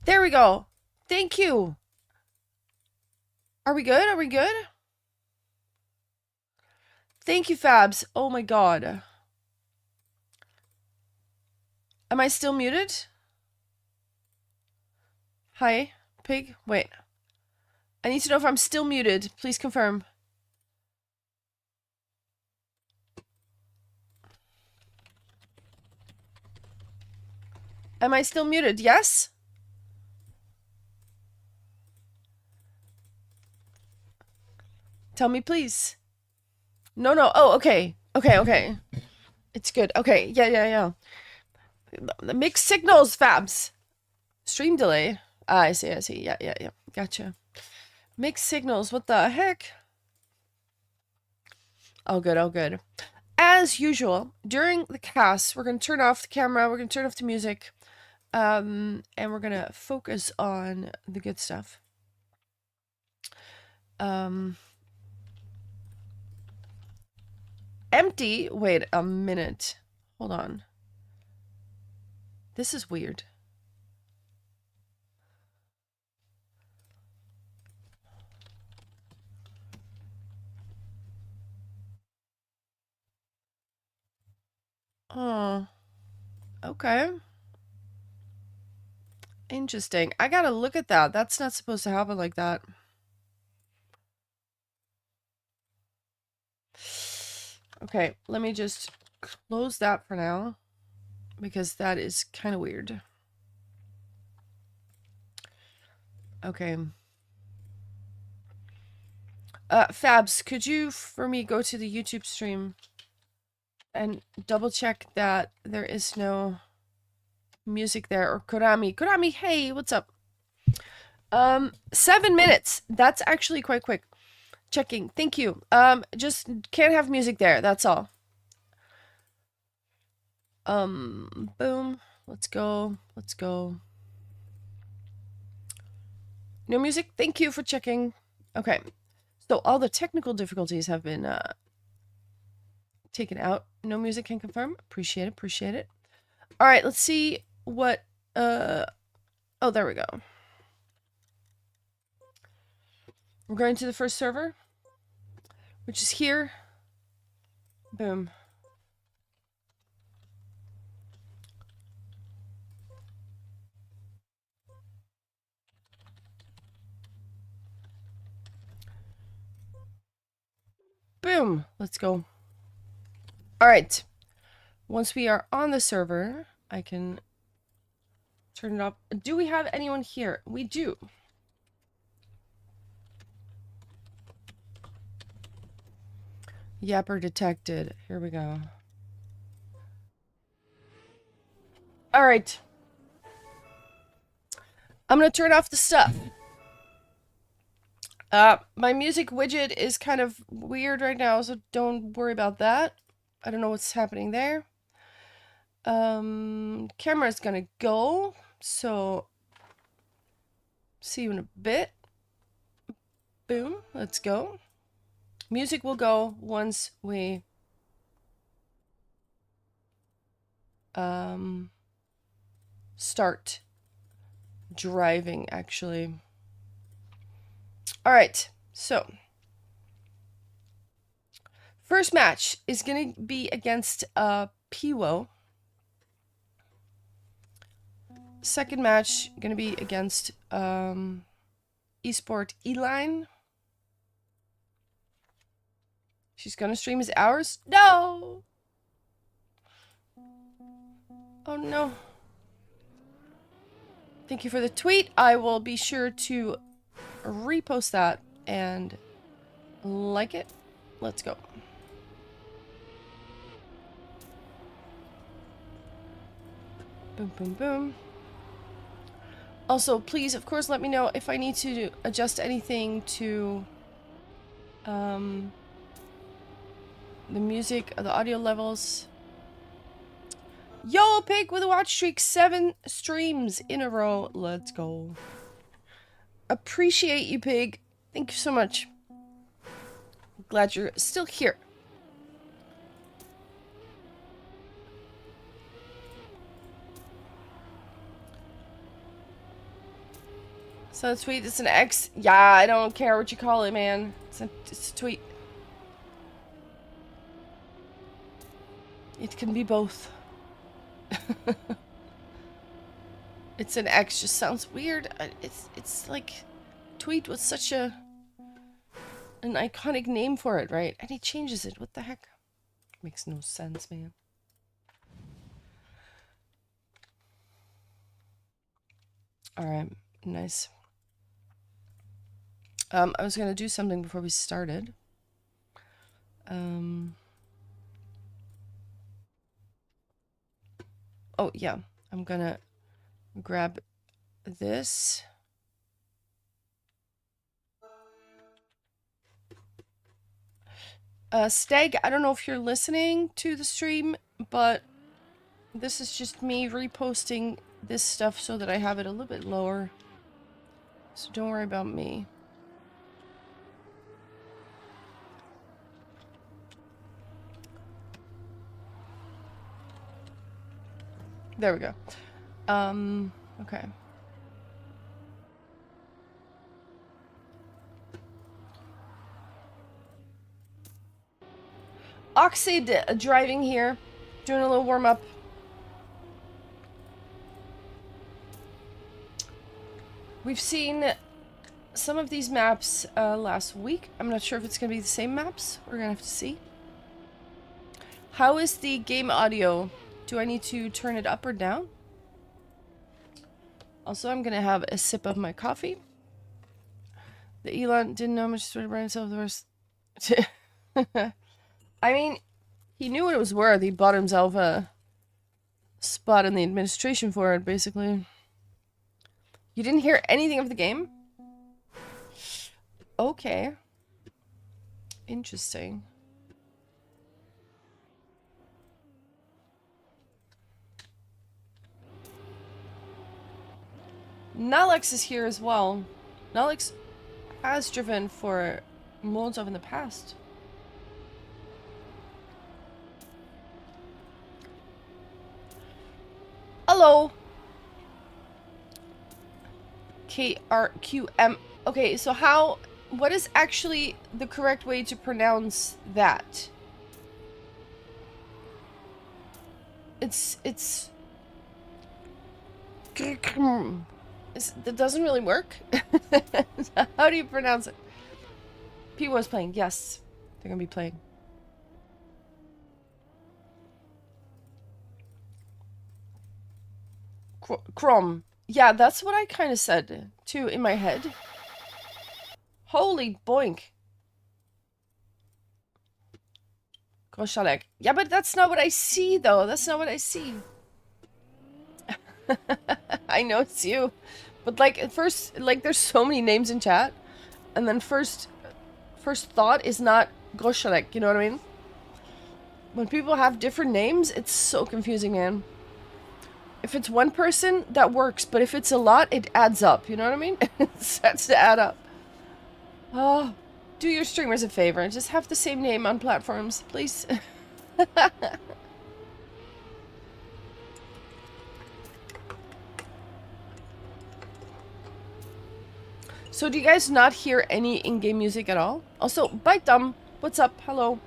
There we go. Thank you. Are we good? Are we good? Thank you, Fabs. Oh my god. Am I still muted? Hi, pig. Wait. I need to know if I'm still muted. Please confirm. Am I still muted? Yes? Tell me, please. No, no. Oh, okay. Okay, okay. It's good. Okay. Yeah, yeah, yeah. The mixed signals, Fabs. Stream delay. Ah, I see, I see. Yeah, yeah, yeah. Gotcha. Mixed signals. What the heck? Oh, good. Oh, good. As usual, during the cast, we're going to turn off the camera. We're going to turn off the music. And we're going to focus on the good stuff. Empty. Wait a minute. Hold on. This is weird. Oh. Okay. Interesting. I gotta look at that. That's not supposed to happen like that. Okay, let me just close that for now. Because that is kind of weird. Okay. Fabs, could you, for me, go to the YouTube stream and double check that there is no music there? Or Kurami. Kurami, hey, what's up? 7 minutes. That's actually quite quick. Checking. Thank you. Just can't have music there. That's all. Boom. Let's go. Let's go. No music? Thank you for checking. Okay. So all the technical difficulties have been taken out. No music can confirm. Appreciate it. Appreciate it. All right. Let's see what. Oh, there we go. We're going to the first server, which is here. Boom. Boom. Let's go. All right. Once we are on the server, I can turn it up. Do we have anyone here? We do. Yapper detected. Here we go. All right. I'm going to turn off the stuff. My music widget is kind of weird right now, so don't worry about that. I don't know what's happening there. Camera's gonna go, so see you in a bit. Boom, let's go. Music will go once we start driving, actually. All right, so first match is gonna be against Piwo. Second match gonna be against Esport Eline. She's gonna stream his hours? No! Oh no. Thank you for the tweet. I will be sure to repost that and like it. Let's go. Boom, boom, boom. Also, please, of course, let me know if I need to adjust anything to the music, the audio levels. Yo, Pig with a watch streak, 7 streams in a row. Let's go. Appreciate you, Pig. Thank you so much. Glad you're still here. So a tweet is an X. Yeah, I don't care what you call it, man. It's a tweet. It can be both. It's an X. Just sounds weird. It's like tweet was such an iconic name for it, right? And he changes it. What the heck? Makes no sense, man. All right, nice. I was gonna do something before we started. Oh yeah, I'm gonna grab this. Stag, I don't know if you're listening to the stream, but this is just me reposting this stuff so that I have it a little bit lower. So don't worry about me. There we go. Okay. Oxide driving here, doing a little warm-up. We've seen some of these maps last week. I'm not sure if it's going to be the same maps. We're going to have to see. How is the game audio? Do I need to turn it up or down? Also, I'm going to have a sip of my coffee. The Elon didn't know how much to buy himself the rest. I mean, he knew what it was worth. He bought himself a spot in the administration for it, basically. You didn't hear anything of the game? Okay. Interesting. Nalex is here as well. Nalex has driven for Molotov in the past. Hello. KRQM. Okay, so what is actually the correct way to pronounce that? That doesn't really work. How do you pronounce it? P was playing. Yes, they're gonna be playing. Chrome. Yeah, that's what I kind of said too in my head. Holy boink. Groshalek. Yeah, but that's not what I see though. That's not what I see. I know it's you. But like at first, like there's so many names in chat. And then first thought is not Groshalek, you know what I mean? When people have different names, it's so confusing, man. If it's one person, that works, but if it's a lot, it adds up, you know what I mean? It starts to add up. Oh, do your streamers a favor and just have the same name on platforms, please. So do you guys not hear any in-game music at all? Also, Bite Dumb, what's up? Hello.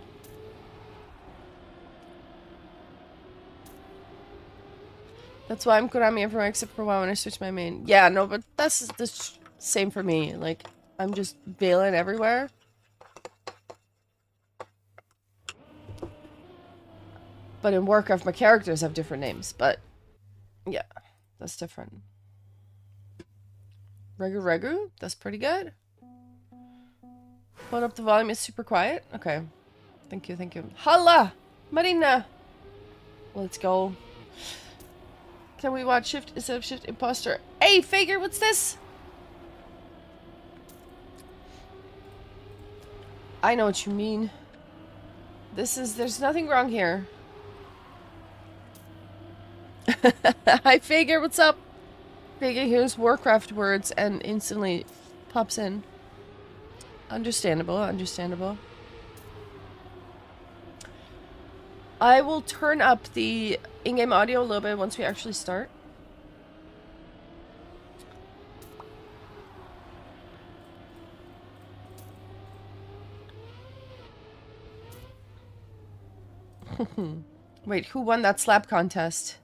That's why I'm Konami everywhere except for WoW when I switch my main. Yeah, no, but that's the same for me. Like, I'm just Valen everywhere. But in Warcraft, my characters have different names. But, yeah, that's different. Regu? That's pretty good. Put up the volume, it's super quiet. Okay. Thank you, thank you. Hala! Marina! Let's go. Can we watch Shift instead of Shift Imposter? Hey, Fager, what's this? I know what you mean. There's nothing wrong here. Hi, Fager, what's up? Fager hears Warcraft words and instantly pops in. Understandable, understandable. I will turn up the in-game audio a little bit once we actually start. Wait, who won that slap contest?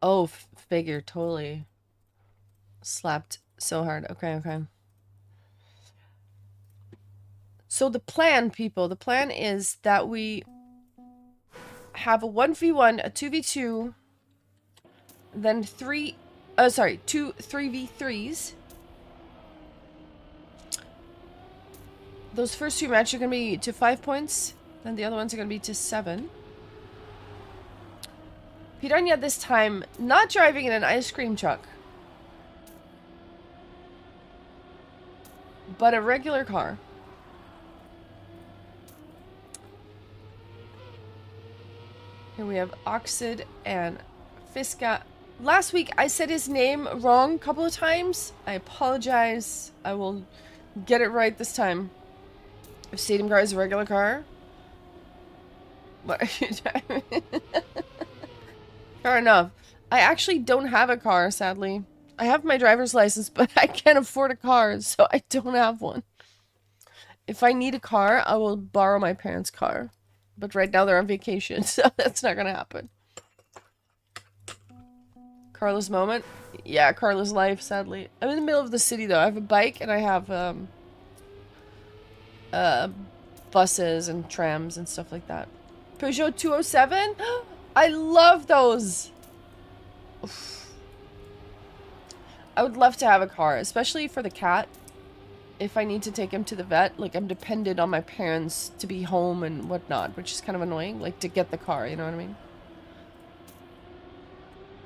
Oh, figure, totally. Slapped so hard. Okay, okay. So the plan, people, the plan is that we have a 1v1, a 2v2, then two 3v3s. Those first two matches are going to be to 5 points, then the other ones are going to be to 7. Piranha this time not driving in an ice cream truck, but a regular car. Here we have Oxid and Fiska. Last week I said his name wrong a couple of times. I apologize. I will get it right this time. If Stadium Car is a regular car. What are you driving? Fair enough. I actually don't have a car, sadly. I have my driver's license, but I can't afford a car, so I don't have one. If I need a car, I will borrow my parents' car. But right now they're on vacation, so that's not gonna happen. Carla's moment? Yeah, Carla's life, sadly. I'm in the middle of the city, though. I have a bike, and I have, buses and trams and stuff like that. Peugeot 207? I love those! Oof. I would love to have a car, especially for the cat. If I need to take him to the vet, like, I'm dependent on my parents to be home and whatnot, which is kind of annoying, like, to get the car, you know what I mean?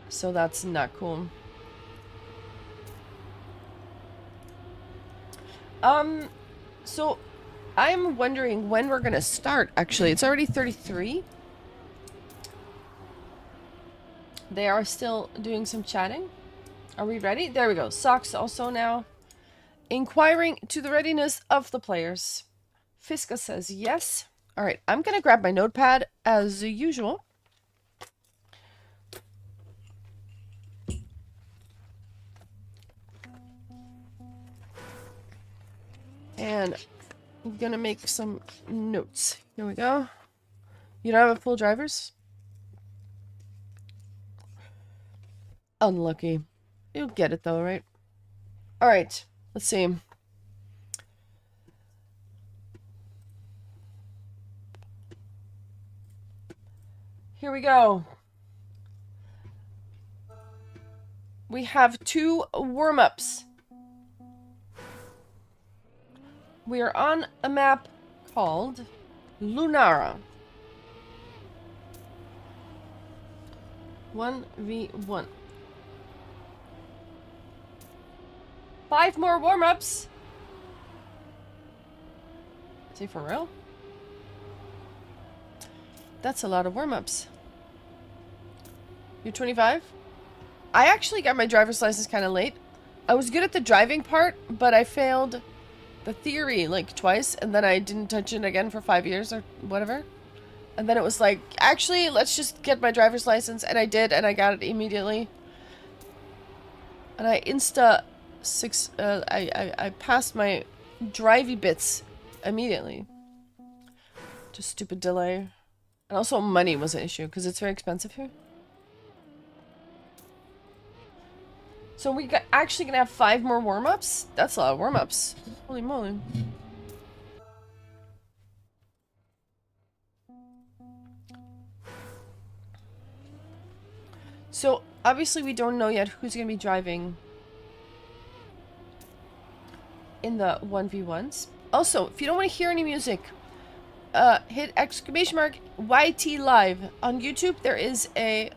So that's not cool. So I'm wondering when we're gonna start, actually. It's already 33. They are still doing some chatting. Are we ready? There we go. Socks also now. Inquiring to the readiness of the players. Fiska says yes. Alright, I'm gonna grab my notepad as usual. And I'm gonna make some notes. Here we go. You don't have a full driver's? Unlucky. You'll get it though, right? Alright, let's see. Here we go. We have 2 warm-ups. We are on a map called Lunara. 1v1. 5 more warm-ups. Is he for real? That's a lot of warm-ups. You're 25? I actually got my driver's license kind of late. I was good at the driving part, but I failed the theory like twice, and then I didn't touch it again for 5 years or whatever. And then it was like, actually, let's just get my driver's license, and I did, and I got it immediately. And I I passed my drivey bits immediately. Just stupid delay. And also money was an issue, because it's very expensive here. So we actually gonna have 5 more warm-ups? That's a lot of warm-ups. Holy moly. So, obviously we don't know yet who's gonna be driving in the 1v1s. Also, if you don't want to hear any music, hit exclamation mark YT live. On YouTube, there is a,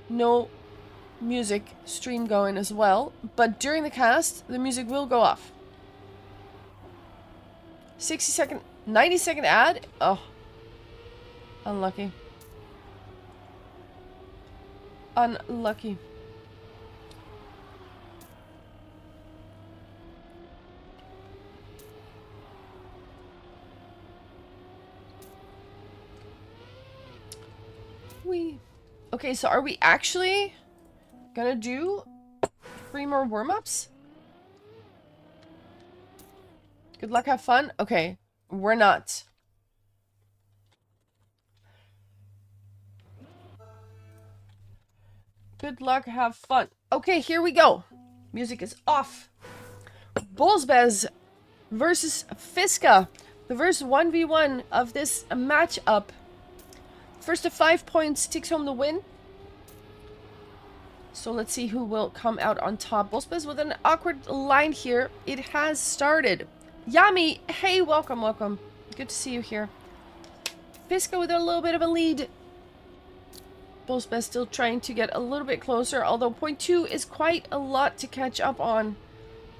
no music stream going as well, but during the cast the music will go off. 60-second 90-second ad. Oh, unlucky. Unlucky. Okay, so are we actually gonna do 3 more warm-ups? Good luck, have fun. Okay, We're not. Good luck, have fun. Okay, here we go. Music is off. Bullsbez versus Fiska. The first 1v1 of this matchup. First to 5 points takes home the win. So let's see who will come out on top. Bullsbez with an awkward line here. It has started. Yami, hey, welcome, welcome. Good to see you here. Fiska with a little bit of a lead. Bullsbez still trying to get a little bit closer, although point 2 is quite a lot to catch up on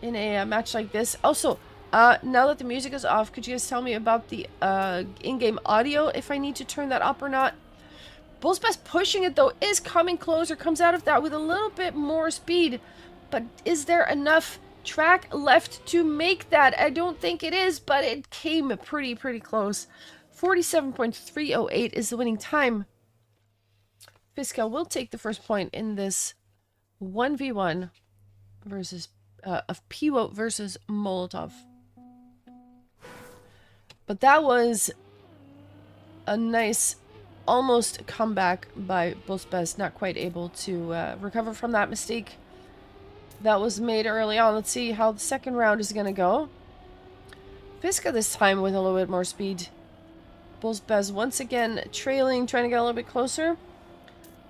in a match like this. Also, now that the music is off, could you guys tell me about the in-game audio, if I need to turn that up or not? Bullsbez pushing it, though, is coming closer, comes out of that with a little bit more speed, but is there enough track left to make that? I don't think it is, but it came pretty close. 47.308 is the winning time. Fiska will take the first point in this 1v1 versus of Piwo versus Molotov. But that was a nice almost comeback by Bullsbez, not quite able to recover from that mistake that was made early on. Let's see how the second round is going to go. Fiska this time with a little bit more speed. Bullsbez once again trailing, trying to get a little bit closer.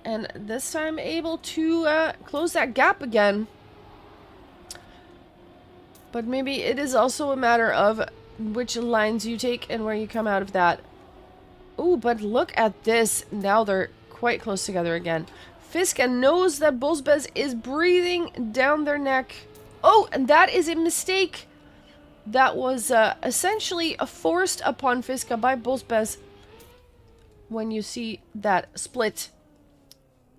And this time able to close that gap again. But maybe it is also a matter of which lines you take and where you come out of that. Ooh, but look at this. Now they're quite close together again. Fiska knows that Bullsbez is breathing down their neck. Oh, and that is a mistake. That was essentially forced upon Fiska by Bullsbez. When you see that split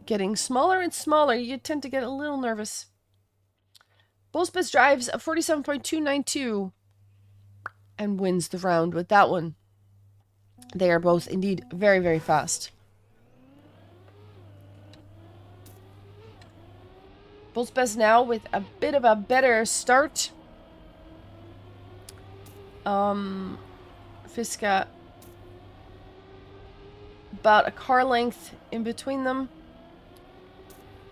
getting smaller and smaller, you tend to get a little nervous. Bullsbez drives a 47.292 and wins the round with that one. They are both indeed very fast. Bullsbez now with a bit of a better start. Fiska about a car length in between them.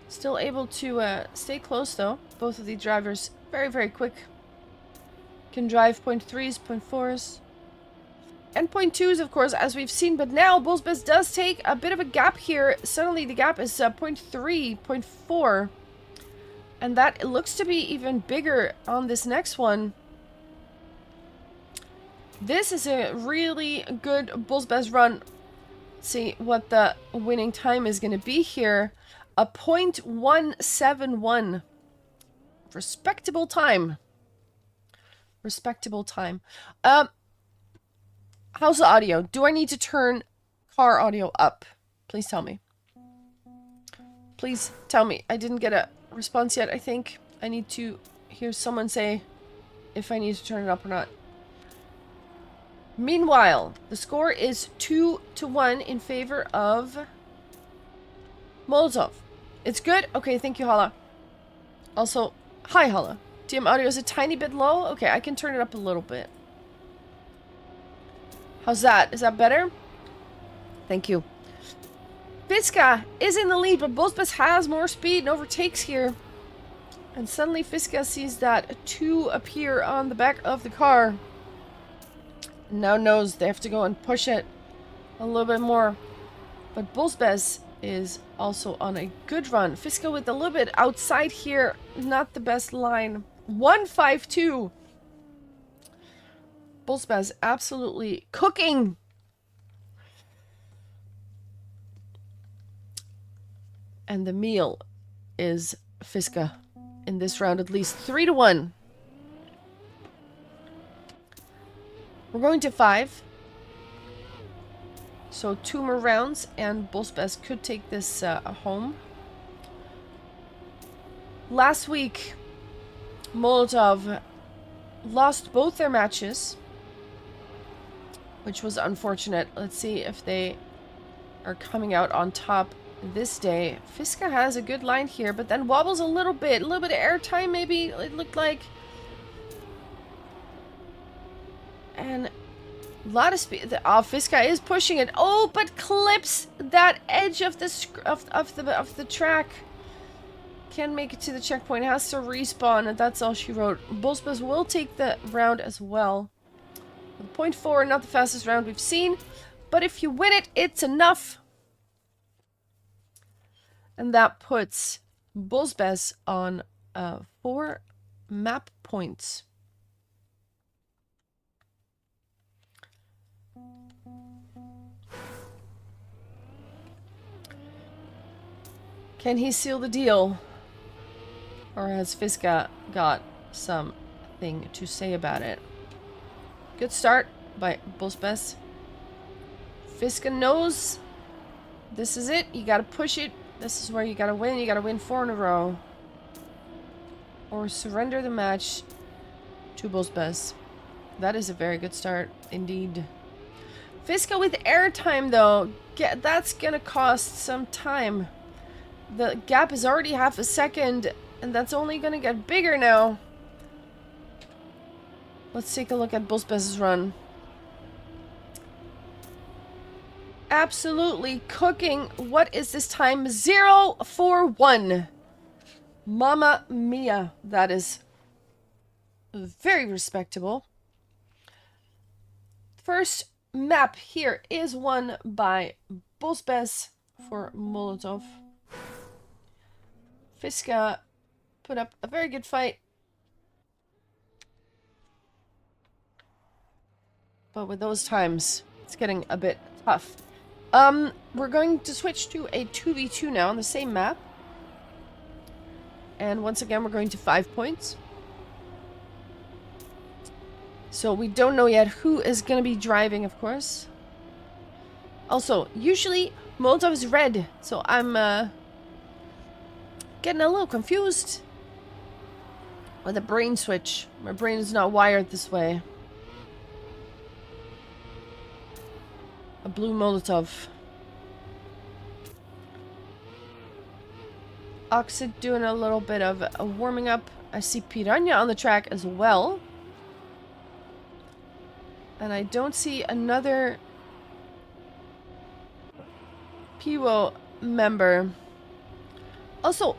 Still able to stay close though. Both of the drivers very quick. Can drive point 3s, point 4s. And point 2s, of course, as we've seen. But now Bullsbez does take a bit of a gap here. Suddenly the gap is point 3, point 4. And that looks to be even bigger on this next one. This is a really good Bullsbez run. Let's see what the winning time is going to be here. A 0.171. Respectable time. Respectable time. How's the audio? Do I need to turn car audio up? Please tell me. Please tell me. I didn't get a response yet, I think. I need to hear someone say if I need to turn it up or not. Meanwhile, the score is 2-1 in favor of Molotov. It's good? Okay, thank you, Hala. Also, hi, Hala. DM audio is a tiny bit low. Okay, I can turn it up a little bit. How's that? Is that better? Thank you. Fiska is in the lead, but Bullsbez has more speed and overtakes here. And suddenly Fiska sees that 2 appear on the back of the car. Now knows they have to go and push it a little bit more. But Bullsbez is also on a good run. Fiska with a little bit outside here. Not the best line. 152. Bullsbez absolutely cooking. And the meal is Fiska in this round, at least 3-1. We're going to 5. So 2 more rounds and Bullsbez could take this home. Last week, Molotov lost both their matches, which was unfortunate. Let's see if they are coming out on top this day. Fiska has a good line here, but then wobbles a little bit of airtime maybe, it looked like. And A lot of speed. Oh, Fiska is pushing it. Oh, but clips that edge of the track. Can't make it to the checkpoint. Has to respawn, and that's all she wrote. Bullsbuzz will take the round as well. 0.4, not the fastest round we've seen, but if you win it, it's enough. And that puts Bullsbuzz on 4 map points. Can he seal the deal? Or has Fiska got something to say about it? Good start by Bullsbuzz. Fiska knows this is it. You gotta push it. This is where you gotta win. You gotta win 4 in a row. Or surrender the match to Bullsbuzz. That is a very good start, indeed. Fiska with airtime, though. That's gonna cost some time. The gap is already half a second, and that's only gonna get bigger now. Let's take a look at Bullsbuzz's run. Absolutely cooking. What is this time? 0-4-1. Mamma mia. That is very respectable. First map here is won by Bullsbuzz for Molotov. Fiska put up a very good fight. But with those times, it's getting a bit tough. We're going to switch to a 2v2 now on the same map. And once again, we're going to 5 points. So we don't know yet who is going to be driving, of course. Also, usually Molotov is red, so I'm getting a little confused with a brain switch. My brain is not wired this way. A blue Molotov. Oxid doing a little bit of a warming up. I see Piranha on the track as well. And I don't see another Piwo member. Also,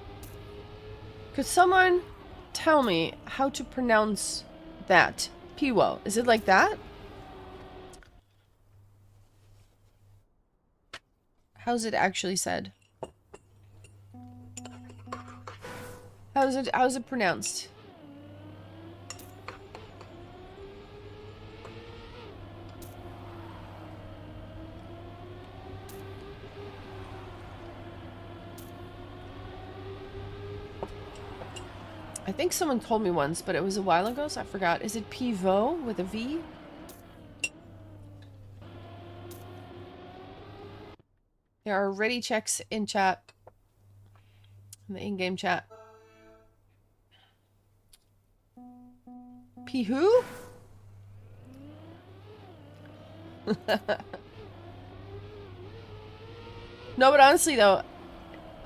could someone tell me how to pronounce that? Piwo. Is it like that? How's it actually said? How's it pronounced? I think someone told me once, but it was a while ago, so I forgot. Is it Pivo with a V? There are ready checks in chat. In the in-game chat. P-who? No, but honestly though,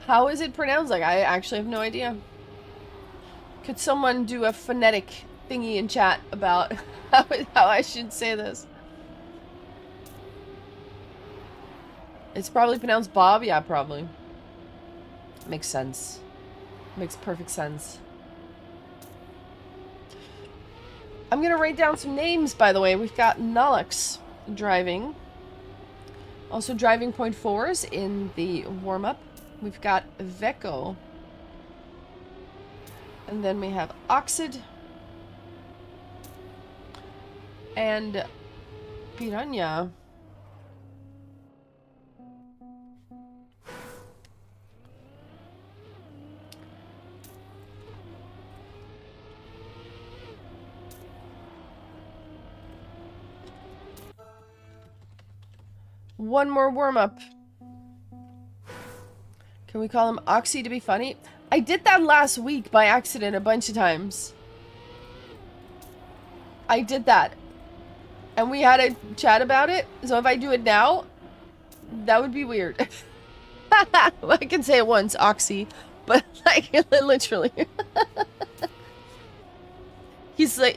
how is it pronounced? Like, I actually have no idea. Could someone do a phonetic thingy in chat about how I should say this? It's probably pronounced Bob? Yeah, probably. Makes sense. Makes perfect sense. I'm gonna write down some names, by the way. We've got Nolux driving. Also driving .4s in the warm-up. We've got Veko. And then we have Oxid. And Piranha. One more warm-up. Can we call him Oxy to be funny? I did that last week by accident a bunch of times. I did that. And we had a chat about it. So if I do it now, that would be weird. Well, I can say it once, Oxy. But like, literally. He's like,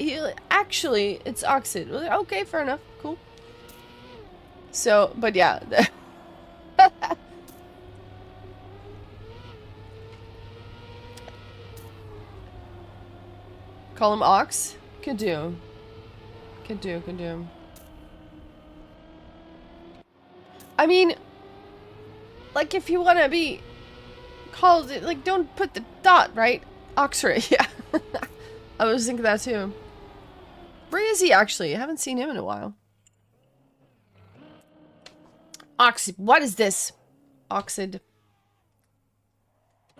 actually, it's Oxid. Okay, fair enough. Cool. So, but yeah. Call him Ox? Could do. Could do, could do. I mean, like, if you want to be called, like, don't put the dot, right? Oxray, yeah. I was thinking that too. Where is he, actually? I haven't seen him in a while. Oxid, what is this? Oxid.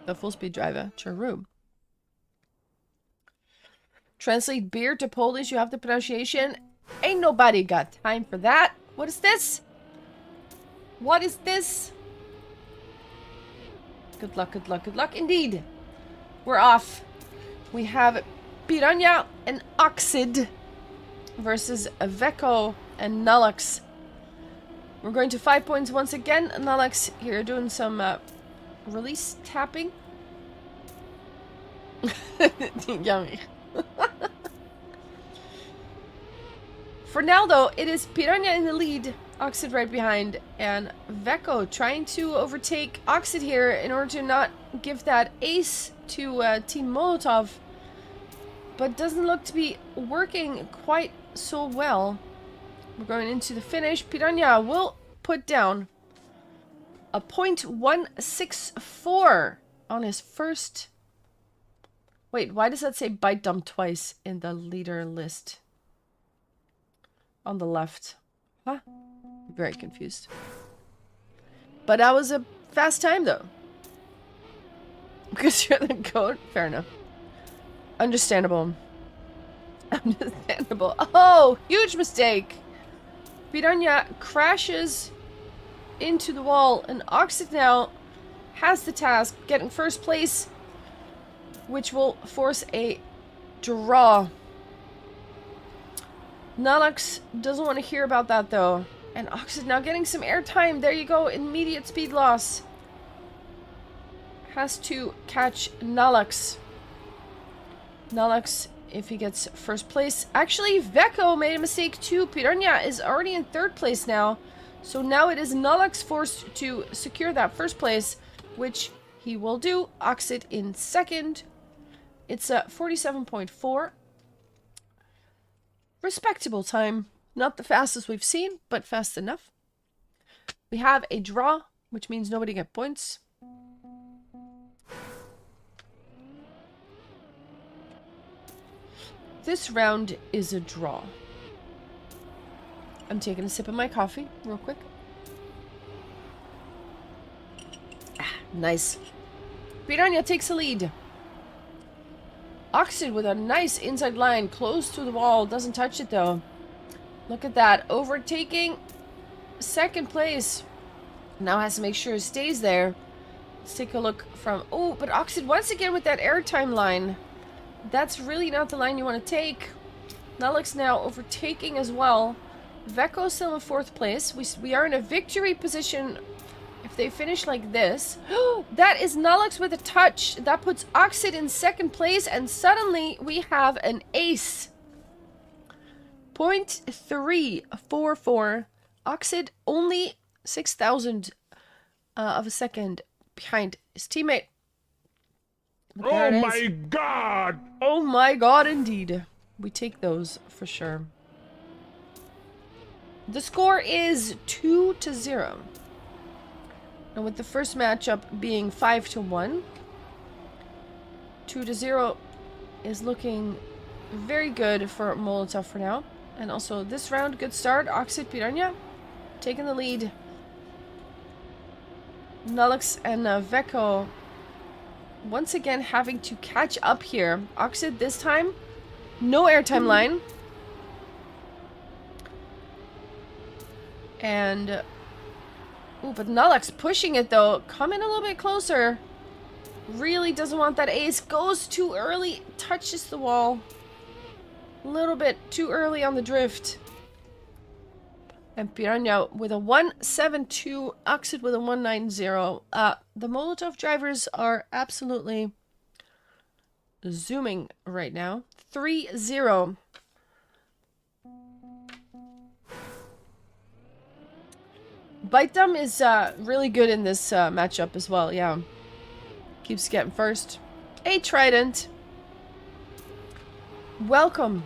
The full-speed driver. True. Translate beer to Polish, you have the pronunciation. Ain't nobody got time for that. What is this? What is this? Good luck, good luck, good luck. Indeed. We're off. We have Piranha and Oxid versus Veko and Nullux. We're going to 5 points once again. Nullux here doing some release tapping. Yummy. For now, though, it is Piranha in the lead, Oxid right behind, and Veko trying to overtake Oxid here in order to not give that ace to Team Molotov, but doesn't look to be working quite so well. We're going into the finish. Piranha will put down a .164 on his first... Wait, why does that say bite dump twice in the leader list? On the left. Huh? Very confused. But that was a fast time, though. Because you're the goat? Fair enough. Understandable. Understandable. Oh! Huge mistake! Piranha crashes into the wall, and Oxid now has the task, getting first place, which will force a draw. Nullux doesn't want to hear about that, though. And Oxid now getting some airtime. There you go. Immediate speed loss. Has to catch Nullux. Nullux, if he gets first place. Actually, Veko made a mistake, too. Piranha is already in third place now. So now it is Nullux forced to secure that first place, which he will do. Oxid in second. It's a 47.4. Respectable time. Not the fastest we've seen, but fast enough. We have a draw, which means nobody gets points. This round is a draw. I'm taking a sip of my coffee real quick. Ah, nice. Piranha takes the lead. Oxid with a nice inside line, close to the wall, doesn't touch it though. Look at that, overtaking second place. Now has to make sure it stays there. Let's take a look from... Oh, but Oxid once again with that airtime line. That's really not the line you want to take. Nullux now overtaking as well. Veko still in fourth place. We are in a victory position if they finish like this. That is Nullux with a touch. That puts Oxid in second place, and suddenly we have an ace. 0.344. Oxid only 6,000 of a second behind his teammate. Oh my god! Oh my god, indeed. We take those for sure. The score is 2-0. And with the first matchup being 5-1, 2-0 is looking very good for Molotov for now. And also this round, good start. Oxid Piranha taking the lead. Nullux and Veko once again having to catch up here. Oxid this time, no airtime line. And... Ooh, but Nullux pushing it though. Coming a little bit closer. Really doesn't want that ace. Goes too early. Touches the wall. A little bit too early on the drift. And Piranha with a 172. Oxid with a 190. The Molotov drivers are absolutely zooming right now. 3-0. Bite Dumb is really good in this matchup as well, yeah. Keeps getting first. Hey, Trident. Welcome.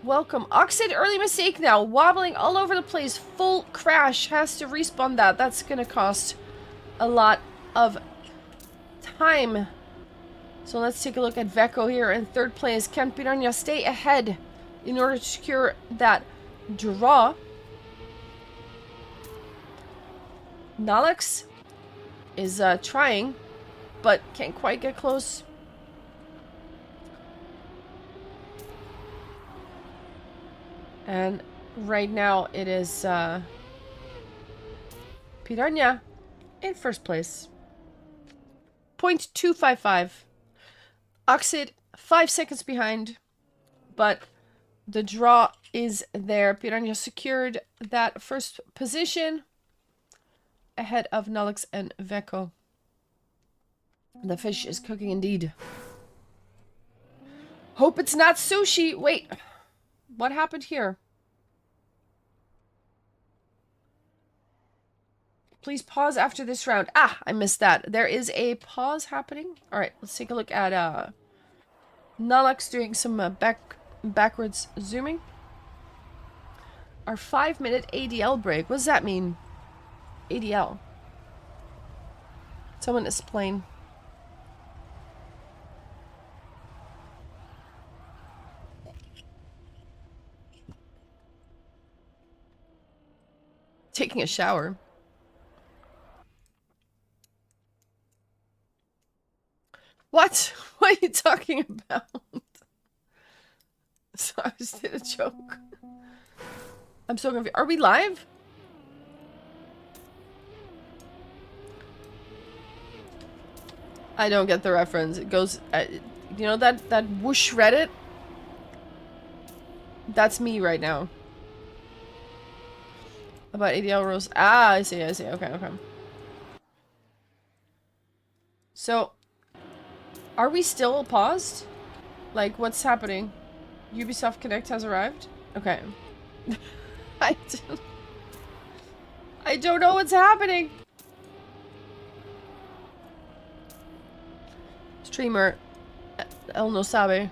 Welcome. Oxid, early mistake now. Wobbling all over the place. Full crash. Has to respawn that. That's gonna cost a lot of time. So let's take a look at Veko here in third place. Can Piranha stay ahead in order to secure that draw? Nolix is trying, but can't quite get close. And right now it is Piranha in first place. 0.255. Oxid 5 seconds behind, but the draw is there. Piranha secured that first position ahead of Nolix and Veko. The fish is cooking indeed. Hope it's not sushi. Wait, what happened here? Please pause after this round. Ah, I missed that. There is a pause happening. All right, let's take a look at Nolix doing some backwards zooming. Our 5-minute ADL break. What does that mean? ADL. Someone explain. Taking a shower. What? What are you talking about? So I just did a joke. I'm so confused. Are we live? I don't get the reference. It goes, you know that whoosh Reddit? That's me right now. About ADL rules. Ah, I see. Okay, okay. So, are we still paused? Like, what's happening? Ubisoft Connect has arrived? Okay. I don't know what's happening. Streamer El No Sabe.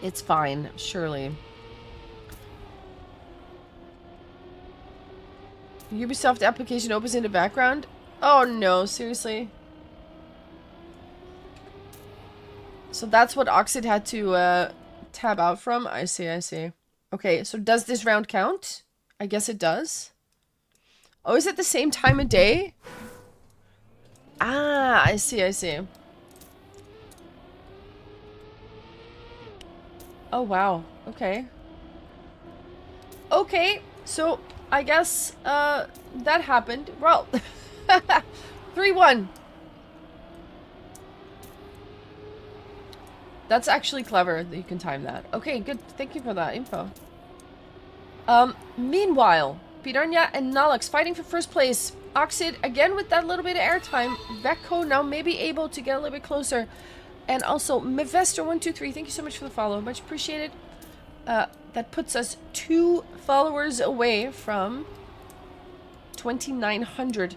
It's fine, surely. Ubisoft application opens in the background? Oh no, seriously? So that's what Oxid had to tab out from? I see, I see. Okay, so does this round count? I guess it does. Oh, is it the same time of day? Ah, I see, I see. Oh, wow. Okay. Okay, so I guess that happened. Well, 3-1. That's actually clever that you can time that. Okay, good. Thank you for that info. Meanwhile, Piranha and Nolix fighting for first place. Oxid, again with that little bit of airtime. Veko now may be able to get a little bit closer. And also, Mevester123, thank you so much for the follow. Much appreciated. That puts us 2 followers away from 2,900.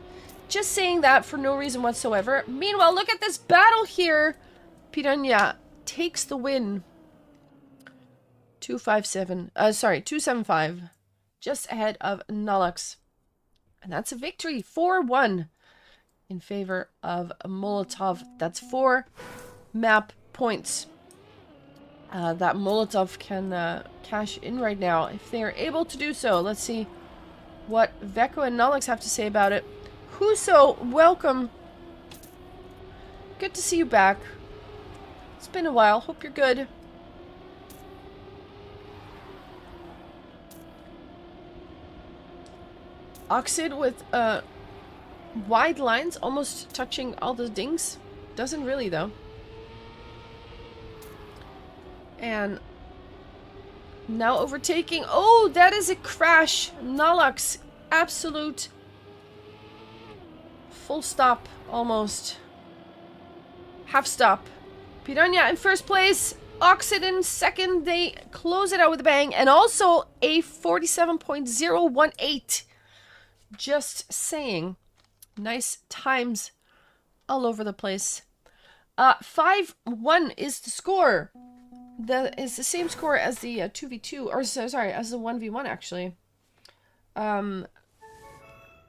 Just saying that for no reason whatsoever. Meanwhile, look at this battle here. Piranha takes the win. 275. Just ahead of Nolix. And that's a victory. 4-1 in favor of Molotov. That's 4 map points that Molotov can cash in right now if they are able to do so. Let's see what Veko and Nolix have to say about it. Huso, welcome. Good to see you back. It's been a while. Hope you're good. Oxid with wide lines, almost touching all the dings. Doesn't really, though. And now overtaking. Oh, that is a crash. Nolix, absolute full stop, almost. Half stop. Piranha in first place. Oxiden second, they close it out with a bang, and also a 47.018. Just saying. Nice times all over the place. 5-1 is the score. That is the same score as the 2v2, or sorry, as the 1v1 actually.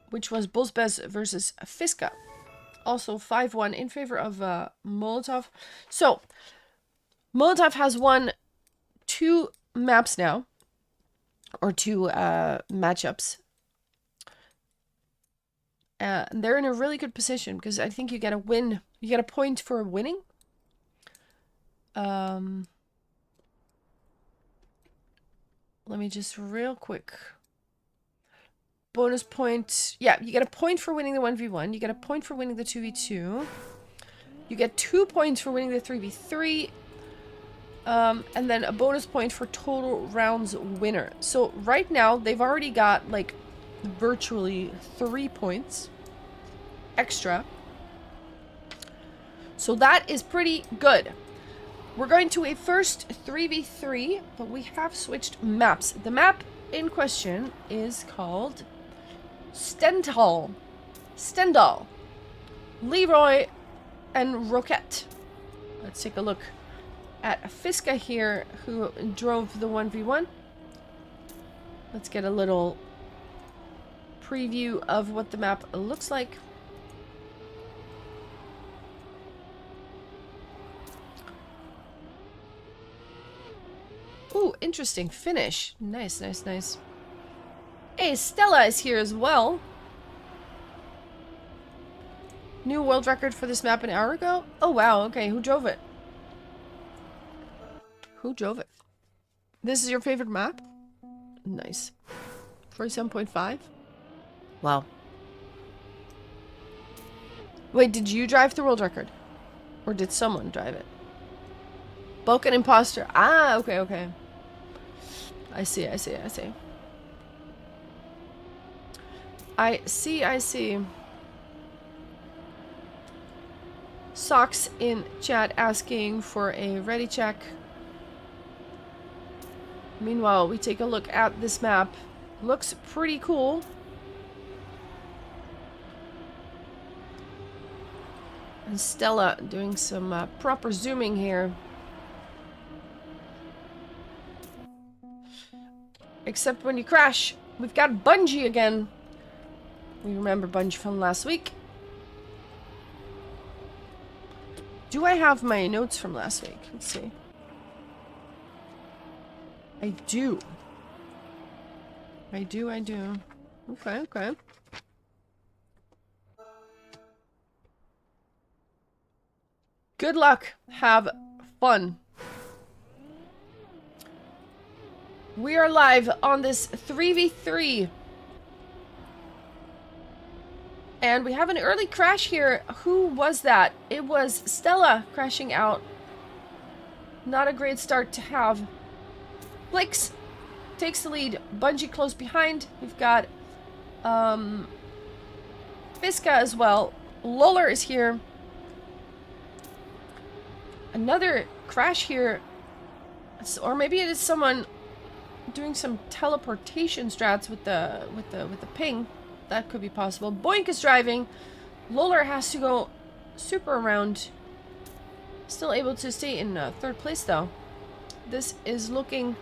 Which was Buzbez versus Fiska. Also 5-1 in favor of Molotov. So, Molotov has won 2 maps now. Or 2 matchups. They're in a really good position because I think you get a win. You get a point for winning. Let me just real quick. Bonus point. Yeah, you get a point for winning the 1v1. You get a point for winning the 2v2. You get 2 points for winning the 3v3. And then a bonus point for total rounds winner. So right now, they've already got like virtually 3 points extra. So that is pretty good. We're going to a first 3v3, but we have switched maps. The map in question is called Stendhal. Stendhal. Leroy and Roquette. Let's take a look at Fiska here, who drove the 1v1. Let's get a little preview of what the map looks like. Ooh, interesting finish. Nice, nice, nice. Hey, Stella is here as well. New world record for this map an hour ago? Oh, wow. Okay, who drove it? Who drove it? This is your favorite map? Nice. 47.5? Wow. Wait, did you drive the world record? Or did someone drive it? Balkan Imposter. Ah, okay, okay. I see, I see, I see. I see, I see. Socks in chat asking for a ready check. Meanwhile, we take a look at this map. Looks pretty cool. And Stella doing some proper zooming here. Except when you crash. We've got Bungie again. We remember Bungie from last week. Do I have my notes from last week? Let's see. I do. I do. Okay, okay. Good luck. Have fun. We are live on this 3v3. And we have an early crash here. Who was that? It was Stella crashing out. Not a great start to have. Blix takes the lead. Bungie close behind. We've got Fiska as well. Loller is here. Another crash here. Or maybe it is someone doing some teleportation strats with the ping. That could be possible. Boink is driving. Loller has to go super around. Still able to stay in third place though. This is looking,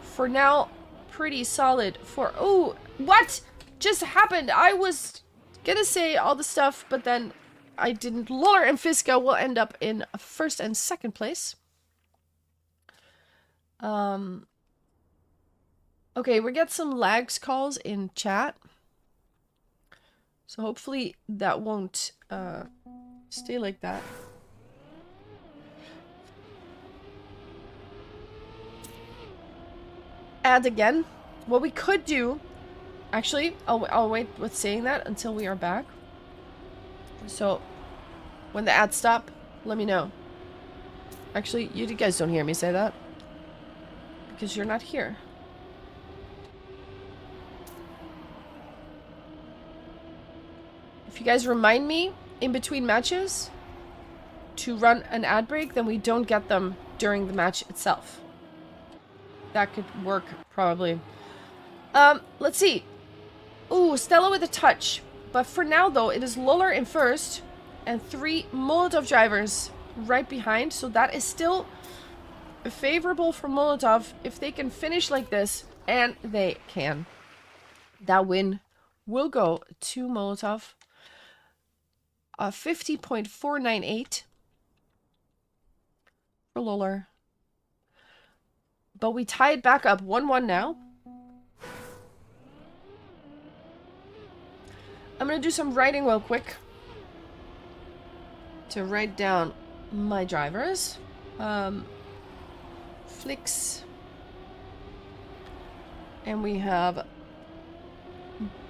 for now, pretty solid for... Oh, what just happened? I was gonna say all the stuff, but then I didn't. Loller and Fiska will end up in first and second place. Okay, we get some lags calls in chat. So hopefully that won't stay like that. Add again. What we could do... Actually, I'll wait with saying that until we are back. So, when the ads stop, let me know. Actually, you guys don't hear me say that. Because you're not here. If you guys remind me in between matches, to run an ad break, then we don't get them during the match itself. That could work, probably. Let's see. Ooh, Stella with a touch. But for now, though, it is Luller in first and 3 Molotov drivers right behind. So that is still favorable for Molotov if they can finish like this. And they can. That win will go to Molotov. 50.498 for Luller. But we tied back up 1-1 now. I'm going to do some writing real quick to write down my drivers. Flicks. And we have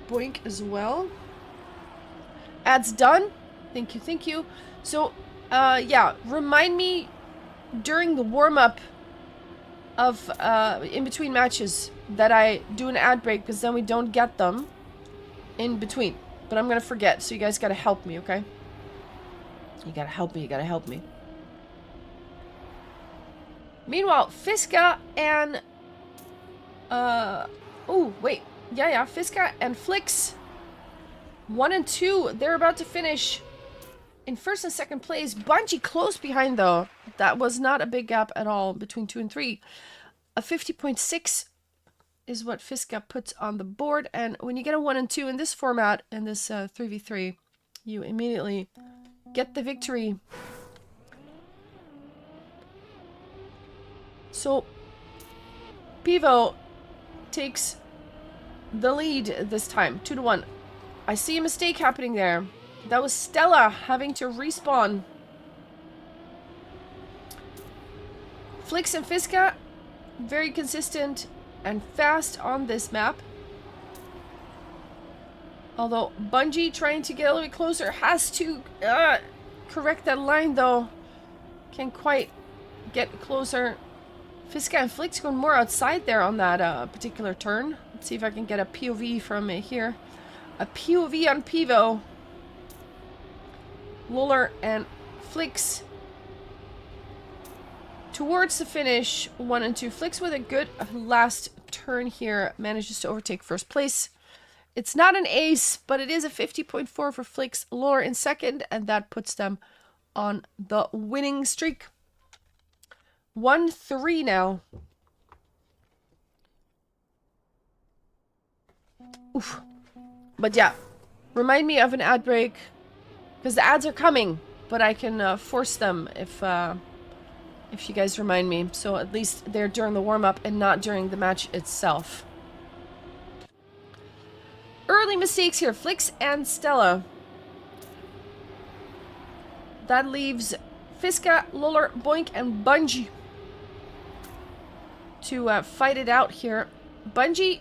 Boink as well. Ads done. Thank you, thank you. So, yeah, remind me during the warm-up of, in between matches that I do an ad break, because then we don't get them in between. But I'm gonna forget, so you guys gotta help me, okay? You gotta help me, you gotta help me. Meanwhile, Fiska and... oh, wait. Yeah, Fiska and Flicks. 1 and 2, they're about to finish in first and second place. Bungie close behind, though. That was not a big gap at all between 2 and 3. A 50.6 is what Fiska puts on the board. And when you get a 1 and 2 in this format, in this 3v3, you immediately get the victory. So, Pivo takes the lead this time, 2-1. I see a mistake happening there. That was Stella having to respawn. Flicks and Fiska, very consistent and fast on this map. Although Bungie, trying to get a little bit closer, has to correct that line, though. Can't quite get closer. Fiska and Flicks going more outside there on that particular turn. Let's see if I can get a POV from here. A POV on Pivo. Luller and Flicks towards the finish, 1 and 2. Flicks with a good last turn here manages to overtake first place. It's not an ace, but it is a 50.4 for Flicks. Luller in second, and that puts them on the winning streak. 1-3 now. Oof. But yeah, remind me of an ad break, because the ads are coming, but I can force them if you guys remind me. So at least they're during the warm-up and not during the match itself. Early mistakes here, Flicks and Stella. That leaves Fiska, Luller, Boink, and Bungie to fight it out here. Bungie,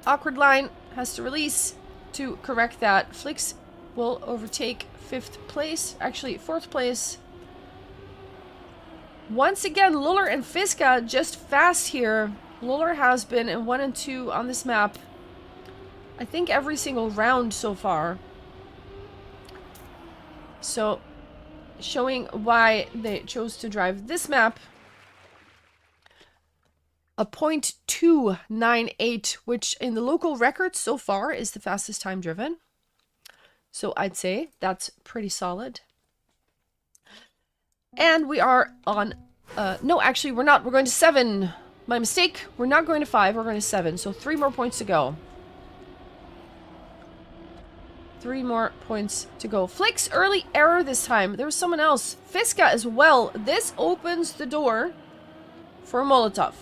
awkward line, has to release to correct that. Flicks will overtake 5th place, actually 4th place. Once again, Luller and Fiska just fast here. Luller has been in 1 and 2 on this map, I think, every single round so far. So, showing why they chose to drive this map. A .298, which in the local record so far is the fastest time driven. So I'd say that's pretty solid. And we are on... no, actually, we're not. We're going to 7. My mistake. We're not going to 5. We're going to 7. So 3 more points to go. 3 more points to go. Flicks, early error this time. There was someone else. Fiska as well. This opens the door for Molotov.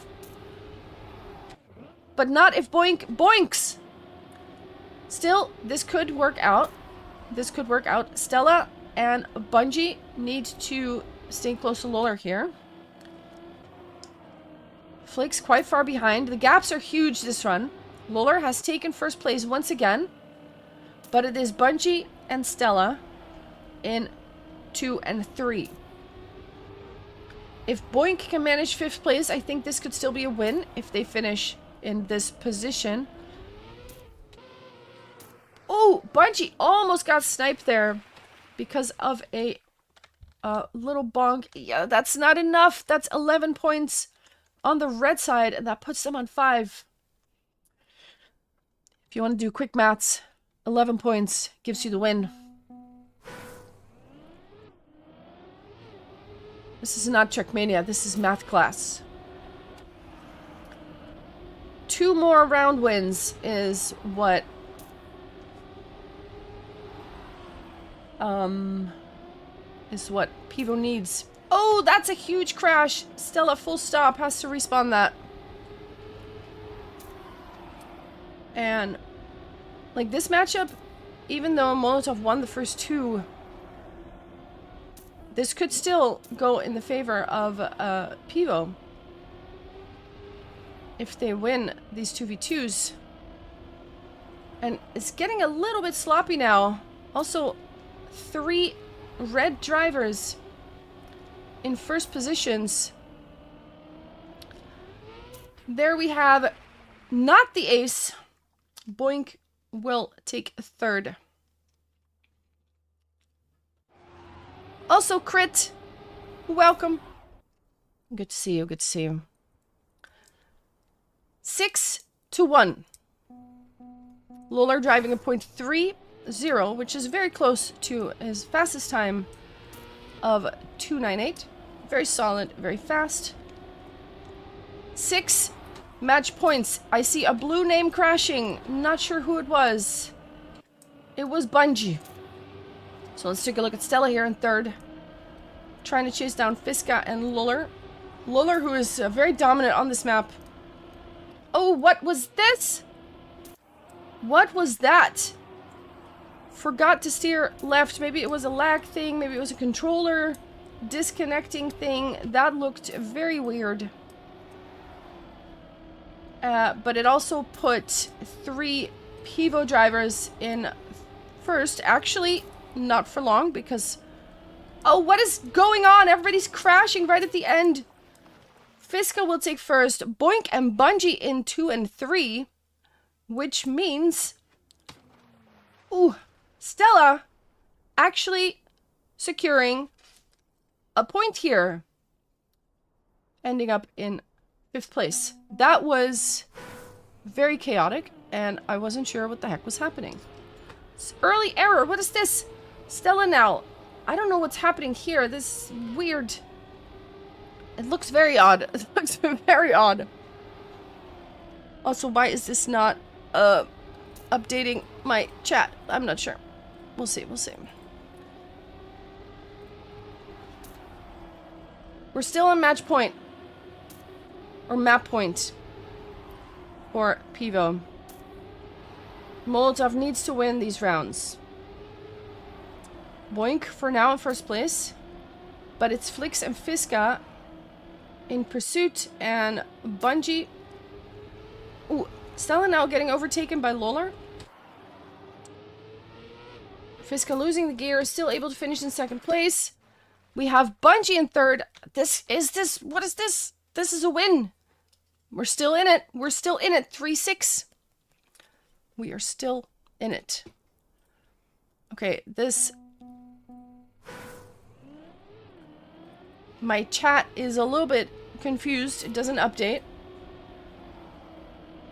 But not if Boink boinks. Still, this could work out. This could work out. Stella and Bungie need to stay close to Luller here. Flicks quite far behind. The gaps are huge this run. Luller has taken first place once again. But it is Bungie and Stella in 2 and 3. If Boink can manage 5th place, I think this could still be a win if they finish in this position. Oh, Bungie almost got sniped there because of a little bonk. Yeah, that's not enough. That's 11 points on the red side, and that puts them on 5. If you want to do quick maths, 11 points gives you the win. This is not Trackmania, this is math class. 2 more round wins is what Pivo needs. Oh, that's a huge crash. Stella full stop has to respawn that. And like this matchup, even though Molotov won the first 2, this could still go in the favor of Pivo. If they win these 2v2s. And it's getting a little bit sloppy now. Also, 3 red drivers in first positions. There we have not the ace. Boink will take 3rd. Also, Crit, welcome. Good to see you, good to see you. 6-1. Lolar driving a .30, which is very close to his fastest time of 2:98. Very solid, very fast. 6 match points. I see a blue name crashing. Not sure who it was. It was Bungie. So let's take a look at Stella here in 3rd. Trying to chase down Fiska and Luller. Luller, who is very dominant on this map. Oh, what was this? What was that? Forgot to steer left. Maybe it was a lag thing. Maybe it was a controller disconnecting thing. That looked very weird. But it also put 3 Pivo drivers in first. Actually, not for long because... Oh, what is going on? Everybody's crashing right at the end. Fiska will take first. Boink and Bungie in 2 and 3. Which means... Ooh, Stella actually securing a point here. Ending up in 5th place. That was very chaotic, and I wasn't sure what the heck was happening. It's early error. What is this? Stella now. I don't know what's happening here. This is weird. It looks very odd. It looks very odd. Also, why is this not updating my chat? I'm not sure. We'll see. We'll see. We're still on match point. Or map point. For Pivo. Molotov needs to win these rounds. Boink for now in first place. But it's Flix and Fiska in pursuit. And Bungie... Ooh, Stella now getting overtaken by Lolar. Fiska losing the gear, still able to finish in 2nd place. We have Bungie in 3rd. What is this? This is a win. We're still in it. We're still in it. 3-6. We are still in it. Okay, this... My chat is a little bit confused. It doesn't update.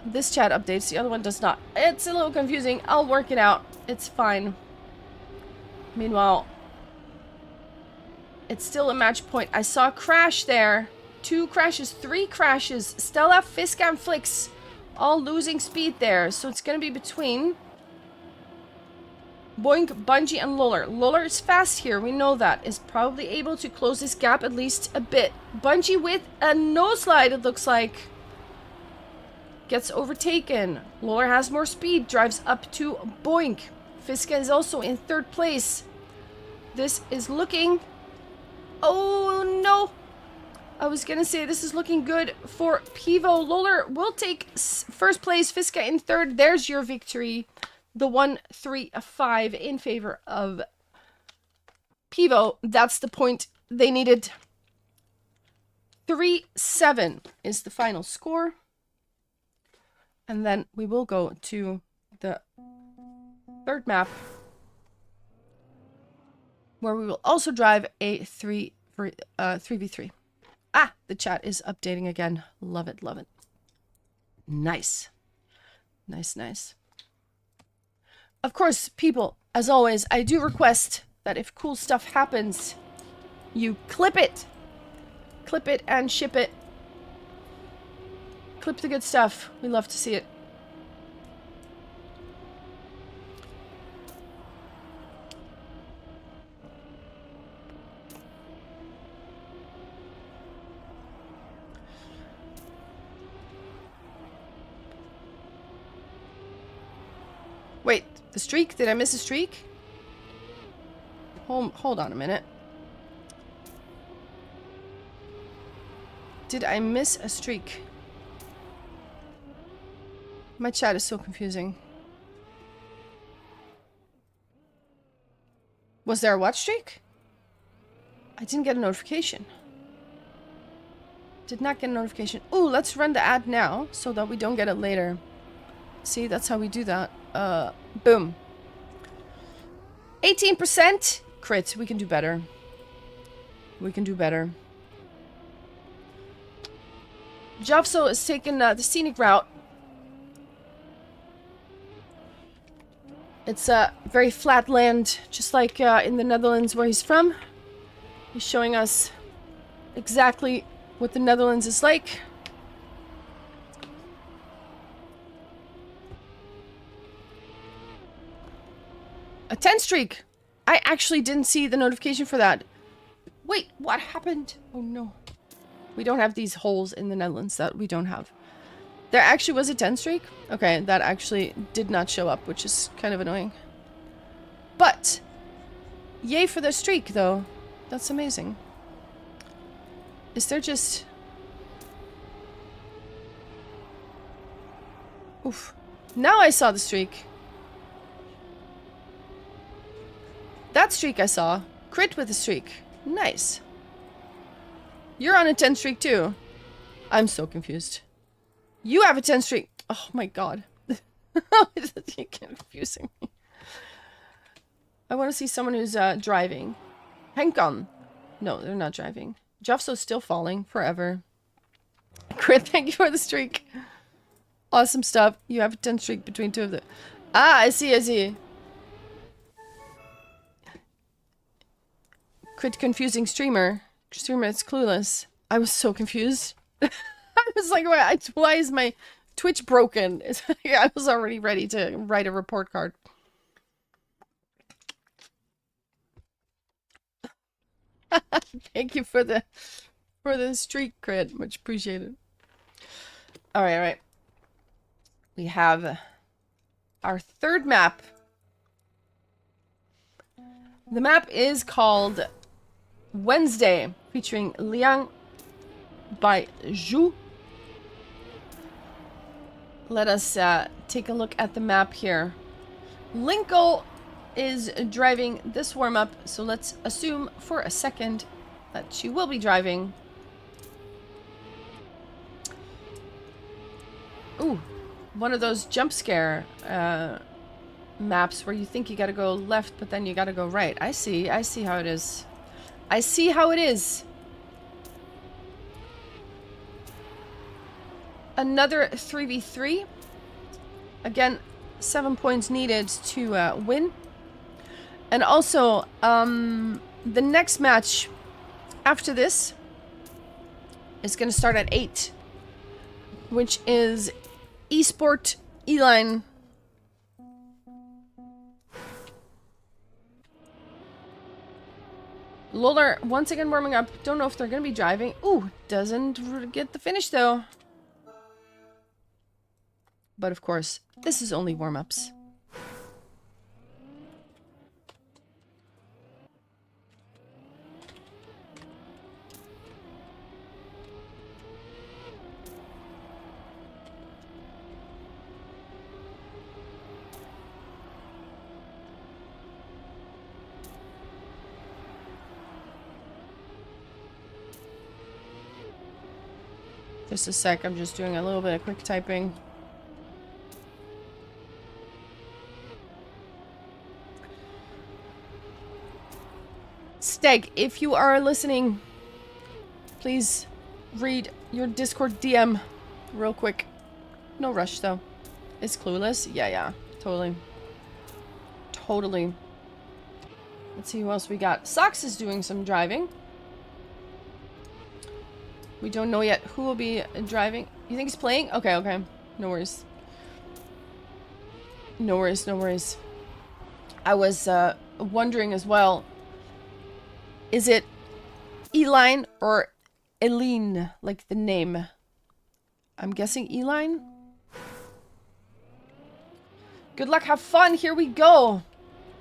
This chat updates, the other one does not. It's a little confusing. I'll work it out. It's fine. Meanwhile, it's still a match point. I saw a crash there. 2 crashes, 3 crashes. Stella, Fiska, and Flix all losing speed there. So it's going to be between Boink, Bungie, and Luller. Luller is fast here. We know that. Is probably able to close this gap at least a bit. Bungie with a no slide, it looks like. Gets overtaken. Luller has more speed. Drives up to Boink. Fiska is also in 3rd place. This is looking... Oh, no. I was gonna say this is looking good for Pivo. Luller will take 1st place. Fiska in 3rd. There's your victory. The 1-3-5 in favor of Pivo. That's the point they needed. 3-7 is the final score. And then we will go to the 3rd map. where we will also drive a 3v3. Ah, the chat is updating again. Love it, love it. Nice. Nice, nice. Of course, people, as always, I do request that if cool stuff happens, you clip it. Clip it and ship it. Clip the good stuff. We love to see it. Wait, the streak? Did I miss a streak? Hold on a minute. Did I miss a streak? My chat is so confusing. Was there a what streak? I didn't get a notification. Did not get a notification. Ooh, let's run the ad now so that we don't get it later. See, that's how we do that. Boom. 18% crit. We can do better. We can do better. Jovso is taking the scenic route. It's very flat land, just like in the Netherlands where he's from. He's showing us exactly what the Netherlands is like. A 10 streak! I actually didn't see the notification for that. Wait, what happened? Oh no. We don't have these holes in the Netherlands that we don't have. There actually was a 10 streak? Okay, that actually did not show up, which is kind of annoying. But, yay for the streak, though. That's amazing. Is there just... Oof. Now I saw the streak. That streak I saw. Crit with a streak. Nice. You're on a 10 streak too. I'm so confused. You have a 10 streak. Oh my god. You're confusing me. I want to see someone who's driving. Hang on. No, they're not driving. Jeffso's still falling forever. Crit, thank you for the streak. Awesome stuff. You have a 10 streak between two of them. Ah, I see, I see. Crit confusing streamer. Streamer is clueless. I was so confused. I was like, why is my Twitch broken? I was already ready to write a report card. Thank you for the streak, Crit. Much appreciated. Alright, alright. We have our third map. The map is called Wednesday, featuring Liang by Zhu. Let us take a look at the map here. Linko is driving this warm-up, so let's assume for a second that she will be driving. Ooh, one of those jump scare maps where you think you gotta go left, but then you gotta go right. I see how it is. I see how it is. Another 3v3. Again, 7 points needed to win. And also, the next match after this is going to start at 8, which is Esport E-Line. Loller once again warming up. Don't know if they're going to be driving. Ooh, doesn't get the finish though. But of course, this is only warm-ups. Just a sec, I'm just doing a little bit of quick typing. Steg, if you are listening, please read your Discord DM real quick. No rush, though. Is Clueless? Yeah, totally. Totally. Let's see who else we got. Sox is doing some driving. We don't know yet who will be driving. You think he's playing? Okay, okay. No worries. No worries, no worries. I was wondering as well. Is it Eline or Eline, like the name? I'm guessing Eline. Good luck, have fun. Here we go.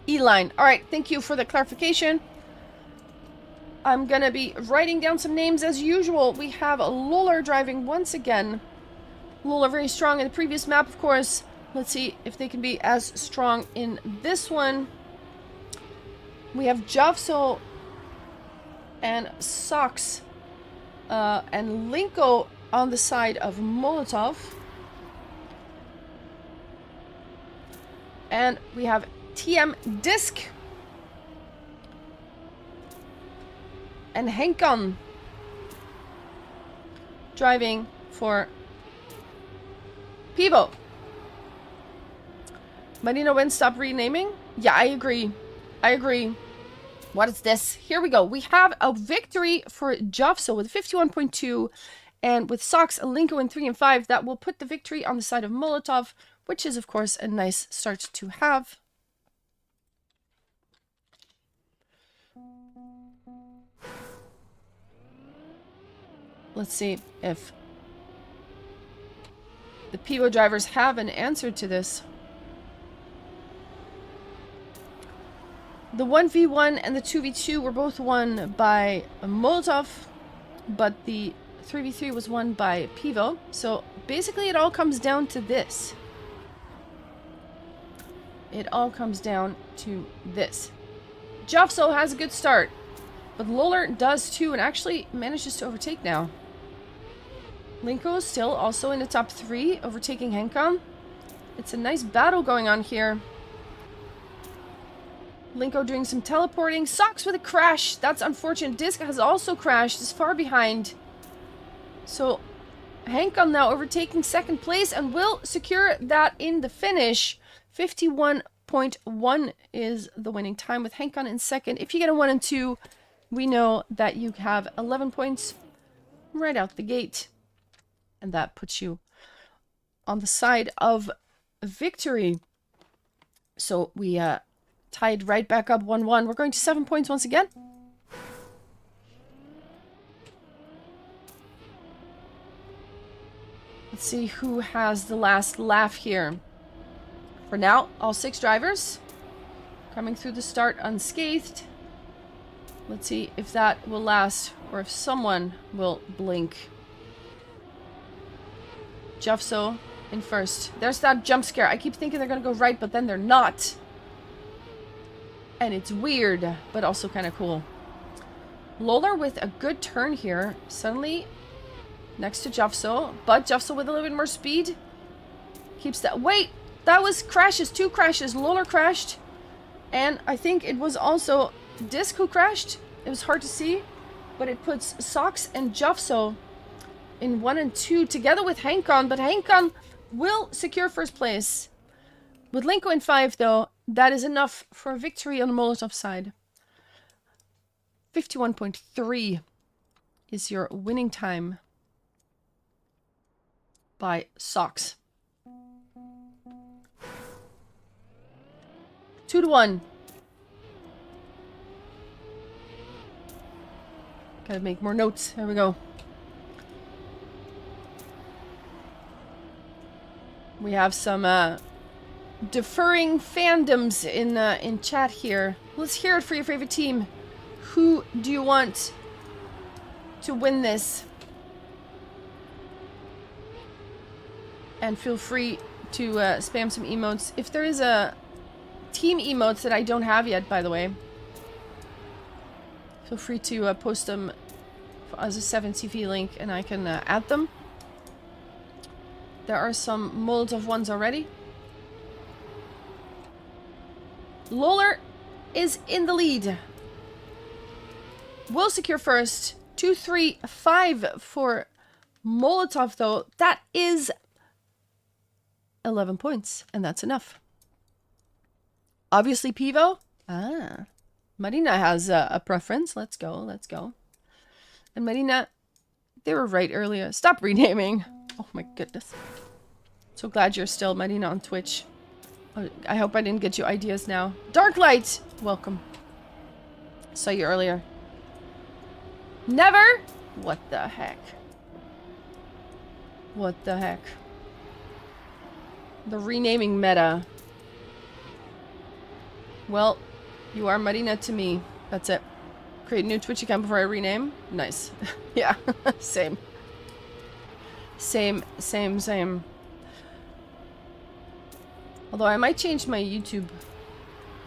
Eline. All right, thank you for the clarification. I'm gonna be writing down some names as usual. We have Lola driving once again. Lola very strong in the previous map, of course. Let's see if they can be as strong in this one. We have Javso and Sox and Linko on the side of Molotov. And we have TM Disc and Henkan driving for Pivo. Marina Win, stop renaming? Yeah, I agree. I agree. What is this? Here we go. We have a victory for Jovso with 51.2, and with Sox, Linko in 3 and 5, that will put the victory on the side of Molotov, which is, of course, a nice start to have. Let's see if the Pivo drivers have an answer to this. The 1v1 and the 2v2 were both won by Molotov, but the 3v3 was won by Pivo. So basically it all comes down to this. It all comes down to this. Jovso has a good start, but Loler does too and actually manages to overtake now. Linko is still also in the top 3, overtaking Henkan. It's a nice battle going on here. Linko doing some teleporting. Sox with a crash. That's unfortunate. Disc has also crashed. Is far behind. So Henkan now overtaking second place and will secure that in the finish. 51.1 is the winning time with Henkan in second. If you get a 1 and 2, we know that you have 11 points right out the gate. And that puts you on the side of victory. So we tied right back up 1-1. We're going to 7 points once again. Let's see who has the last laugh here. For now, all 6 drivers coming through the start unscathed. Let's see if that will last or if someone will blink. Jovso in first. There's that jump scare. I keep thinking they're going to go right, but then they're not. And it's weird, but also kind of cool. Loler with a good turn here. Suddenly next to Jovso, but Jovso with a little bit more speed. Keeps that. Wait, that was crashes. 2 crashes. Loler crashed. And I think it was also Disc who crashed. It was hard to see, but it puts Sox and Jovso in 1 and 2 together with Henkan, but Henkan will secure first place. With Linko in 5, though, that is enough for a victory on the Molotov side. 51.3 is your winning time by Sox. 2-1. Gotta make more notes. There we go. We have some deferring fandoms in chat here. Let's hear it for your favorite team. Who do you want to win this? And feel free to spam some emotes. If there is a team emotes that I don't have yet, by the way, feel free to post them as a 7CV link and I can add them. There are some Molotov ones already. Loler is in the lead. will secure first. 2, 3, 5 for Molotov, though. That is 11 points, and that's enough. Obviously, Pivo. Ah. Marina has a preference. Let's go. Let's go. And Marina, they were right earlier. Stop renaming. Oh my goodness. So glad you're still Marina on Twitch. I hope I didn't get you ideas now. Darklight! Welcome. Saw you earlier. Never? What the heck? What the heck? The renaming meta. Well, you are Marina to me. That's it. Create a new Twitch account before I rename. Nice. Yeah, same. Same. Although I might change my YouTube.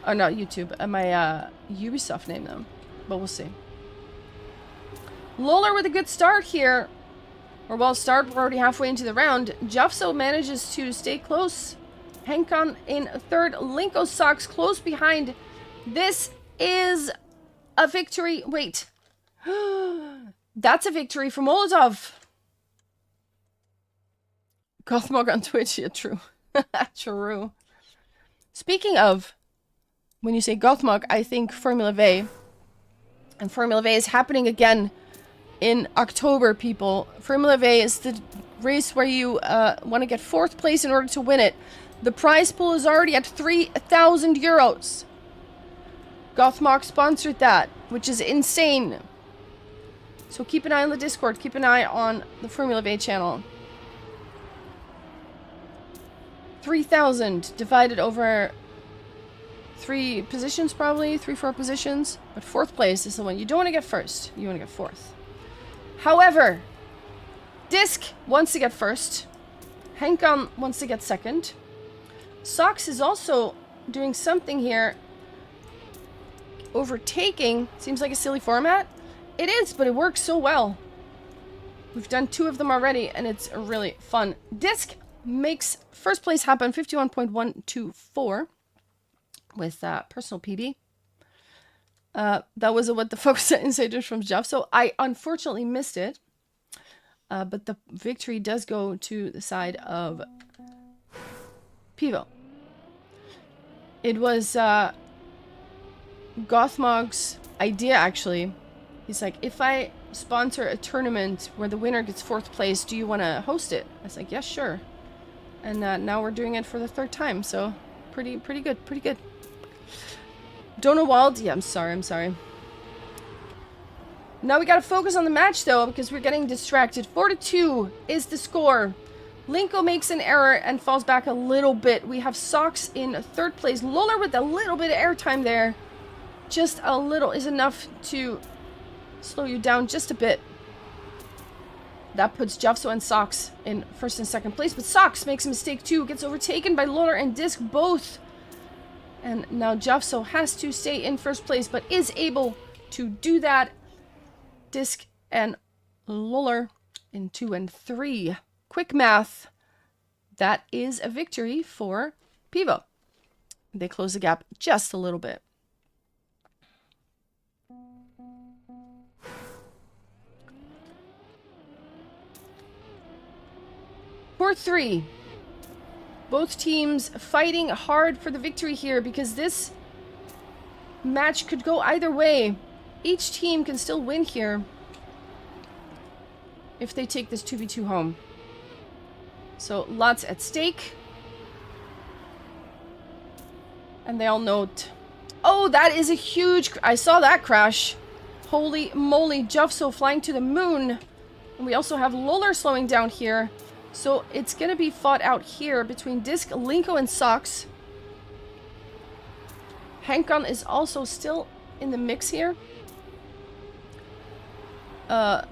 Oh, not YouTube. My Ubisoft name, though. But we'll see. Lolar with a good start here. Or well, start. We're already halfway into the round. Jufso manages to stay close. Hankon in third. Linko Sox close behind. This is a victory. Wait. That's a victory for Molotov. Gothmog on Twitch. Yeah, true. True. Speaking of, when you say Gothmog, I think Formula V. And Formula V is happening again in October, people. Formula V is the race where you want to get 4th place in order to win it. The prize pool is already at 3,000 euros. Gothmog sponsored that, which is insane. So keep an eye on the Discord. Keep an eye on the Formula V channel. 3,000 divided over 3 positions, probably 3-4 positions. But 4th place is the one. You don't want to get 1st. You want to get 4th. However, Disc wants to get 1st. Hankon wants to get 2nd. Sox is also doing something here. Overtaking. Seems like a silly format. It is, but it works so well. We've done 2 of them already, and it's really fun. Disc makes 1st place happen, 51.124 with personal PB. That was a What the Fuck was that Insider from Jeff, so I unfortunately missed it. But the victory does go to the side of Pivo. It was Gothmog's idea, actually. He's like, if I sponsor a tournament where the winner gets 4th place, do you want to host it? I was like, yes, sure. And now we're doing it for the 3rd time, so pretty good. Donald, yeah, I'm sorry. Now we gotta focus on the match, though, because we're getting distracted. 4-2 is the score. Linko makes an error and falls back a little bit. We have Sox in 3rd place. Lolar with a little bit of airtime there. Just a little is enough to slow you down just a bit. That puts Jufso and Sox in 1st and 2nd place. But Sox makes a mistake too. Gets overtaken by Lolar and Disc both. And now Jufso has to stay in 1st place, but is able to do that. Disc and Lolar in 2 and 3. Quick math. That is a victory for Pivo. They close the gap just a little bit. For 3. Both teams fighting hard for the victory here because this match could go either way. Each team can still win here if they take this 2v2 home. So lots at stake. And they all note. Oh, that is a huge... I saw that crash. Holy moly. Jufso flying to the moon. And we also have Lolar slowing down here. So it's going to be fought out here between Disc, Linko, and Sox. Hankon is also still in the mix here. Can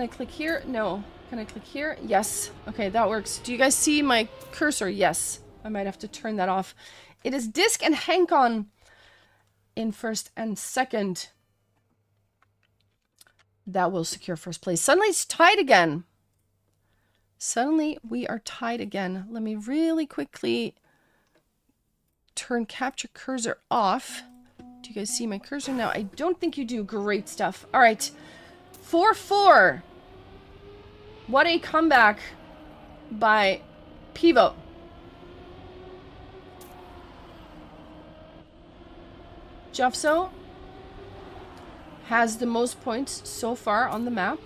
I click here? No. Can I click here? Yes. Okay, that works. Do you guys see my cursor? Yes. I might have to turn that off. It is Disc and Hankon in 1st and 2nd. That will secure 1st place. Suddenly it's tied again. Suddenly we are tied again. Let me really quickly turn capture cursor off Do you guys see my cursor now? I don't think you do. Great stuff. All right. 4-4. What a comeback by Pivo. Jeffso has the most points so far on the map,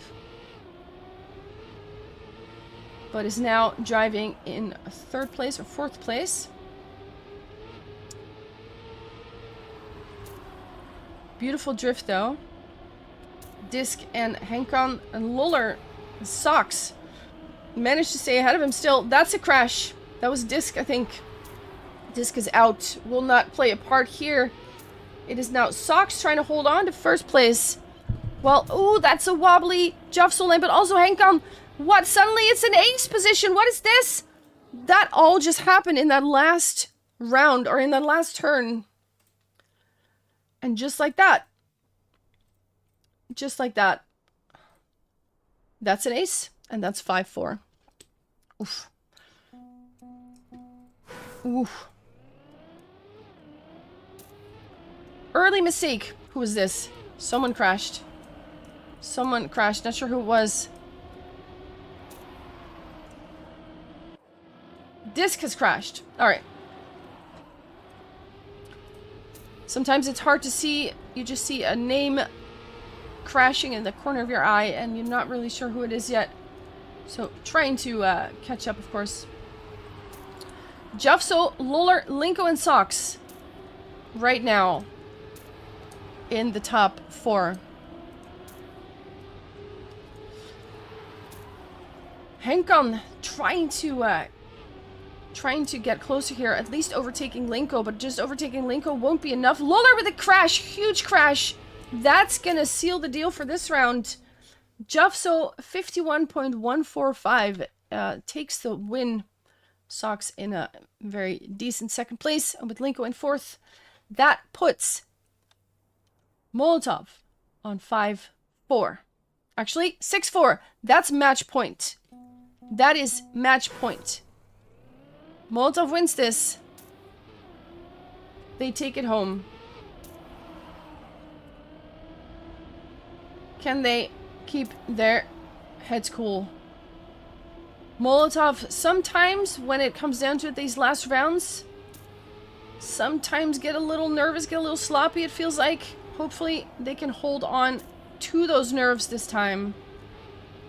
but is now driving in 3rd place or 4th place. Beautiful drift though. Disc and Hankon and Luller Socks managed to stay ahead of him still. That's a crash. That was Disc, I think. Disc is out. Will not play a part here. It is now Socks trying to hold on to 1st place. Well, ooh, that's a wobbly Jeffso lane, but also Hankon. What? Suddenly it's an ace position. What is this? That all just happened in that last round, or in that last turn. And just like that. Just like that. That's an ace, and that's 5-4. Oof. Oof. Early mistake. Who was this? Someone crashed. Someone crashed. Not sure who it was. Disc has crashed. Alright. Sometimes it's hard to see. You just see a name crashing in the corner of your eye and you're not really sure who it is yet. So trying to catch up, of course. Jeffso, Luller, Linko, and Socks right now in the top 4. Hankon trying to get closer here, at least overtaking Linko, but just overtaking Linko won't be enough. Luller with a crash, huge crash. That's gonna seal the deal for this round. Jeffso 51.145 takes the win. Socks in a very decent 2nd place, and with Linko in 4th. That puts Molotov on 5-4. Actually, 6-4. That's match point. That is match point. Molotov wins this. They take it home. Can they keep their heads cool? Molotov, sometimes when it comes down to it, these last rounds, sometimes get a little nervous, get a little sloppy, it feels like. Hopefully they can hold on to those nerves this time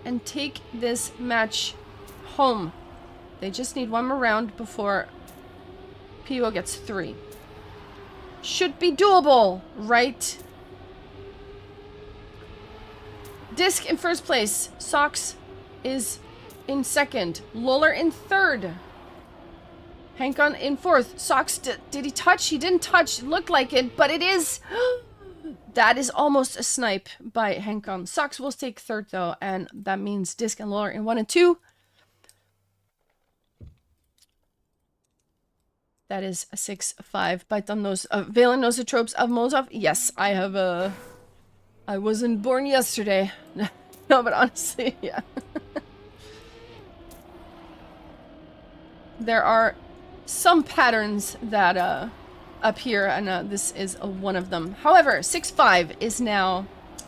and take this match home. They just need one more round before Pivo gets 3. Should be doable, right? Disc in 1st place. Socks is in 2nd. Luller in 3rd. Hankon in 4th. Socks, did he touch? He didn't touch. It looked like it, but it is... That is almost a snipe by Hankon. Socks will take 3rd, though, and that means Disc and Luller in 1 and 2. That is a 6-5. Python knows... Valen knows the tropes of Molotov. Yes, I have I wasn't born yesterday. No, but honestly, yeah. There are some patterns that appear, and this is one of them. However, 6-5 is now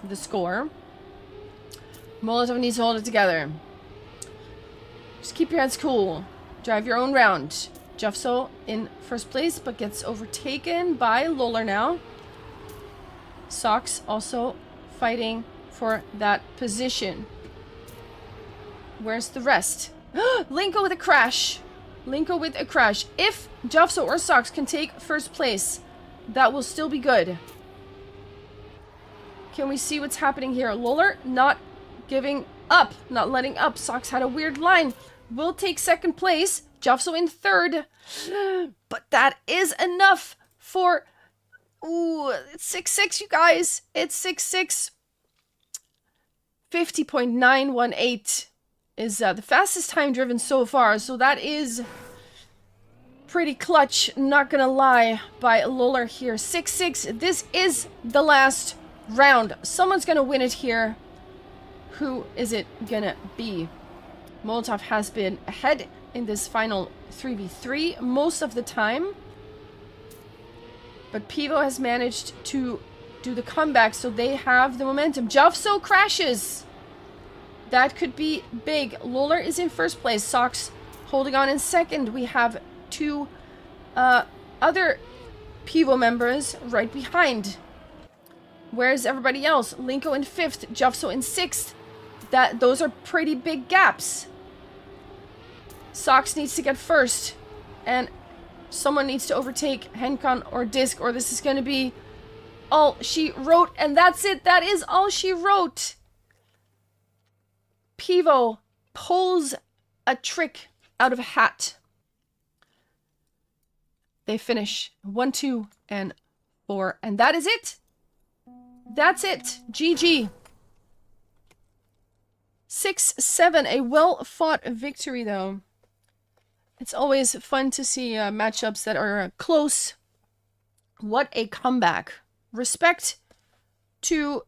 the score. Molotov needs to hold it together. Just keep your heads cool. Drive your own round. Jeffso in 1st place, but gets overtaken by Luller now. Socks also fighting for that position. Where's the rest? Linko with a crash. Linko with a crash. If Jeffso or Socks can take 1st place, that will still be good. Can we see what's happening here? Luller not giving up, not letting up. Socks had a weird line. Will take 2nd place. Jeffso in 3rd. But that is enough for... Ooh, it's 6-6, you guys. It's 6-6. 50.918 is the fastest time driven so far. So that is pretty clutch, not gonna lie, by Luller here. 6-6. This is the last round. Someone's gonna win it here. Who is it gonna be? Molotov has been ahead in this final 3v3 most of the time. But Pivo has managed to do the comeback, so they have the momentum. Jovso crashes. That could be big. Loller is in first place. Sox holding on in second. We have two other Pivo members right behind. Where's everybody else? Linko in fifth. Jovso in sixth. Those are pretty big gaps. Sox needs to get first. And someone needs to overtake Henkon or Disc, or this is going to be all she wrote. And that's it. That is all she wrote. Pivo pulls a trick out of a hat. They finish 1, 2, and 4. And that is it. That's it. GG. 6-7. A well-fought victory, though. It's always fun to see matchups that are close. What a comeback. Respect to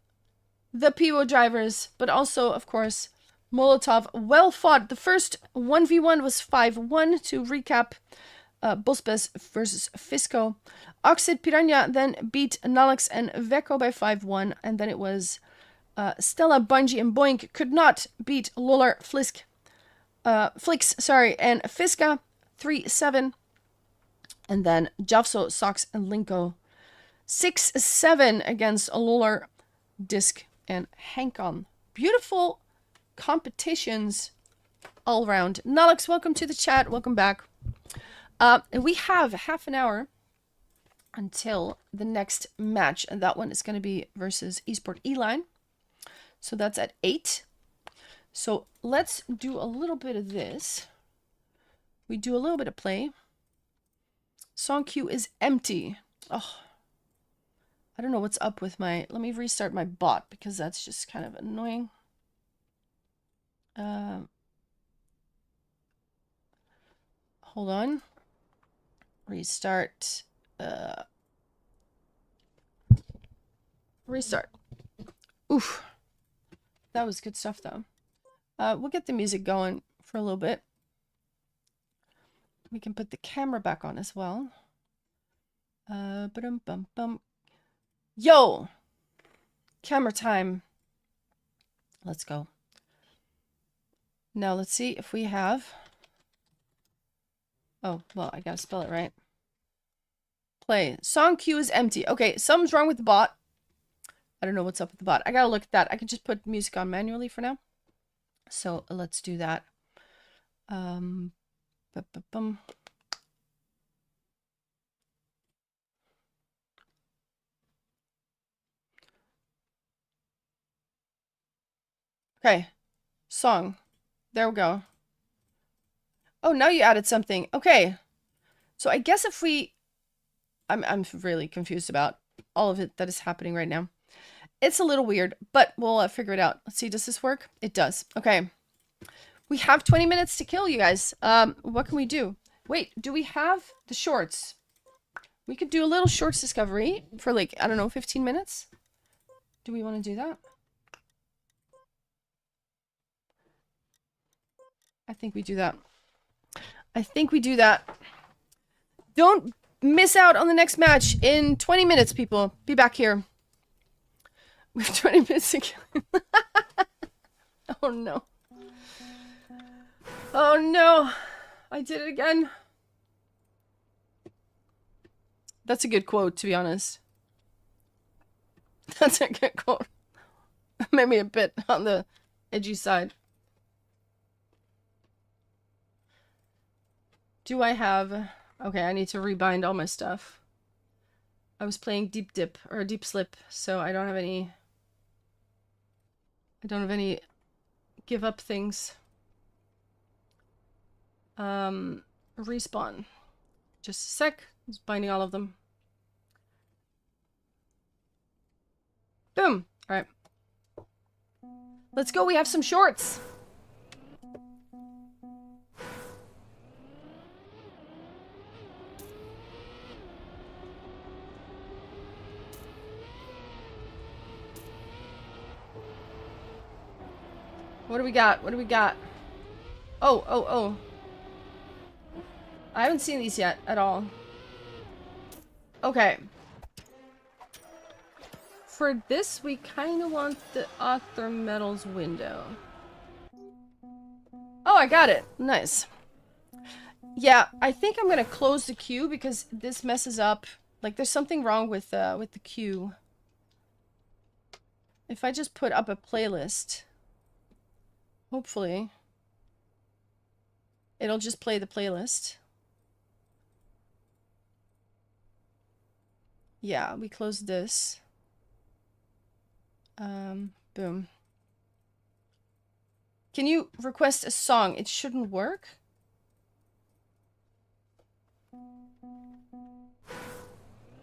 the Pivo drivers, but also, of course, Molotov. Well fought. The first 1v1 was 5-1 to recap. Bospes versus Fisco. Oxid Piranha then beat Nalix and Veko by 5-1, and then it was Stella, Bungie, and Boink could not beat Loller, Flix, and Fiska 3-7, and then Jovso, Sox, and Linko 6-7 against Loller, Disc, and Hankon. Beautiful competitions all around. Nalix, welcome to the chat. Welcome back. We have half an hour until the next match, and that one is going to be versus Esport Eline. So that's at 8. So let's do a little bit of this. We do a little bit of play. Song queue is empty. Oh, I don't know what's up with my... Let me restart my bot because that's just kind of annoying. Hold on. Restart. Restart. Oof. That was good stuff, though. We'll get the music going for a little bit. We can put the camera back on as well. Ba-dum-bum-bum. Yo! Camera time. Let's go. Now, let's see if we have... Oh, well, I gotta spell it right. Play. Song queue is empty. Okay, something's wrong with the bot. I don't know what's up with the bot. I gotta look at that. I can just put music on manually for now. So let's do that. Okay. Song. There we go. Oh, now you added something. Okay. So I guess if we... I'm really confused about all of it that is happening right now. It's a little weird, but we'll figure it out. Let's see, does this work? It does. Okay. We have 20 minutes to kill, you guys. What can we do? Wait, do we have the shorts? We could do a little shorts discovery for like, I don't know, 15 minutes? Do we want to do that? I think we do that. I think we do that. Don't miss out on the next match in 20 minutes, people. Be back here. We have 20 minutes to kill. Oh, no. Oh, no. I did it again. That's a good quote, to be honest. That's a good quote. Maybe a bit on the edgy side. Do I have... Okay, I need to rebind all my stuff. I was playing Deep Dip, or Deep Slip, so I don't have any... give up things. Respawn. Just a sec. Just binding all of them. Boom! Alright. Let's go, we have some shorts! What do we got? What do we got? Oh, oh, oh. I haven't seen these yet at all. Okay. for this, we kind of want the author medals window. Oh, I got it. Nice. Yeah, I think I'm gonna close the queue because this messes up. Like, there's something wrong with the queue. If I just put up a playlist, hopefully, it'll just play the playlist. Yeah, we close this. Boom. Can you request a song? It shouldn't work.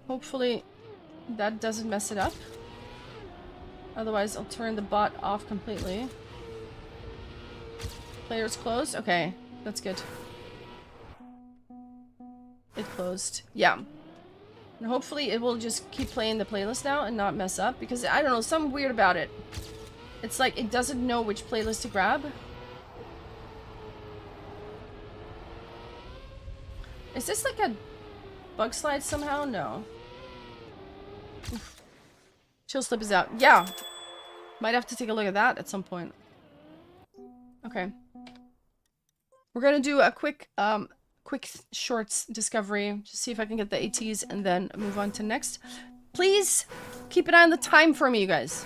Hopefully that doesn't mess it up. Otherwise, I'll turn the bot off completely. Players closed? Okay, that's good. It closed. Yeah. And hopefully it will just keep playing the playlist now and not mess up. Because, I don't know, something weird about it. It's like it doesn't know which playlist to grab. Is this like a bug slide somehow? No. Oof. Chill slip is out. Yeah. Might have to take a look at that at some point. Okay. We're gonna do a quick shorts discovery. Just see if I can get the ATs and then move on to next. Please keep an eye on the time for me, you guys.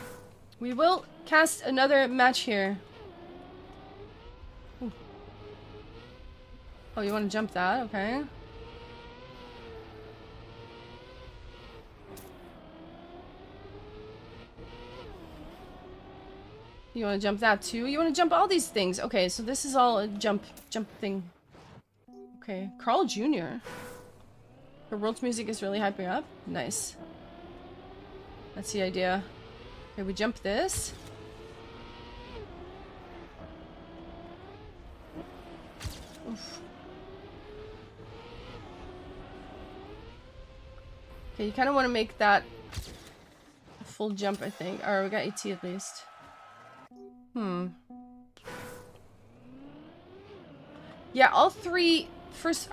We will cast another match here. Ooh. Oh, you want to jump that? Okay. You want to jump that too? You want to jump all these things? Okay, so this is all a jump thing. Okay, Carl Jr. The world's music is really hyping up. Nice. That's the idea. Okay, we jump this. Oof. Okay, you kind of want to make that a full jump, I think. Alright, we got AT at least. Yeah, all three finishers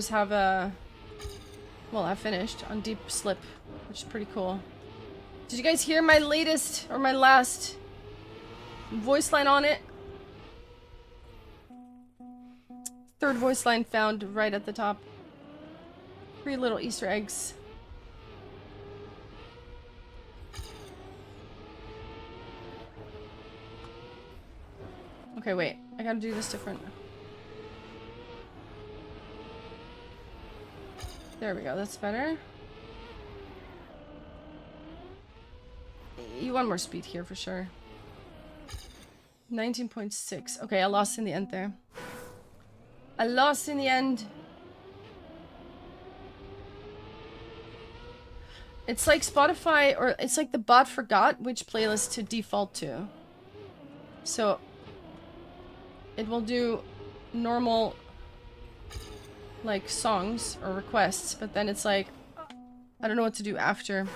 have have finished on deep slip, which is pretty cool. Did you guys hear my latest or my last voice line on it? Third voice line found right at the top. 3 little Easter eggs. Okay, wait. I gotta do this different. There we go. That's better. You want more speed here for sure. 19.6. Okay, I lost in the end there. I lost in the end. It's like Spotify, or it's like the bot forgot which playlist to default to. So it will do normal, like, songs or requests, but then it's like, I don't know what to do after.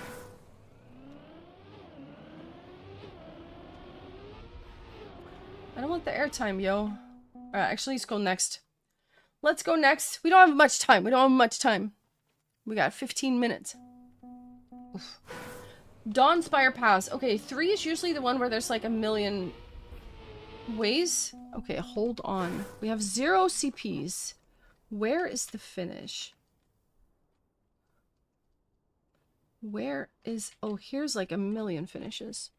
I don't want the airtime, yo. Alright, actually, let's go next. Let's go next. We don't have much time. We don't have much time. We got 15 minutes. Oof. Dawnspire Pass. Okay, 3 is usually the one where there's like a million ways. Okay, hold on. We have 0 CPs. Where is the finish? Where is... Oh, here's like a million finishes.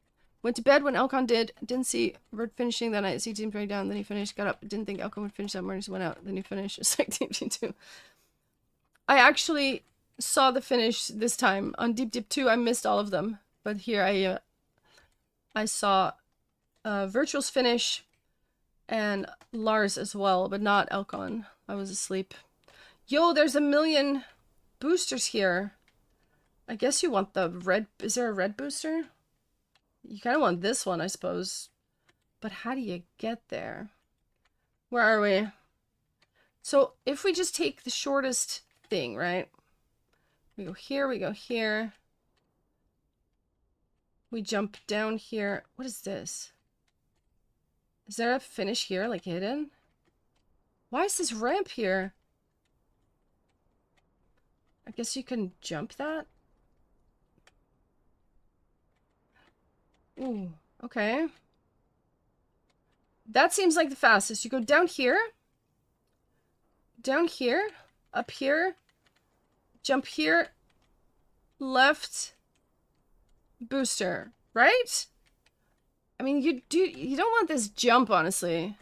Went to bed when Elcon did. Didn't see Bird finishing that night. See team break down. Then he finished. Got up. Didn't think Elcon would finish that morning. So went out. Then he finished. It's like Deep Deep 2. I actually saw the finish this time. On Deep Deep 2, I missed all of them. But here I saw Virtual's finish and Lars as well, but not Elcon. I was asleep. Yo, there's a million boosters here. I guess you want the red... Is there a red booster? You kind of want this one, I suppose. But how do you get there? Where are we? So, if we just take the shortest thing, right? We go here, we go here. We jump down here. What is this? Is there a finish here, like hidden? Why is this ramp here? I guess you can jump that? Ooh, okay. That seems like the fastest. You go down here, up here, jump here, left, booster, right? I mean, you don't want this jump, honestly.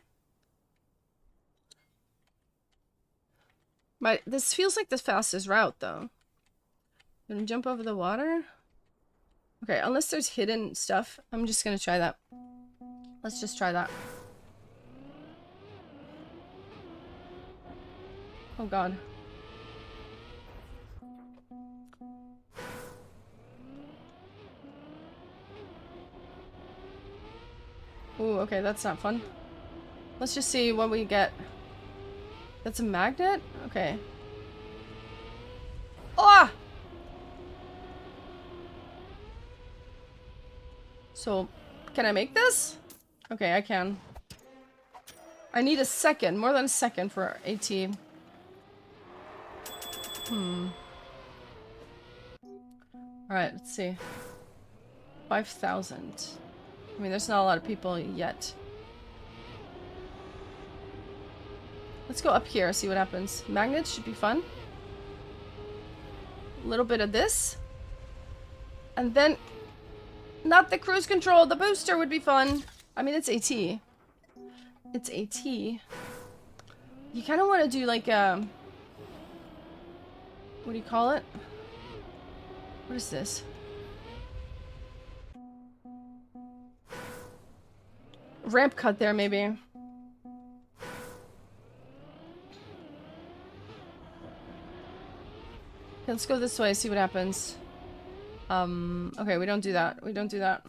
This feels like the fastest route, though. Gonna jump over the water? Okay, unless there's hidden stuff, I'm just gonna try that. Let's just try that. Oh god. Ooh, okay, that's not fun. Let's just see what we get. That's a magnet? Okay. Ah! So, can I make this? Okay, I can. I need a second, more than a second for AT. Alright, let's see. 5,000. I mean, there's not a lot of people yet. Let's go up here, see what happens. Magnets should be fun. A little bit of this. And then... Not the cruise control, the booster would be fun. I mean, it's AT. It's AT. You kind of want to do like a... What do you call it? What is this? Ramp cut there, maybe. Okay, let's go this way, see what happens. Okay, we don't do that. We don't do that.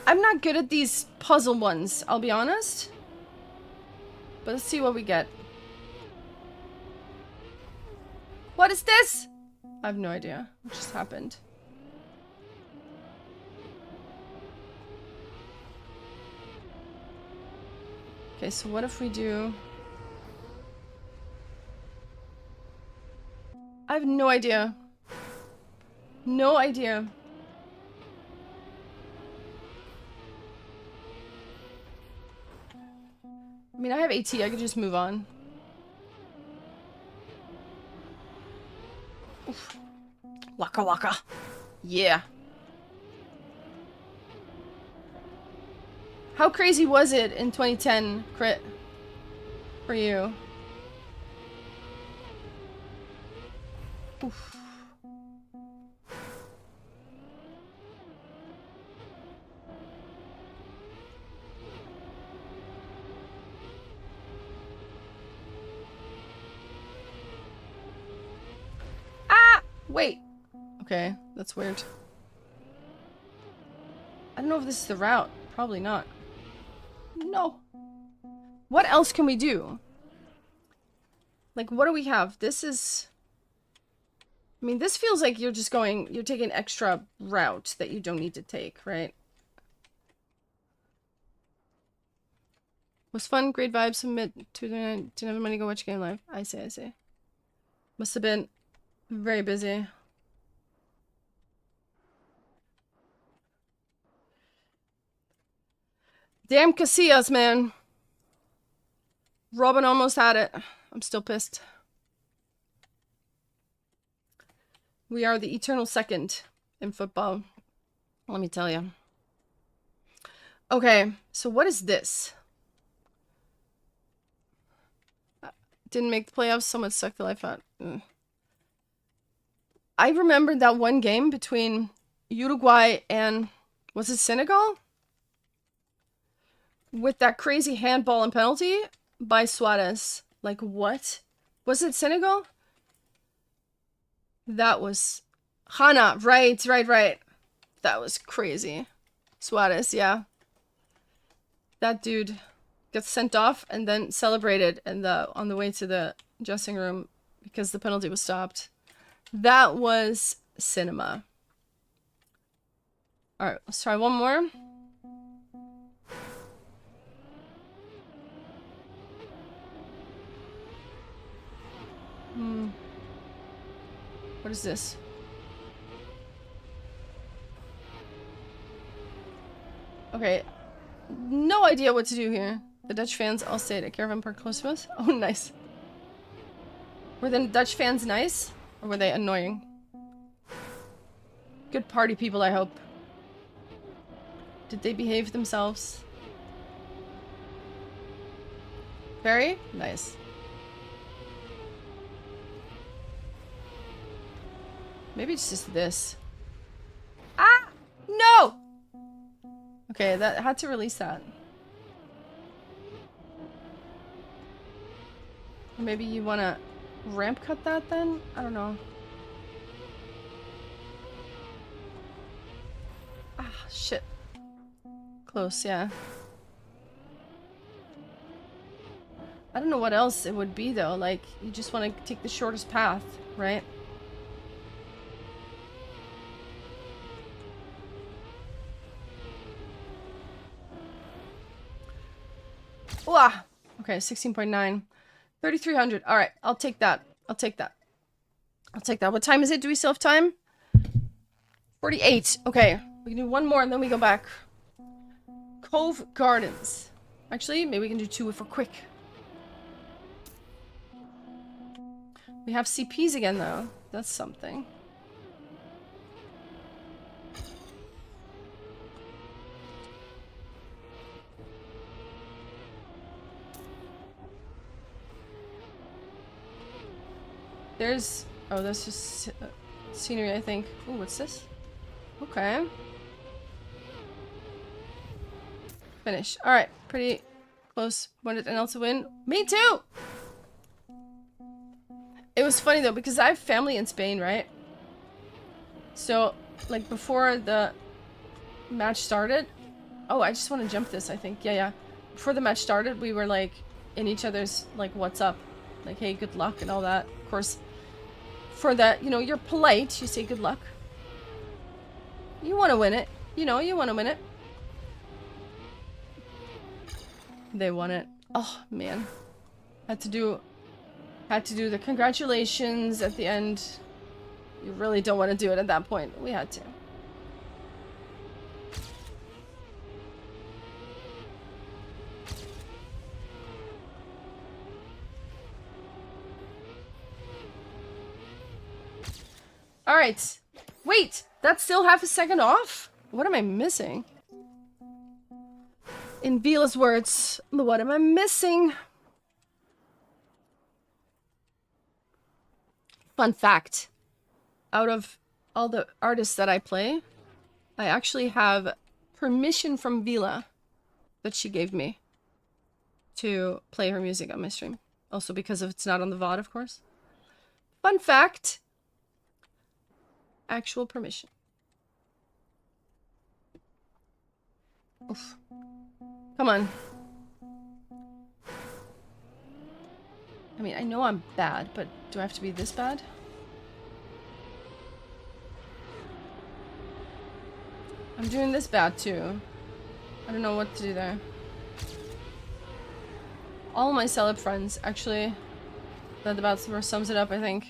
I'm not good at these puzzle ones, I'll be honest. But let's see what we get. What is this? I have no idea what just happened. Okay, so what if we do... I have no idea. No idea. I mean, I have AT, I could just move on. Oof. Waka waka. Yeah. How crazy was it in 2010, Crit? For you? Oof. Wait. Okay, that's weird. I don't know if this is the route. Probably not. No. What else can we do? Like, what do we have? This is... I mean, this feels like you're just going... You're taking an extra route that you don't need to take, right? Was fun, great vibes, submit to the night. Didn't have money to go watch game live. I see. Must have been very busy. Damn Casillas, man. Robin almost had it. I'm still pissed. We are the eternal second in football. Let me tell you. Okay, so what is this? Didn't make the playoffs. Someone sucked the life out. I remembered that one game between Uruguay and... Was it Senegal? With that crazy handball and penalty by Suarez. Like, what? Was it Senegal? That was... Hana, right. That was crazy. Suarez, yeah. That dude got sent off and then celebrated on the way to the dressing room because the penalty was stopped. That was cinema. Alright, let's try one more. What is this? Okay. No idea what to do here. The Dutch fans all stayed at Caravan Park close to us. Oh, nice. Were the Dutch fans nice? Or were they annoying? Good party people, I hope. Did they behave themselves? Very nice. Maybe it's just this. Ah! No! Okay, that had to release that. Maybe you want to ramp cut that then? I don't know. Ah, shit. Close, yeah. I don't know what else it would be though. Like, you just want to take the shortest path, right? Wow. Okay, 16.9. 3,300. Alright, I'll take that. I'll take that. I'll take that. What time is it? Do we still have time? 48. Okay, we can do one more and then we go back. Cove Gardens. Actually, maybe we can do two if we're quick. We have CPs again though. That's something. There's... Oh, that's just scenery, I think. Oh, what's this? Okay. Finish. Alright, pretty close. Wanted anyone else to win? Me too! It was funny though, because I have family in Spain, right? So, like, before the match started... Oh, I just want to jump this, I think. Yeah, yeah. Before the match started, we were, like, in each other's, like, what's up? Like, hey, good luck and all that. Of course, for that, you know, you're polite. You say good luck. You want to win it. You know, you want to win it. They won it. Oh, man. Had to do the congratulations at the end. You really don't want to do it at that point. We had to. Alright. Wait! That's still half a second off? What am I missing? In Vila's words, what am I missing? Fun fact. Out of all the artists that I play, I actually have permission from Vila that she gave me to play her music on my stream. Also because of it's not on the VOD, of course. Fun fact. Actual permission. Oof. Come on. I mean, I know I'm bad, but do I have to be this bad? I'm doing this bad too. I don't know what to do there. All my celeb friends, actually. That about sums it up, I think.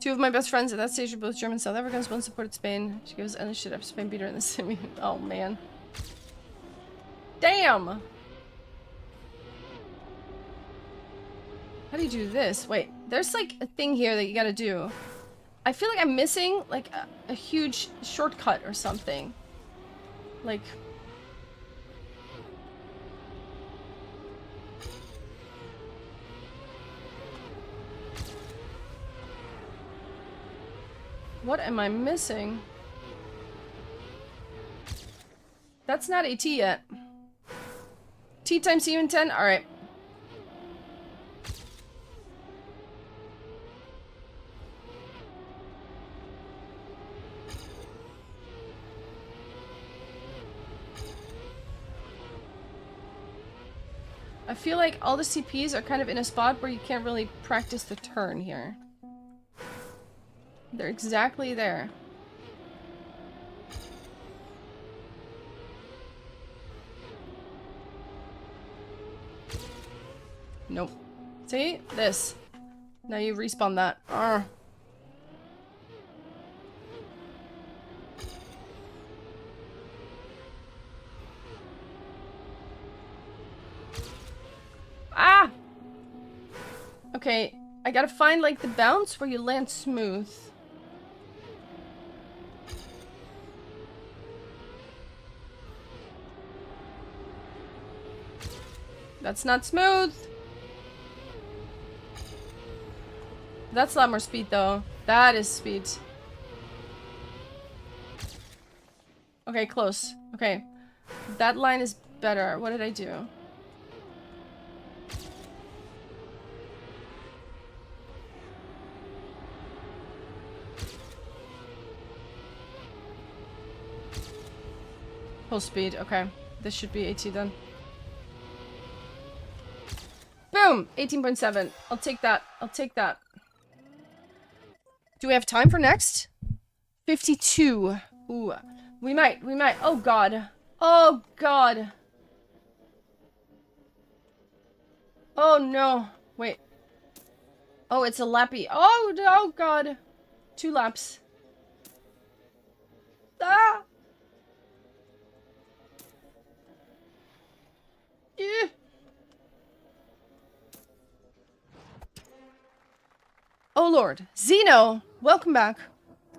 Two of my best friends at that stage were both German South Africans. One supported Spain. She goes, and shit after Spain beat her in the semi. Oh, man. Damn! How do you do this? Wait, there's like a thing here that you gotta do. I feel like I'm missing like a huge shortcut or something. Like... What am I missing? That's not AT yet. T times C in 10? Alright. I feel like all the CPs are kind of in a spot where you can't really practice the turn here. They're exactly there. Nope. See? This. Now you respawn that. Arr. Ah! Okay, I gotta find like the bounce where you land smooth. That's not smooth. That's a lot more speed though. That is speed. Okay, close. Okay. That line is better. What did I do? Full speed. Okay. This should be 18 then. Boom! 18.7. I'll take that. I'll take that. Do we have time for next? 52. Ooh. We might. We might. Oh, God. Oh, God. Oh, no. Wait. Oh, it's a lappy. Oh, oh, God. 2 laps. Ah! Yeah. Oh, Lord. Zeno, welcome back.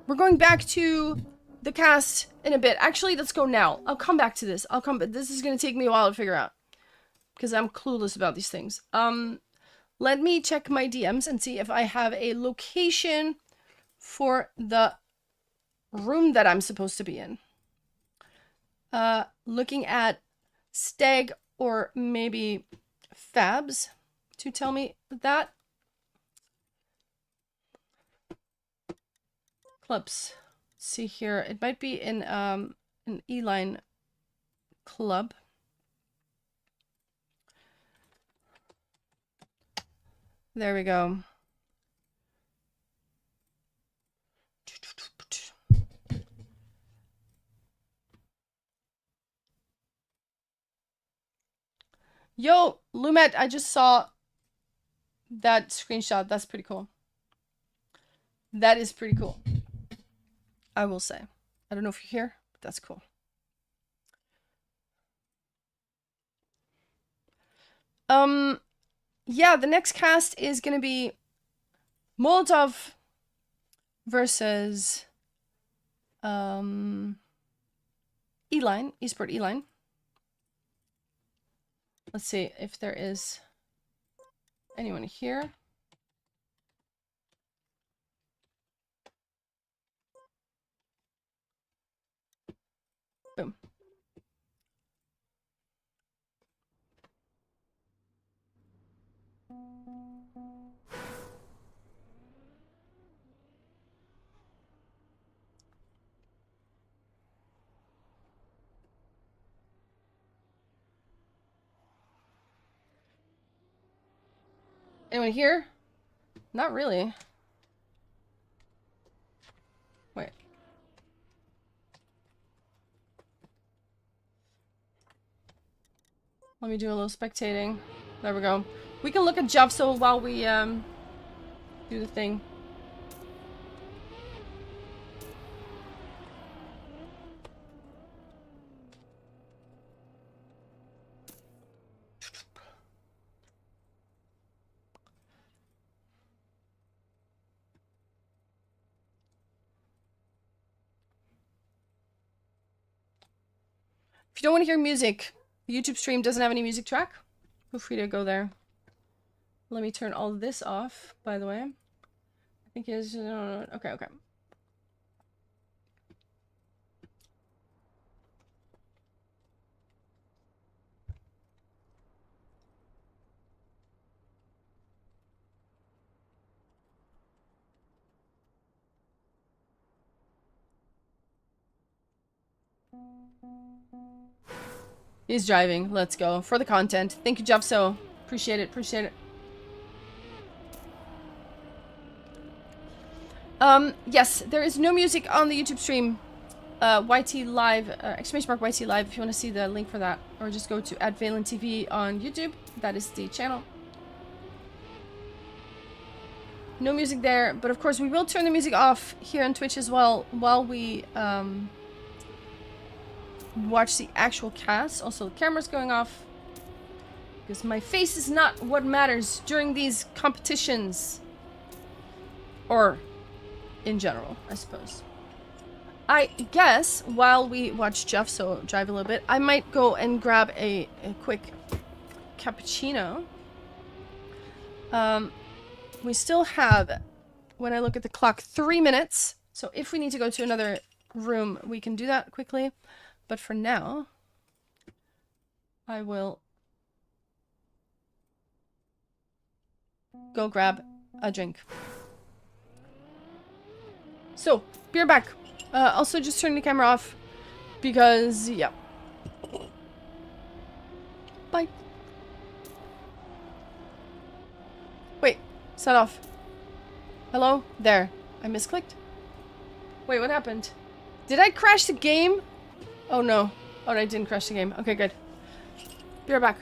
We're going back to the cast in a bit. Actually, let's go now. I'll come back to this. I'll come, but this is going to take me a while to figure out. Because I'm clueless about these things. Let me check my DMs and see if I have a location for the room that I'm supposed to be in. Looking at Stag or maybe Fabs to tell me that. Clubs. Let's see here. It might be in an E-line club. There we go. Yo, Lumet, I just saw that screenshot. That's pretty cool. That is pretty cool. I will say. I don't know if you're here, but that's cool. Yeah, the next cast is gonna be Molotov versus E-line, Esport E-line. Let's see if there is anyone here. Boom. Anyone here? Not really. Wait. Let me do a little spectating. There we go. We can look at Javso while we do the thing. If you don't want to hear music, the YouTube stream doesn't have any music track. Feel free to go there. Let me turn all this off, by the way. I think it's... okay, okay. He's driving. Let's go. For the content. Thank you, Jeffso. Appreciate it. Appreciate it. Yes, there is no music on the YouTube stream. YT Live, !YT Live if you want to see the link for that. Or just go to @ValenTV on YouTube. That is the channel. No music there, but of course we will turn the music off here on Twitch as well while we watch the actual cast. Also, the camera's going off because my face is not what matters during these competitions. Or in general, I suppose. I guess while we watch Jeff, so drive a little bit, I might go and grab a quick cappuccino. We still have, when I look at the clock, 3 minutes. So if we need to go to another room, we can do that quickly. But for now, I will go grab a drink. So, be right back. Also, just turn the camera off because, yeah. Bye. Wait, set off. Hello? There. I misclicked? Wait, what happened? Did I crash the game? Oh no. Oh, I didn't crash the game. Okay, good. Be right back.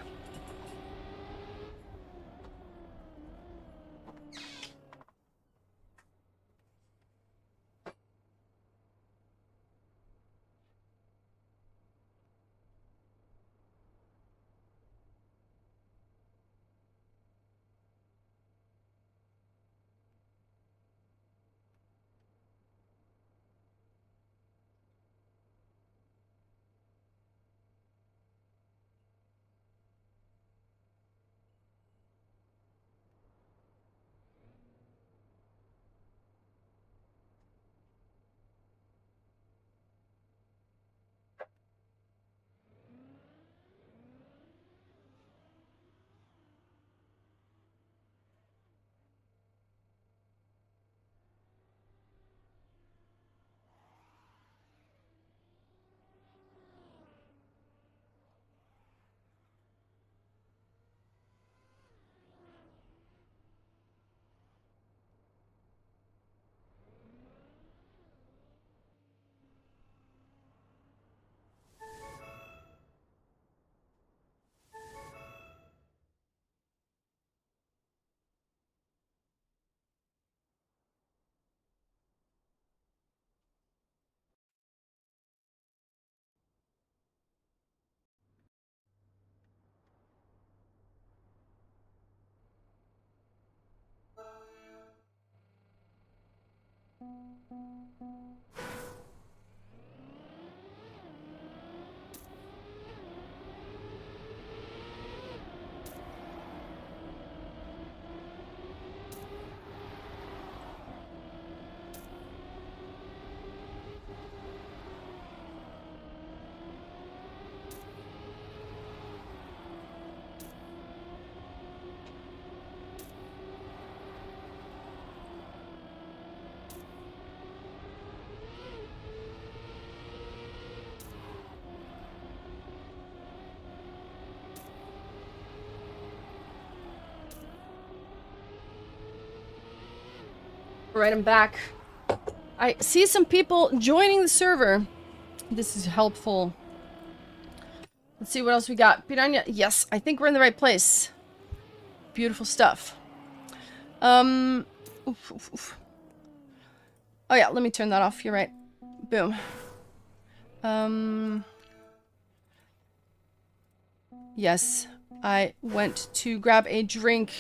Alright, I'm back. I see some people joining the server. This is helpful. Let's see what else we got. Piranha. Yes, I think we're in the right place. Beautiful stuff. Oof, oof, oof. Oh yeah, let me turn that off. You're right. Boom. Yes, I went to grab a drink.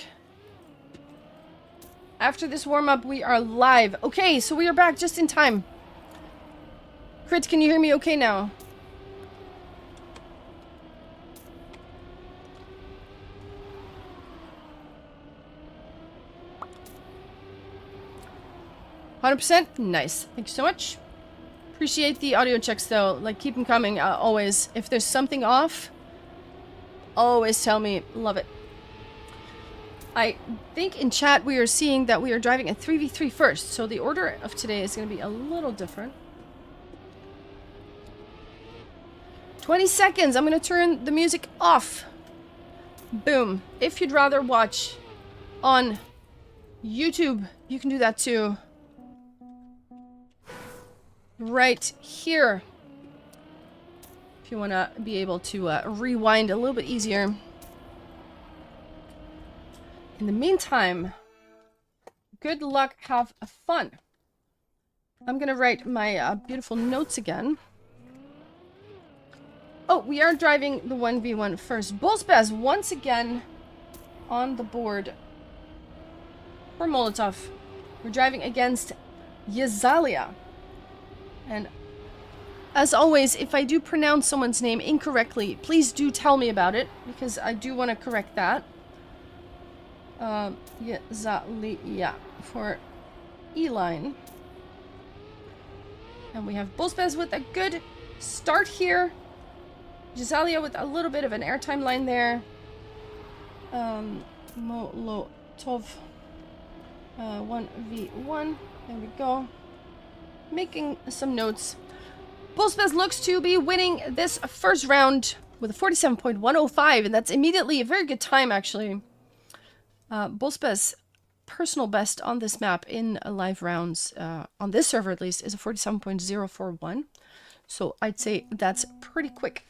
After this warm-up, we are live. Okay, so we are back just in time. Crit, can you hear me okay now? %? Nice. Thank you so much. Appreciate the audio checks, though. Like, keep them coming, always. If there's something off, always tell me. Love it. I think in chat we are seeing that we are driving a 3v3 first, so the order of today is going to be a little different. 20 seconds. I'm going to turn the music off. Boom. If you'd rather watch on YouTube, you can do that too. Right here. If you want to be able to rewind a little bit easier. In the meantime, I'm Good luck. Have fun. I'm gonna write my beautiful notes again. Oh, we are driving the 1v1 first. Bullspaz once again on the board for Molotov. We're driving against Yezalia. And as always, if I do pronounce someone's name incorrectly, please do tell me about it, because I do want to correct that. Yezalia for E-line. And we have Bullspaz with a good start here. Yezalia with a little bit of an airtime line there. Molotov 1v1. There we go. Making some notes. Bullspaz looks to be winning this first round with a 47.105, and that's immediately a very good time, actually. Bullspaz personal best on this map in live rounds, on this server at least, is a 47.041. So I'd say that's pretty quick.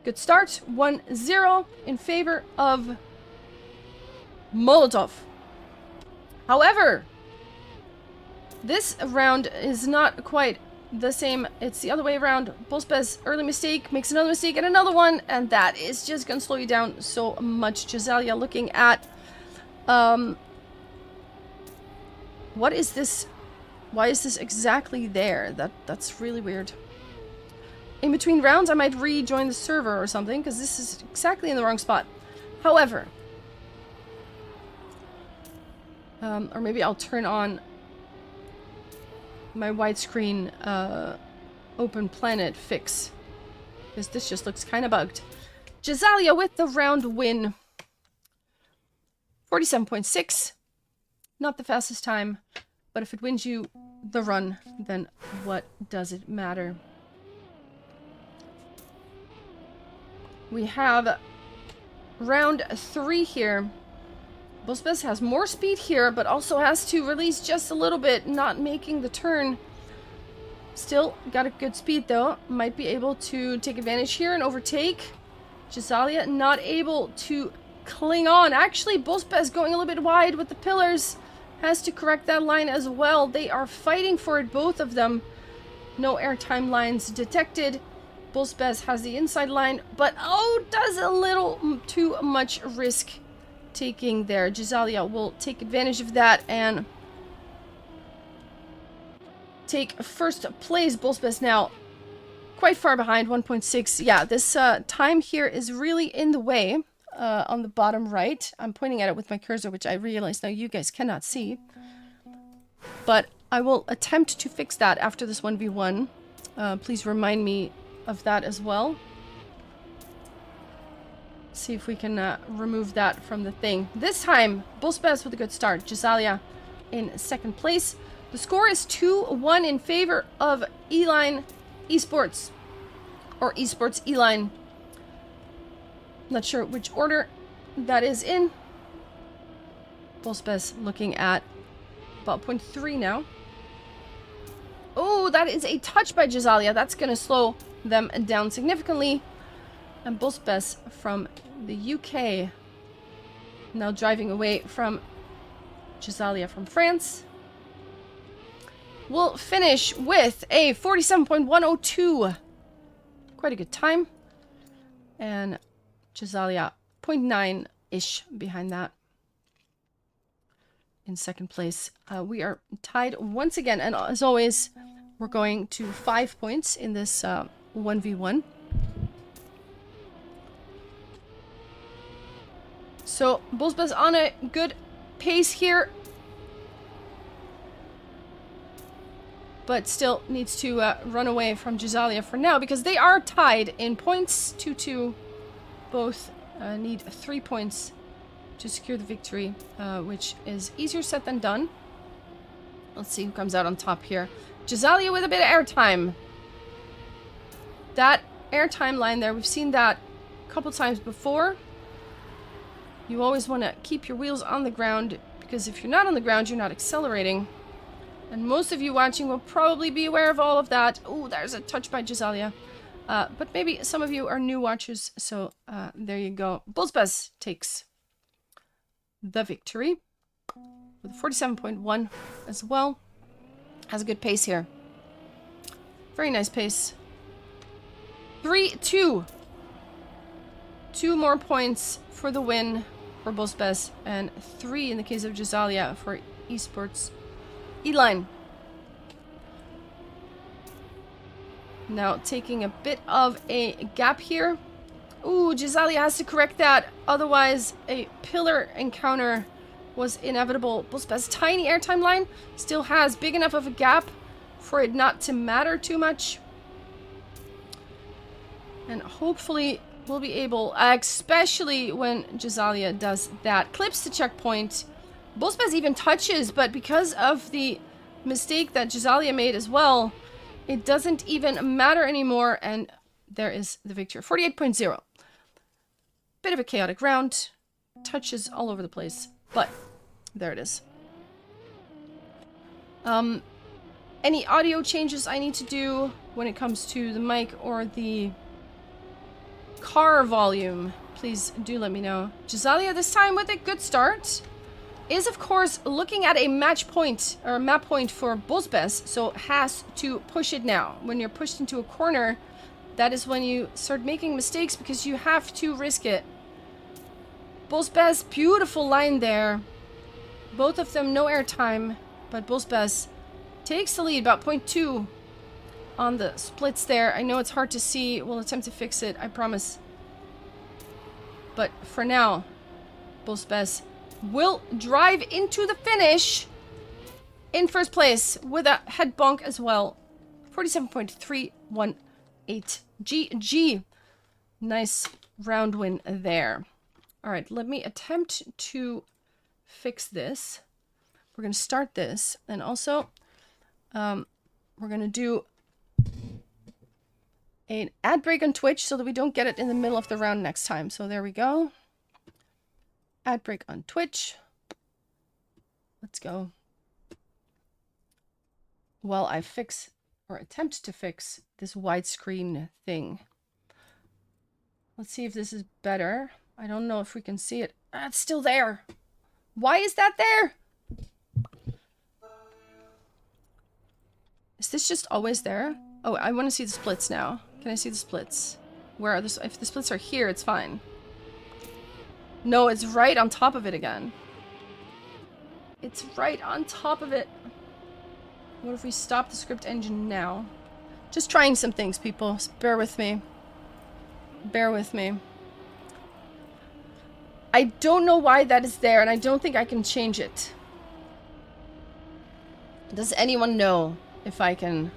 Good start. 1-0 in favor of Molotov. However, this round is not quite the same. It's the other way around. Bullspaz, early mistake, makes another mistake and another one, and that is just going to slow you down so much. Yezalia looking at... what is this? Why is this exactly there? That's really weird. In between rounds, I might rejoin the server or something, because this is exactly in the wrong spot. However... or maybe I'll turn on my widescreen open planet fix, because this just looks kind of bugged. Yezalia with the round win. 47.6. Not the fastest time, but if it wins you the run, then what does it matter? We have round 3 here. Bullspaz has more speed here, but also has to release just a little bit, not making the turn. Still got a good speed, though. Might be able to take advantage here and overtake. Yezalia not able to cling on. Actually, Bullspaz going a little bit wide with the pillars. Has to correct that line as well. They are fighting for it, both of them. No airtime lines detected. Bullspaz has the inside line, but oh, does a little too much risk taking there. Yezalia will take advantage of that and take first place. Bullspaz now quite far behind, 1.6. Yeah, this time here is really in the way on the bottom right. I'm pointing at it with my cursor, which I realize now you guys cannot see. But I will attempt to fix that after this 1v1. Please remind me of that as well. See if we can remove that from the thing. This time, Bullspaz with a good start. Yezalia in second place. The score is 2-1 in favor of E-Line Esports. Or Esports E-Line. Not sure which order that is in. Bullspaz looking at about 0.3 now. Oh, that is a touch by Yezalia. That's going to slow them down significantly. And Bullspaz from the UK now driving away from Yezalia from France. We'll finish with a 47.102. Quite a good time. And Yezalia 0.9-ish behind that. In second place. We are tied once again. And as always, we're going to 5 points in this 1v1. So, Bullspaz on a good pace here. But still needs to run away from Yezalia for now, because they are tied in points. 2-2. Both need 3 points to secure the victory, which is easier said than done. Let's see who comes out on top here. Yezalia with a bit of airtime. That airtime line there, we've seen that a couple times before. You always want to keep your wheels on the ground, because if you're not on the ground, you're not accelerating. And most of you watching will probably be aware of all of that. Oh, there's a touch by Yezalia. But maybe some of you are new watchers, so there you go. Bullspaz takes the victory. with 47.1 as well. Has a good pace here. Very nice pace. 3-2. 2 more points for the win for Bosbes, and 3 in the case of Jazalia for esports E-Line. Now taking a bit of a gap here. Ooh, Jazalia has to correct that. Otherwise, a pillar encounter was inevitable. Bosbes' tiny airtime line still has big enough of a gap for it not to matter too much. And hopefully we'll be able, especially when Jazalia does that. Clips the checkpoint. Bosbes even touches, but because of the mistake that Jazalia made as well, it doesn't even matter anymore, and there is the victory. 48.0. Bit of a chaotic round. Touches all over the place, but there it is. Any audio changes I need to do when it comes to the mic or the car volume, please do let me know. Jazalia this time with a good start is of course looking at a match point or a map point for Bosbes, so has to push it now. When you're pushed into a corner, that is when you start making mistakes because you have to risk it. Bosbes, beautiful line there. Both of them no airtime, but Bosbes takes the lead, about 0.2 on the splits there. I know it's hard to see. We'll attempt to fix it, I promise. But for now, Bosbes will drive into the finish in first place with a head bonk as well. 47.318 GG. Nice round win there. All right, let me attempt to fix this. We're going to start this, and also we're going to do an ad break on Twitch so that we don't get it in the middle of the round next time. So there we go. Ad break on Twitch. Let's go. While I fix, or attempt to fix, this widescreen thing. Let's see if this is better. I don't know if we can see it. Ah, it's still there. Why is that there? Is this just always there? Oh, I want to see the splits now. Can I see the splits? Where are the... If the splits are here, it's fine. No, it's right on top of it again. It's right on top of it. What if we stop the script engine now? Just trying some things, people. Just bear with me. Bear with me. I don't know why that is there, and I don't think I can change it. Does anyone know if I can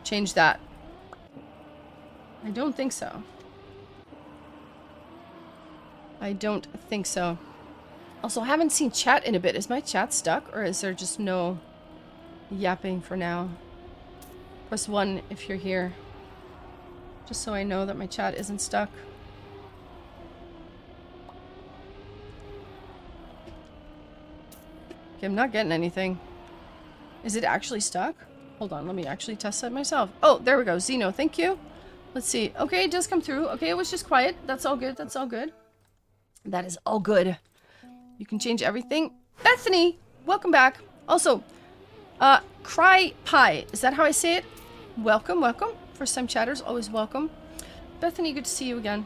change that? I don't think so. I don't think so. Also, I haven't seen chat in a bit. Is my chat stuck, or is there just no yapping for now? Press 1 if you're here. Just so I know that my chat isn't stuck. Okay, I'm not getting anything. Is it actually stuck? Hold on, let me actually test it myself. Oh, there we go. Zeno, thank you. Let's see. Okay, it does come through. Okay, it was just quiet. That's all good. That's all good. That is all good. You can change everything. Bethany, welcome back. Also, Cry Pie. Is that how I say it? Welcome, welcome. First time chatters, always welcome. Bethany, good to see you again.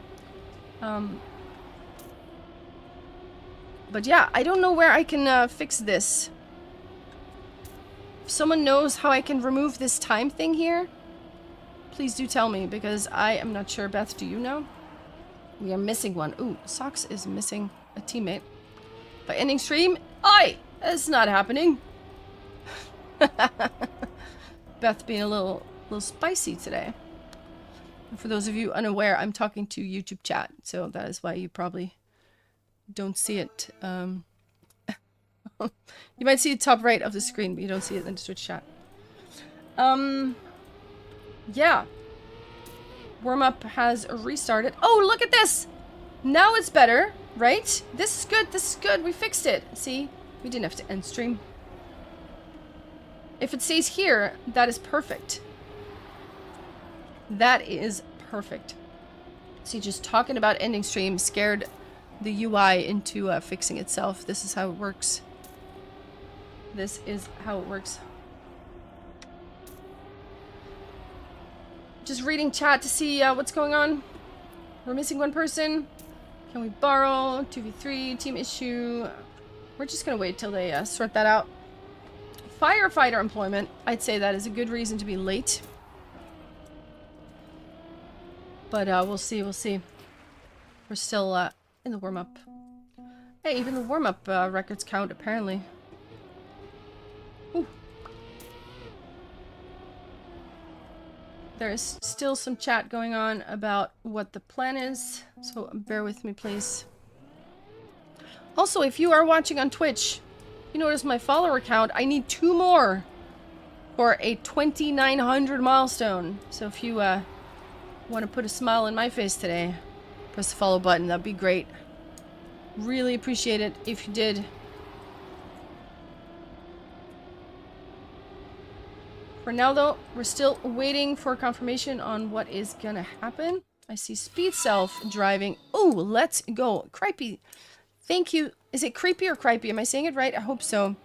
But yeah, I don't know where I can fix this. If someone knows how I can remove this time thing here, please do tell me, because I am not sure. Beth, do you know? We are missing one. Ooh, Socks is missing a teammate. By ending stream? Oi! It's not happening. Beth being a little spicy today. And for those of you unaware, I'm talking to YouTube chat, so that is why you probably don't see it. You might see the top right of the screen, but you don't see it in the Twitch chat. Yeah. Warm-up has restarted. Oh, look at this! Now it's better, right? This is good, this is good. We fixed it. See? We didn't have to end stream. If it stays here, that is perfect. That is perfect. See, just talking about ending stream scared the UI into fixing itself. This is how it works. This is how it works. Just reading chat to see what's going on. We're missing one person. Can we borrow? 2v3, team issue. We're just gonna wait till they sort that out. Firefighter employment. I'd say that is a good reason to be late. But we'll see, we'll see. We're still in the warm-up. Hey, even the warm-up records count, apparently. Ooh. There is still some chat going on about what the plan is, so bear with me, please. Also, if you are watching on Twitch, you notice my follower count. I need 2 more for a 2,900 milestone. So if you want to put a smile on my face today, press the follow button. That'd be great. Really appreciate it if you did. For now, though, we're still waiting for confirmation on what is gonna happen. I see Speed Self driving. Oh, let's go. Cripey. Thank you. Is it creepy or cripey? Am I saying it right? I hope so.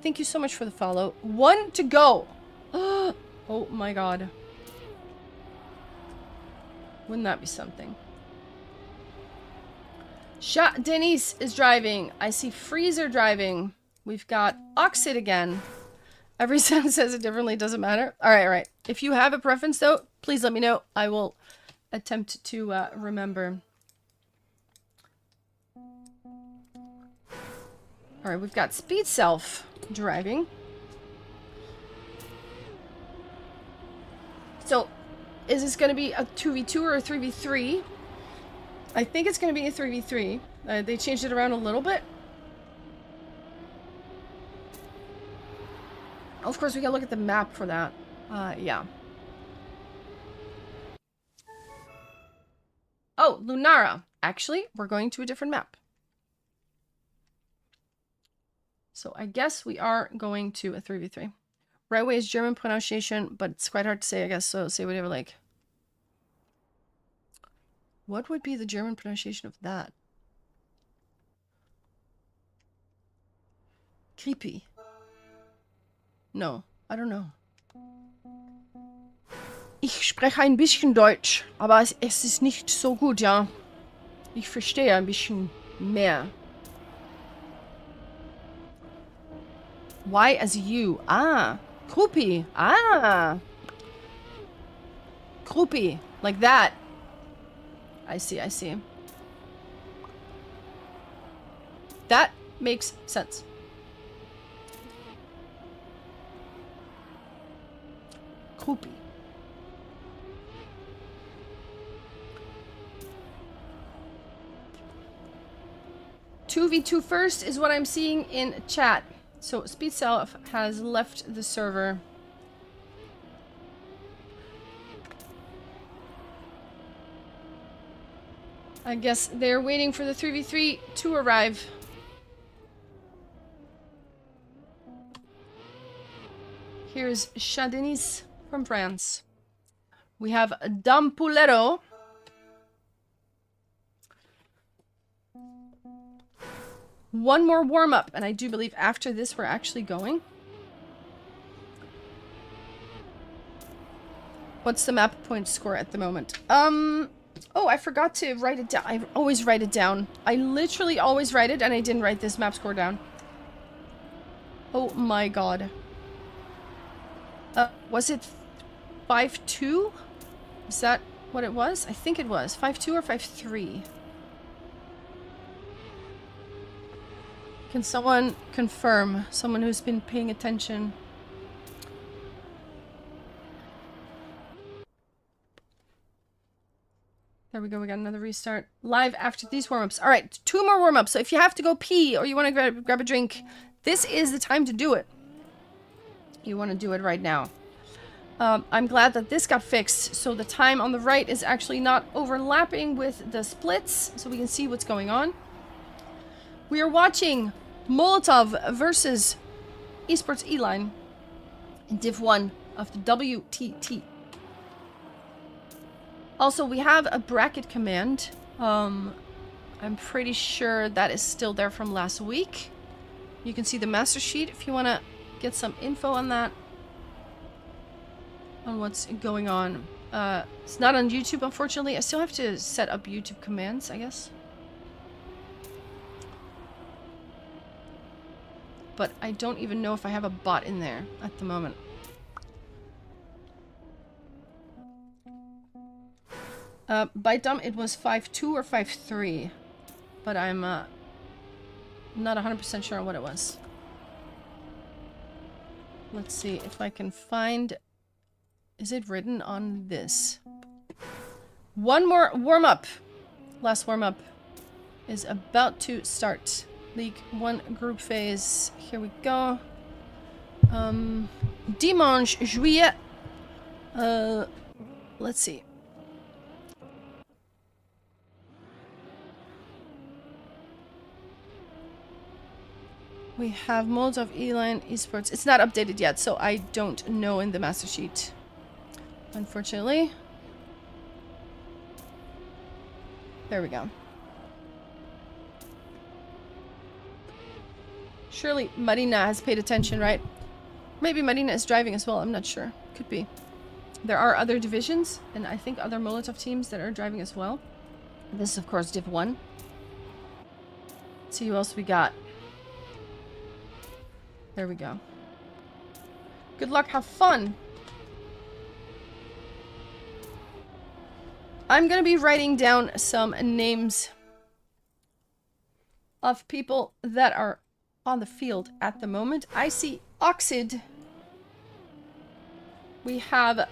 Thank you so much for the follow. 1 to go. Oh my god. Wouldn't that be something? Denise is driving. I see Freezer driving. We've got Oxid again. Every sentence says it differently. Doesn't matter. Alright, alright. If you have a preference, though, please let me know. I will attempt to remember. Alright, we've got Speed Self driving. So, is this going to be a 2v2 or a 3v3? I think it's going to be a 3v3. They changed it around a little bit. Of course, we gotta look at the map for that. Yeah. Oh, Lunara. Actually, we're going to a different map. So I guess we are going to a 3v3. Railway is German pronunciation, but it's quite hard to say, I guess, so say whatever, like. What would be the German pronunciation of that? Creepy. No, I don't know. Ich spreche ein bisschen Deutsch, aber es ist nicht so gut, ja. Ich verstehe ein bisschen mehr. Y as you. Ah. Groupie. Ah. Groupie. Like that. I see, I see. That makes sense. Groupie. 2v2 first is what I'm seeing in chat. So Speed Self has left the server. I guess they're waiting for the 3v3 to arrive. Here's Chadinis from France. We have Dampulero. One more warm-up, and I do believe after this we're actually going. What's the map point score at the moment? Oh, I forgot to write it down. I always write it down. I literally always write it, and I didn't write this map score down. Oh my god. Was it 5-2? Is that what it was? I think it was. 5-2 or 5-3? Can someone confirm? Someone who's been paying attention. There we go. We got another restart. Live after these warm-ups. All right, 2 more warm-ups. So if you have to go pee or you want to grab a drink, this is the time to do it. You want to do it right now. I'm glad that this got fixed, so the time on the right is actually not overlapping with the splits, so we can see what's going on. We are watching Molotov versus Esports E-Line in Div 1 of the WTT. Also, we have a bracket command. I'm pretty sure that is still there from last week. You can see the master sheet if you want to get some info on that. On what's going on. It's not on YouTube, unfortunately. I still have to set up YouTube commands, I guess. But I don't even know if I have a bot in there at the moment. By dumb, it was 5.2 or 5.3. But I'm not 100% sure on what it was. Let's see if I can find... Is it written on this? One more warm-up. Last warm-up is about to start. League 1 group phase. Here we go. Dimanche, juillet. Let's see. We have Molotov Eline Esports. It's not updated yet, so I don't know in the master sheet. Unfortunately. There we go. Surely Marina has paid attention, right? Maybe Marina is driving as well. I'm not sure. Could be. There are other divisions, and I think other Molotov teams that are driving as well. This is, of course, Div 1. Let's see who else we got. There we go. Good luck. Have fun. I'm going to be writing down some names of people that are on the field at the moment. I see Oxid. We have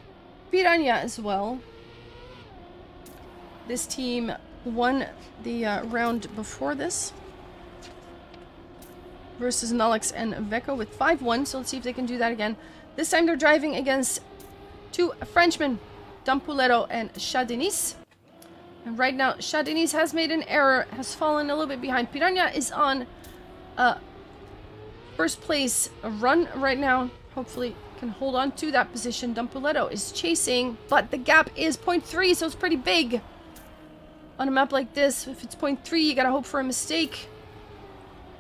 Piranha as well. This team won the round before this versus Nolix and Veko with 5-1. So let's see if they can do that again. This time they're driving against two Frenchmen, Dampulero and Chadenis. And right now, Chadenis has made an error, has fallen a little bit behind. Piranha is on first place run right now. Hopefully can hold on to that position. Dampulero is chasing, but the gap is 0.3, so it's pretty big. On a map like this, if it's 0.3, you gotta hope for a mistake.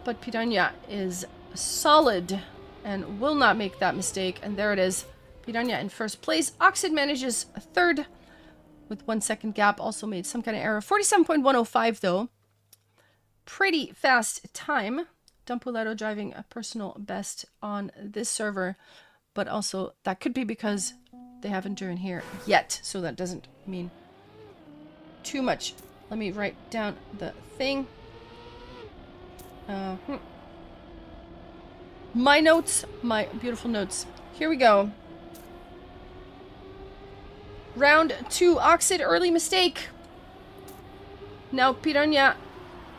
But Piranha is solid and will not make that mistake. And there it is. Piranha in first place. Oxid manages a third with 1 second gap. Also made some kind of error. 47.105 though. Pretty fast time. Dampulero driving a personal best on this server. But also that could be because they haven't driven here yet. So that doesn't mean too much. Let me write down the thing. My notes, my beautiful notes. Here we go. Round 2, Oxid, early mistake. Now Piranha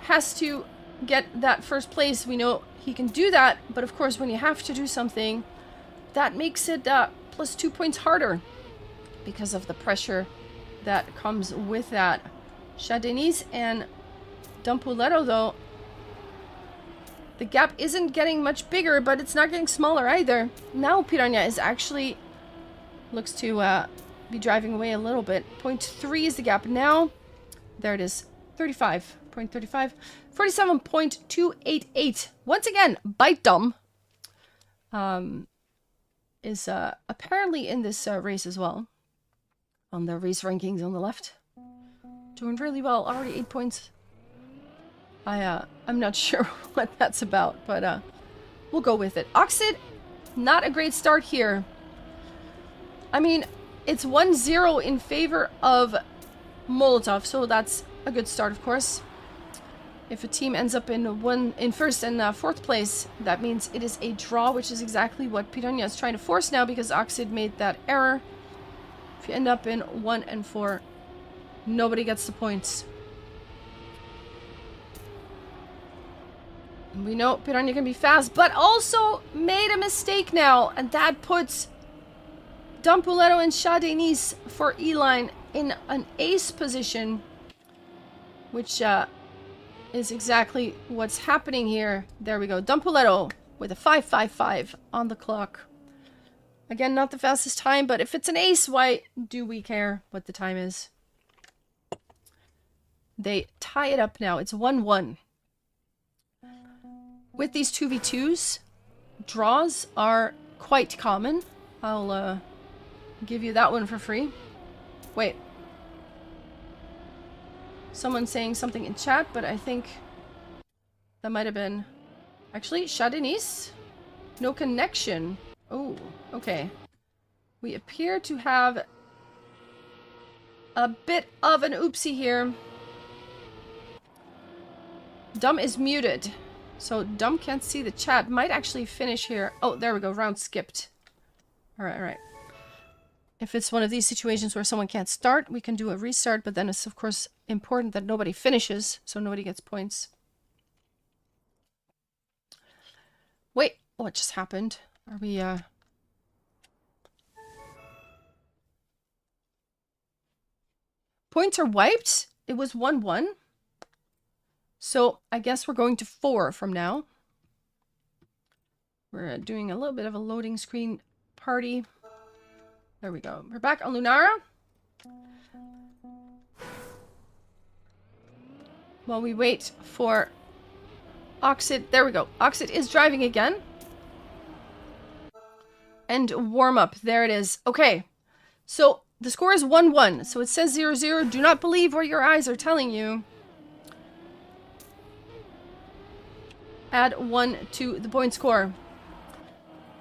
has to get that first place. We know he can do that, but of course when you have to do something, that makes it plus 2 points harder because of the pressure that comes with that. Chadenis and Dampulero though, the gap isn't getting much bigger, but it's not getting smaller either. Now Piranha is actually, looks to be driving away a little bit. 0.3 is the gap now. There it is. 35.35. 47.288. Once again, Bite Dumb is apparently in this race as well. On the race rankings on the left. Doing really well. Already 8 points. I'm not sure what that's about, but we'll go with it. Oxid, not a great start here. I mean, it's 1-0 in favor of Molotov, so that's a good start, of course. If a team ends up in first and fourth place, that means it is a draw, which is exactly what Piranha is trying to force now because Oxid made that error. If you end up in 1 and 4, nobody gets the points. We know Piranha can be fast, but also made a mistake now. And that puts Dampulero and Chadenis for Eline in an ace position. Which is exactly what's happening here. There we go. Dampulero with a 5.55 on the clock. Again, not the fastest time, but if it's an ace, why do we care what the time is? They tie it up now. It's 1-1. with these 2v2s, draws are quite common. I'll give you that one for free. Wait. Someone's saying something in chat, but I think that might have been... Actually, Chardonnay? No connection. Oh, okay. We appear to have a bit of an oopsie here. Dumb is muted. So Dumb can't see the chat. Might actually finish here. Oh, there we go. Round skipped. Alright, alright. If it's one of these situations where someone can't start, we can do a restart, but then it's of course important that nobody finishes, so nobody gets points. Wait, what just happened? Are we, Points are wiped? It was 1-1. So I guess we're going to 4 from now. We're doing a little bit of a loading screen party. There we go. We're back on Lunara. While we wait for Oxid. There we go. Oxid is driving again. And warm up. There it is. Okay. So the score is 1-1. So it says 0-0. Do not believe what your eyes are telling you. Add 1 to the point score.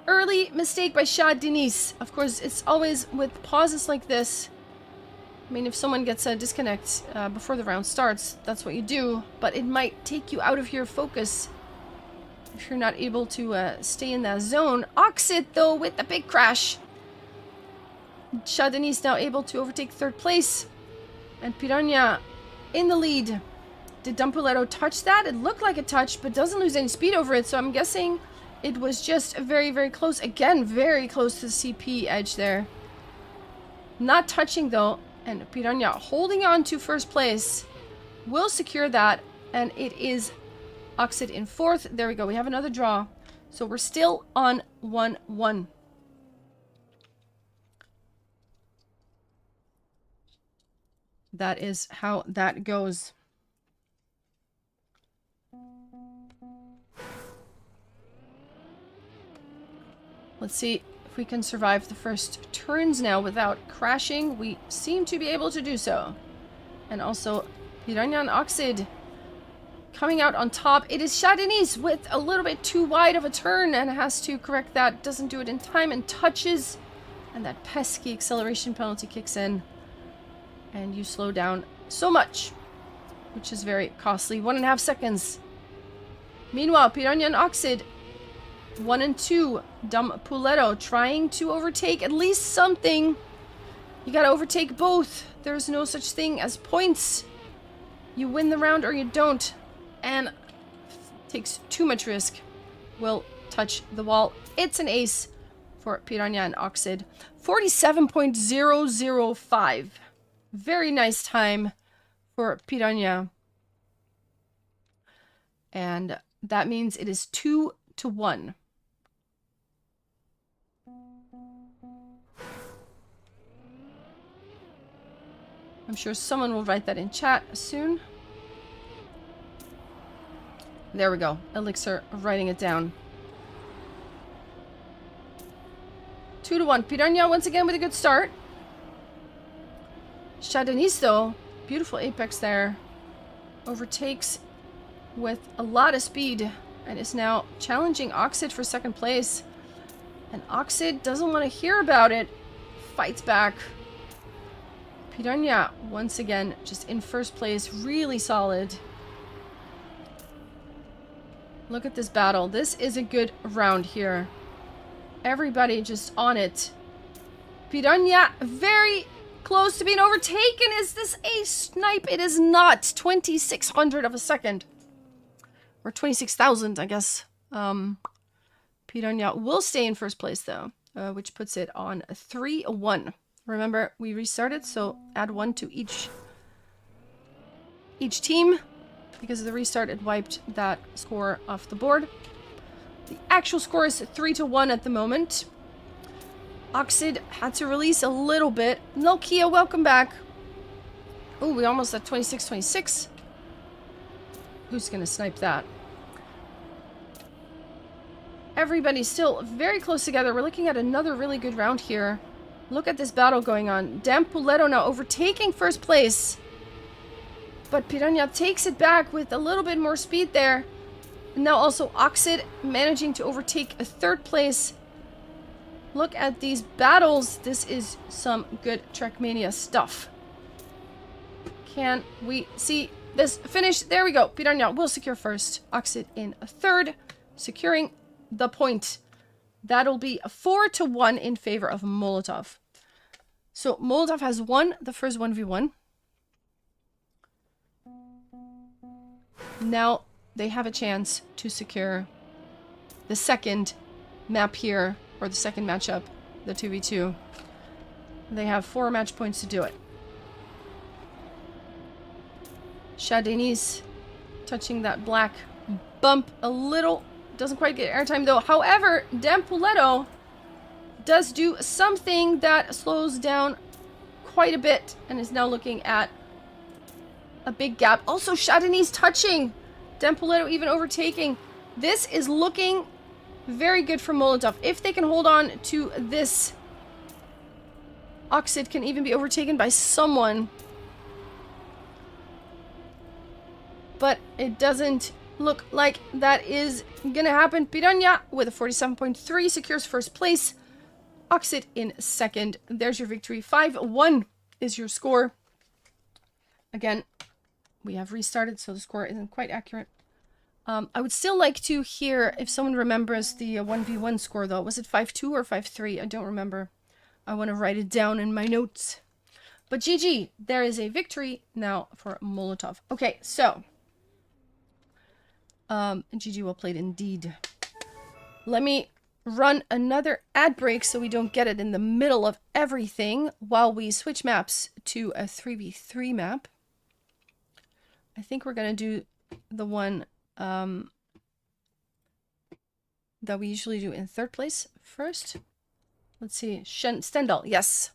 Early mistake by Shad Denise. Of course, it's always with pauses like this. I mean, if someone gets a disconnect before the round starts, that's what you do. But it might take you out of your focus if you're not able to stay in that zone. Oxid, though, with the big crash. Shad Denise now able to overtake 3rd place. And Piranha in the lead. Did Dumpuletto touch that? It looked like a touch, but doesn't lose any speed over it. So I'm guessing... it was just very, very close. Again, very close to the CP edge there. Not touching, though. And Piranha holding on to 1st place. Will secure that. And it is Oxid in 4th. There we go. We have another draw. So we're still on 1-1. That is how that goes. Let's see if we can survive the first turns now without crashing. We seem to be able to do so. And also, Piranha and Oxid coming out on top. It is Chardonnay with a little bit too wide of a turn and has to correct that. Doesn't do it in time and touches. And that pesky acceleration penalty kicks in. And you slow down so much, which is very costly. 1.5 seconds. Meanwhile, Piranha and Oxid 1 and 2. Dumpuletto trying to overtake at least something. You gotta overtake both. There's no such thing as points. You win the round or you don't. And takes too much risk. Will touch the wall. It's an ace for Piranha and Oxid. 47.005. Very nice time for Piranha. And that means it is 2-1. I'm sure someone will write that in chat soon. There we go. Elixir writing it down. 2-1. Piranha once again with a good start. Chardonnay, though, beautiful apex there. Overtakes with a lot of speed and is now challenging Oxid for 2nd place. And Oxid doesn't want to hear about it. Fights back. Piranha, once again, just in 1st place. Really solid. Look at this battle. This is a good round here. Everybody just on it. Piranha, very close to being overtaken. Is this a snipe? It is not. 2600 of a second. Or 26,000, I guess. Piranha will stay in 1st place, though. Which puts it on 3-1. Remember, we restarted, so add 1 to each team. Because of the restart, it wiped that score off the board. The actual score is 3-1 at the moment. Oxid had to release a little bit. Nokia, welcome back. Oh, we almost at 26-26. Who's going to snipe that? everybody's still very close together. We're looking at another really good round here. Look at this battle going on. Dampuletto now overtaking first place. But Piranha takes it back with a little bit more speed there. And now also Oxid managing to overtake a third place. Look at these battles. This is some good Trackmania stuff. Can we see this finish? There we go. Piranha will secure first. Oxid in a third, securing the point. That'll be 4-1 in favor of Molotov. So Molotov has won the first 1v1. Now they have a chance to secure the second map here, or the second matchup, the 2v2. They have 4 match points to do it. Shadeni's touching that black bump a little. Doesn't quite get airtime though. However, Dampuletto does do something that slows down quite a bit and is now looking at a big gap. Also, Shadeni's touching. Dampuletto even overtaking. This is looking very good for Molotov. If they can hold on to this, Oxid can even be overtaken by someone. But it doesn't look like that is gonna happen. Piranha with a 47.3 secures first place. Oxid in second. There's your victory. 5-1 is your score. Again, we have restarted, so the score isn't quite accurate. I would still like to hear if someone remembers the 1v1 score, though. Was it 5-2 or 5-3? I don't remember. I want to write it down in my notes. But GG, there is a victory now for Molotov. Okay, so GG, well played indeed. Let me run another ad break so we don't get it in the middle of everything while we switch maps to a 3v3 map. I think we're going to do the one that we usually do in third place first. Let's see. Stendhal, yes.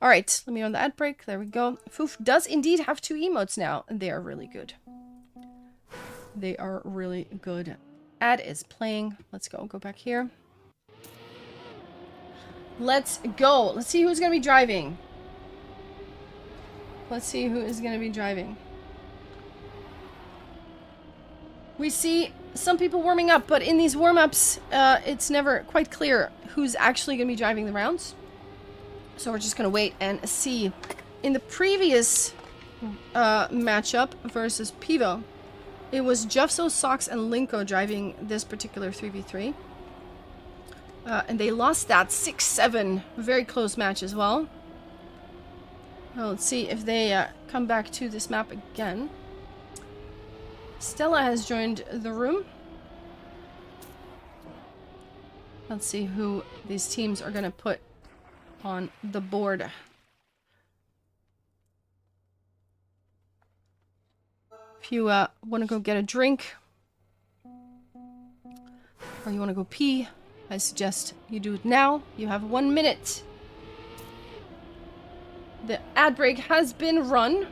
All right, let me run the ad break. There we go. Foof does indeed have 2 emotes now, and they are really good. They are really good. Ad is playing. Let's go. Go back here. Let's go. Let's see who's going to be driving. Let's see who is going to be driving. We see some people warming up, but in these warm-ups, it's never quite clear who's actually going to be driving the rounds. So we're just going to wait and see. In the previous matchup versus Pivo, it was Jufso, Sox, and Linko driving this particular 3v3. And they lost that 6-7. Very close match as well. Well, let's see if they come back to this map again. Stella has joined the room. Let's see who these teams are going to put on the board. If you want to go get a drink, or you want to go pee, I suggest you do it now. You have 1 minute. The ad break has been run.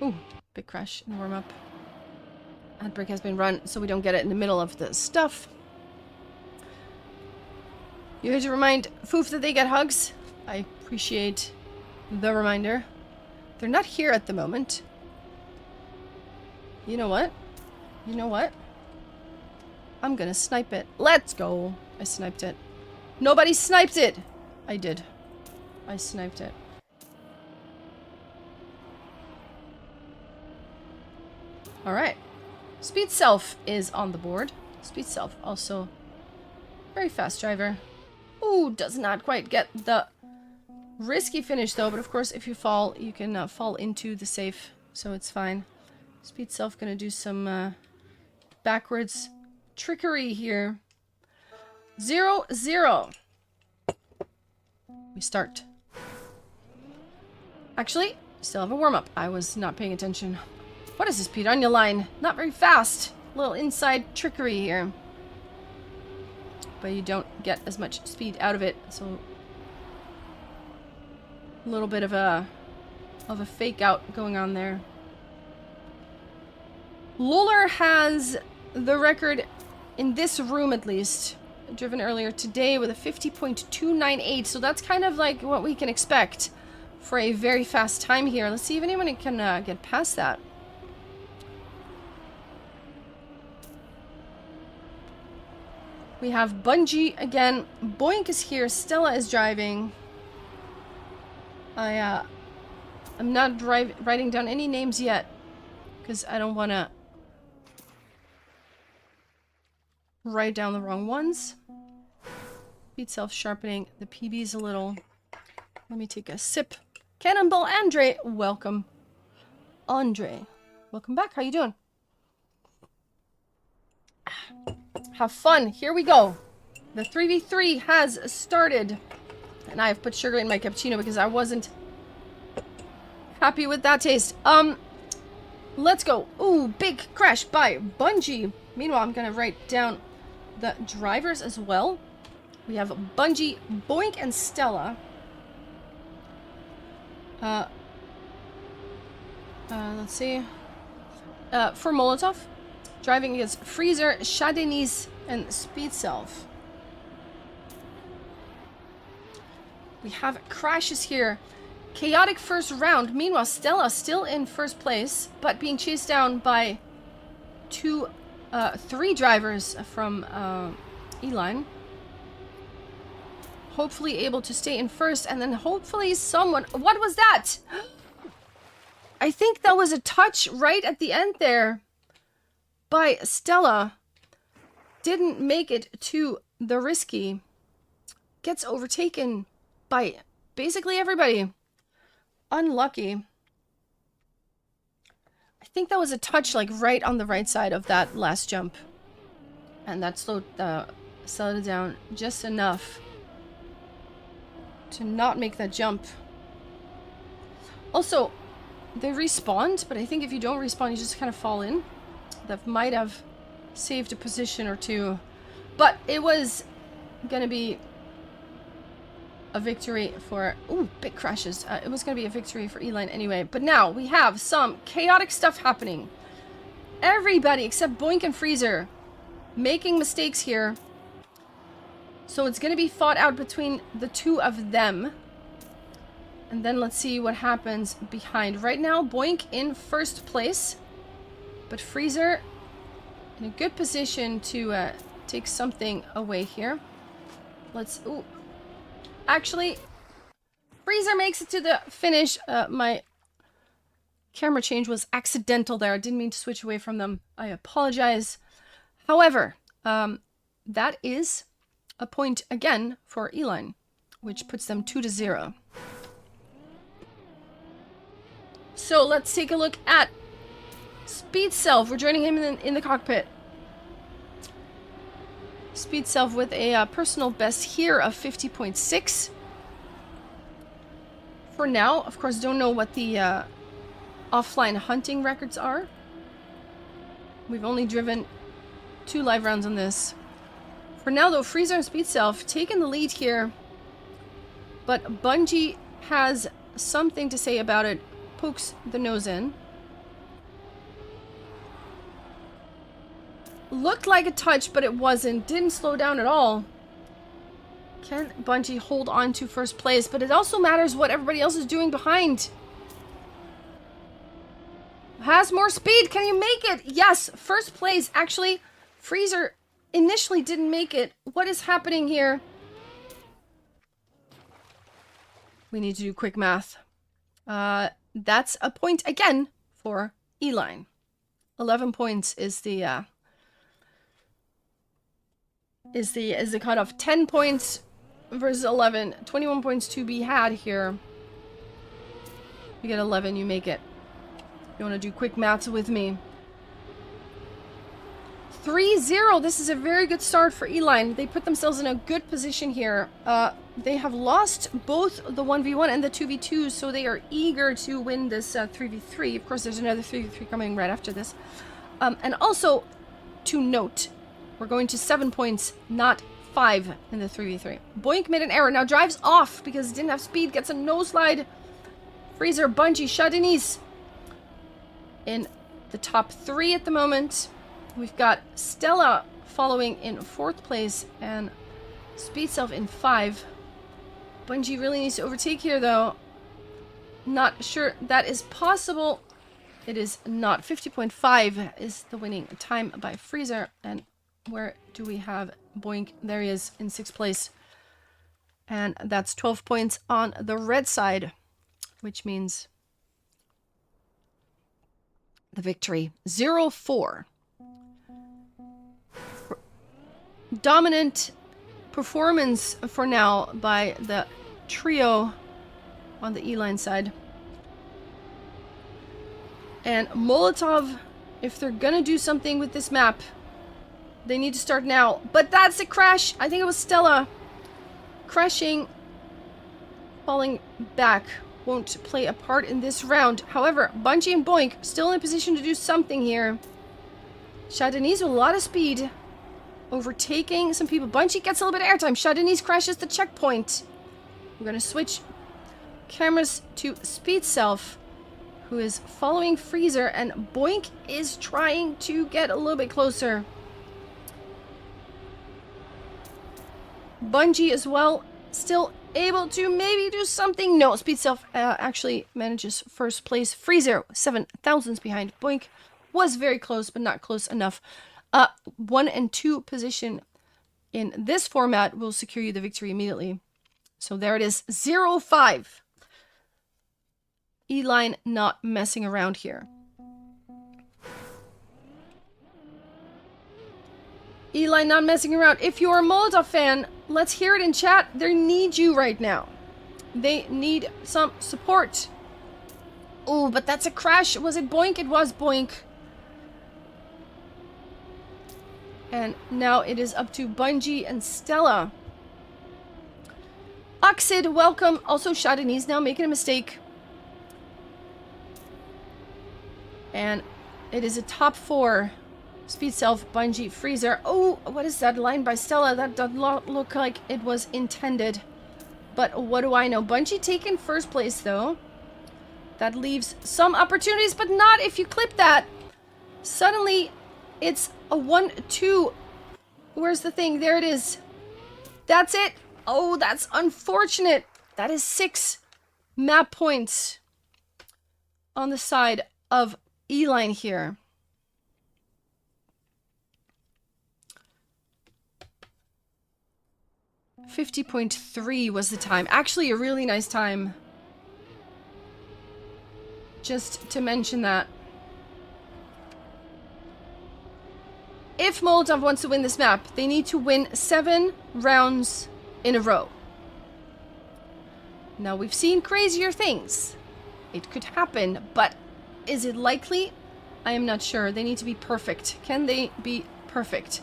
Ooh, big crash in warm-up. Ad break has been run, so we don't get it in the middle of the stuff. You have to remind Foof that they get hugs. I appreciate the reminder. They're not here at the moment. You know what? You know what? I'm gonna snipe it. Let's go. I sniped it. Nobody sniped it! I did. I sniped it. Alright. Speed Self is on the board. Speed Self also very fast driver. Ooh, does not quite get the risky finish though, but of course if you fall, you can fall into the safe, so it's fine. Speed Self gonna do some backwards trickery here. 0-0. We start. Actually, still have a warm-up. I was not paying attention. What is this Piranha line? Not very fast. Little inside trickery here. But you don't get as much speed out of it, so a little bit of a fake out going on there. Luller has the record in this room, at least, driven earlier today with a 50.298. So that's kind of like what we can expect for a very fast time here. Let's see if anyone can get past that. We have Bungie again. Boink is here. Stella is driving. I'm not writing down any names yet because I don't want to write down the wrong ones. Speed self-sharpening. The PB is a little... Let me take a sip. Cannonball Andre, welcome. Andre, welcome back. How you doing? Have fun. Here we go. The 3v3 has started. And I have put sugar in my cappuccino because I wasn't happy with that taste. Let's go. Ooh, big crash by Bungie. Meanwhile, I'm going to write down the drivers as well. We have Bungie, Boink, and Stella. Let's see. For Molotov, driving against Freezer, Shadenis, and Speed Self. We have crashes here. Chaotic first round. Meanwhile, Stella still in first place, but being chased down by three drivers from E-Line. Hopefully able to stay in first, and then hopefully someone... What was that? I think that was a touch right at the end there by Stella. Didn't make it to the risky. Gets overtaken by basically everybody. Unlucky. I think that was a touch like right on the right side of that last jump. And that slowed it down just enough to not make that jump. Also, they respawned, but I think if you don't respawn, you just kind of fall in. That might have saved a position or two. But it was gonna be a victory for... Ooh, big crashes. It was gonna be a victory for E-Line anyway. But now we have some chaotic stuff happening. Everybody except Boink and Freezer making mistakes here. So it's gonna be fought out between the two of them. And then let's see what happens behind. Right now, Boink in first place. But Freezer in a good position to take something away here. Let's... Ooh. Actually, Freezer makes it to the finish. My camera change was accidental there. I didn't mean to switch away from them. I apologize. However, that is a point again for E-Line, which puts them 2-0. So let's take a look at Speed Self. We're joining him in the cockpit. Speed Self with a personal best here of 50.6. For now, of course, don't know what the offline hunting records are. We've only driven 2 live rounds on this. For now, though, Freezer and Speed Self taking the lead here. But Bungie has something to say about it. Pokes the nose in. Looked like a touch, but it wasn't. Didn't slow down at all. Can Bungie hold on to first place? But it also matters what everybody else is doing behind. Has more speed. Can you make it? Yes, first place. Actually, Freezer initially didn't make it. What is happening here? We need to do quick math. That's a point again for E-Line. 11 points is the cutoff. 10 points versus 11. 21 points to be had here. You get 11, you make it. You want to do quick maths with me. 3-0. This is a very good start for E-Line. They put themselves in a good position here. They have lost both the 1v1 and the 2v2, so they are eager to win this 3v3. Of course, there's another 3v3 coming right after this. And also, to note, we're going to 7 points, not 5 in the 3v3. Boink made an error. Now drives off because it didn't have speed. Gets a nose slide. Freezer, Bungie, Shadenis in the top 3 at the moment. We've got Stella following in 4th place and Speed Self in 5. Bungie really needs to overtake here, though. Not sure that is possible. It is not. 50.5 is the winning time by Freezer. And where do we have Boink? There he is in 6th place. And that's 12 points on the red side, which means the victory. 0-4. Dominant performance for now by the trio on the E-line side. And Molotov, if they're gonna do something with this map, they need to start now. But that's a crash. I think it was Stella crashing, falling back. Won't play a part in this round. However, Bungie and Boink still in a position to do something here. Chardonnay's with a lot of speed, overtaking some people. Bungie gets a little bit of airtime. Chardonnay's crashes the checkpoint. We're gonna switch cameras to Speed Self, who is following Freezer, and Boink is trying to get a little bit closer. Bungie as well, still able to maybe do something. No, Speed Self actually manages 1st place. Freezer, 7 thousandths behind. Boink was very close, but not close enough. 1 and 2 position in this format will secure you the victory immediately. So there it is, 0-5. E-line not messing around here. E-line not messing around. If you're a Molotov fan, let's hear it in chat. They need you right now. They need some support. Oh, but that's a crash. Was it Boink? It was Boink. And now it is up to Bungie and Stella. Oxid, welcome. Also, Chardonnay's now making a mistake. And it is a top 4. Speed Self, Bungie, Freezer. Oh, what is that line by Stella? That does not look like it was intended. But what do I know? Bungie taking 1st place, though. That leaves some opportunities, but not if you clip that. Suddenly, it's a 1-2. Where's the thing? There it is. That's it. Oh, that's unfortunate. That is 6 map points on the side of E-line here. .3 was the time. Actually, a really nice time. Just to mention that. If Molotov wants to win this map, they need to win 7 rounds in a row. Now, we've seen crazier things. It could happen, but is it likely? I am not sure. They need to be perfect. Can they be perfect?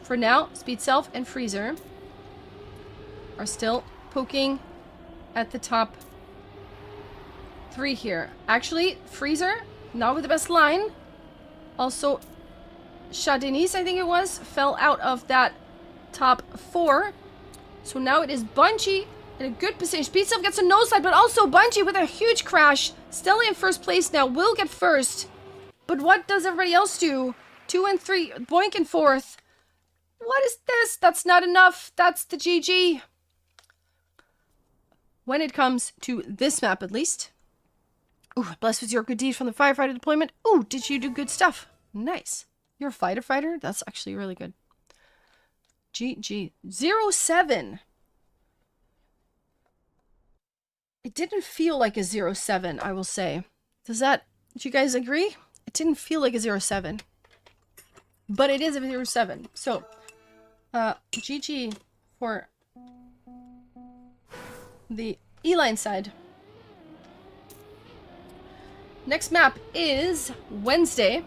For now, Speed Self and Freezer are still poking at the top 3 here. Actually, Freezer, not with the best line. Also, Chardonnay's, I think it was, fell out of that top 4. So now it is Bungie in a good position. Speed Self gets a nosedive, but also Bungie with a huge crash. Stella in 1st place now, will get 1st. But what does everybody else do? 2 and 3, Boink in 4th. What is this? That's not enough. That's the GG. When it comes to this map, at least. Ooh, blessed with your good deed from the firefighter deployment. Ooh, did you do good stuff? Nice. You're a fighter? That's actually really good. GG. 0-7. It didn't feel like a 0-7, I will say. Do you guys agree? It didn't feel like a 0-7. But it is a 0-7. So, GG for the E-line side. Next map is Wednesday,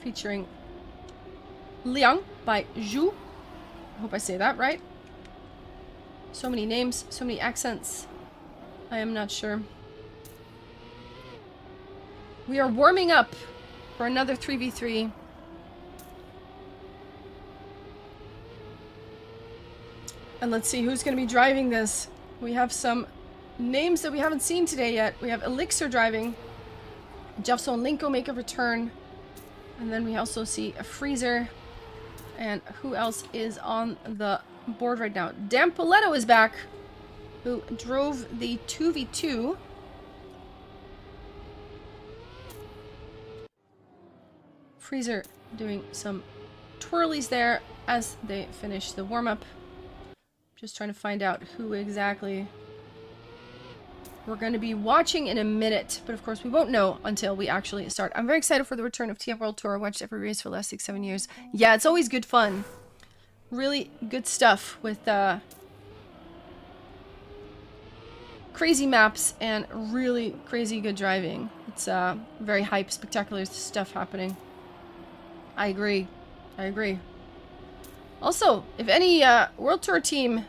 featuring Liang by Zhu. I hope I say that right. So many names, so many accents. I am not sure. We are warming up for another 3v3. And let's see who's going to be driving this. We have some names that we haven't seen today yet. We have Elixir driving. Jeffso and Linko make a return. And then we also see a Freezer. And who else is on the board right now? Dan Poletto is back, who drove the 2v2. Freezer doing some twirlies there as they finish the warm-up. Just trying to find out who exactly we're going to be watching in a minute. But of course, we won't know until we actually start. I'm very excited for the return of TF World Tour. I watched every race for the last 6-7 years. Yeah, it's always good fun. Really good stuff with crazy maps and really crazy good driving. It's very hype, spectacular stuff happening. I agree. I agree. Also, if any World Tour team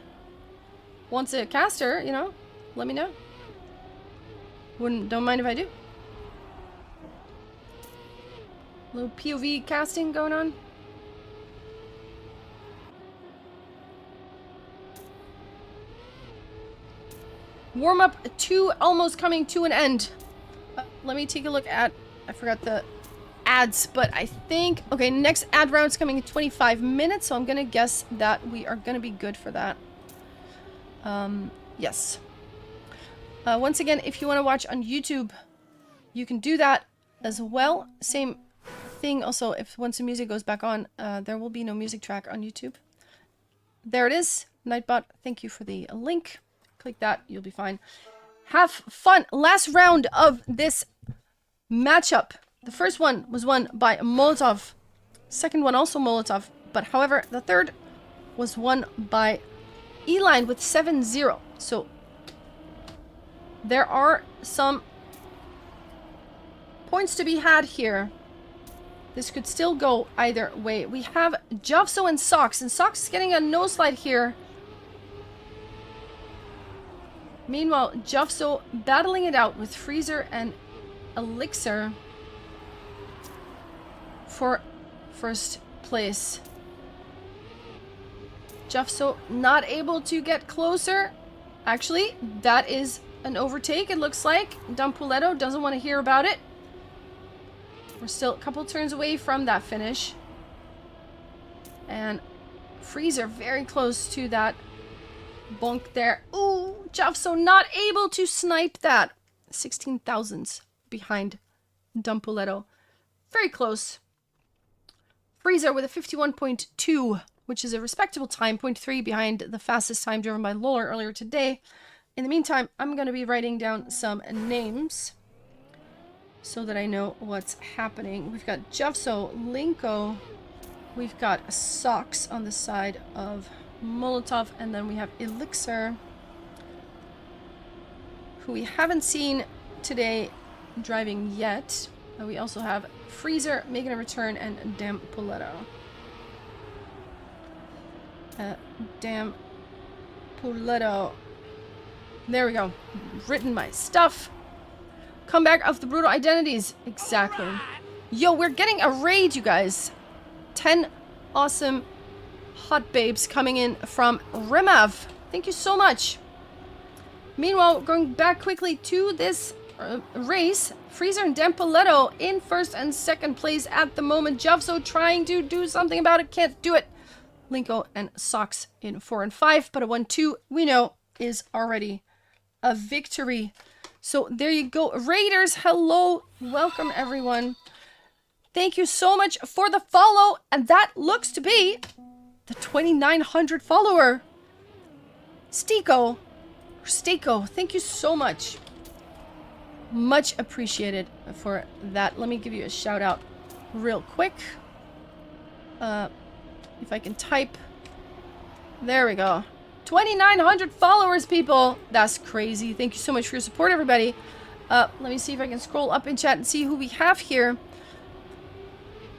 wants a caster, you know, let me know. Don't mind if I do. A little POV casting going on. Warm-up 2 almost coming to an end. Let me take a look at... I forgot the ads, but I think... Okay, next ad round's coming in 25 minutes, so I'm gonna guess that we are gonna be good for that. Yes. Once again, if you want to watch on YouTube, you can do that as well. Same thing also, if once the music goes back on, there will be no music track on YouTube. There it is. Nightbot, thank you for the link. Click that, you'll be fine. Have fun. Last round of this matchup. The first one was won by Molotov. Second one also Molotov. But however, the third was won by Eline with 7-0. So there are some points to be had here. This could still go either way. We have Jovso and Socks is getting a no slide here. Meanwhile, Jovso battling it out with Freezer and Elixir for first place. Jovso not able to get closer. Actually, that is an overtake, it looks like. Dumpuletto doesn't want to hear about it. We're still a couple turns away from that finish. And Freezer very close to that bonk there. Ooh, Jovso not able to snipe that. 16,000s behind Dumpuletto. Very close. Freezer with a 51.2, which is a respectable time, 0.3 behind the fastest time driven by Loller earlier today. In the meantime, I'm going to be writing down some names so that I know what's happening. We've got Jovso, Linko, we've got Socks on the side of Molotov, and then we have Elixir, who we haven't seen today driving yet. We also have Freezer making a return and Dumpuletto. Dumpuletto. There we go. Written my stuff. Comeback of the Brutal Identities. Exactly. Yo, we're getting a raid, you guys. 10 awesome hot babes coming in from Rimav. Thank you so much. Meanwhile, going back quickly to this race, Freezer and Dumpuletto in first and second place at the moment. Jovso trying to do something about it, can't do it. Linko and Socks in 4 and 5, but a 1-2 we know is already a victory. So there you go. Raiders, hello. Welcome, everyone. Thank you so much for the follow. And that looks to be the 2,900 follower. Steko, thank you so much. Much appreciated for that. Let me give you a shout out real quick. If I can type. There we go. 2,900 followers, people. That's crazy. Thank you so much for your support, everybody. Let me see if I can scroll up in chat and see who we have here.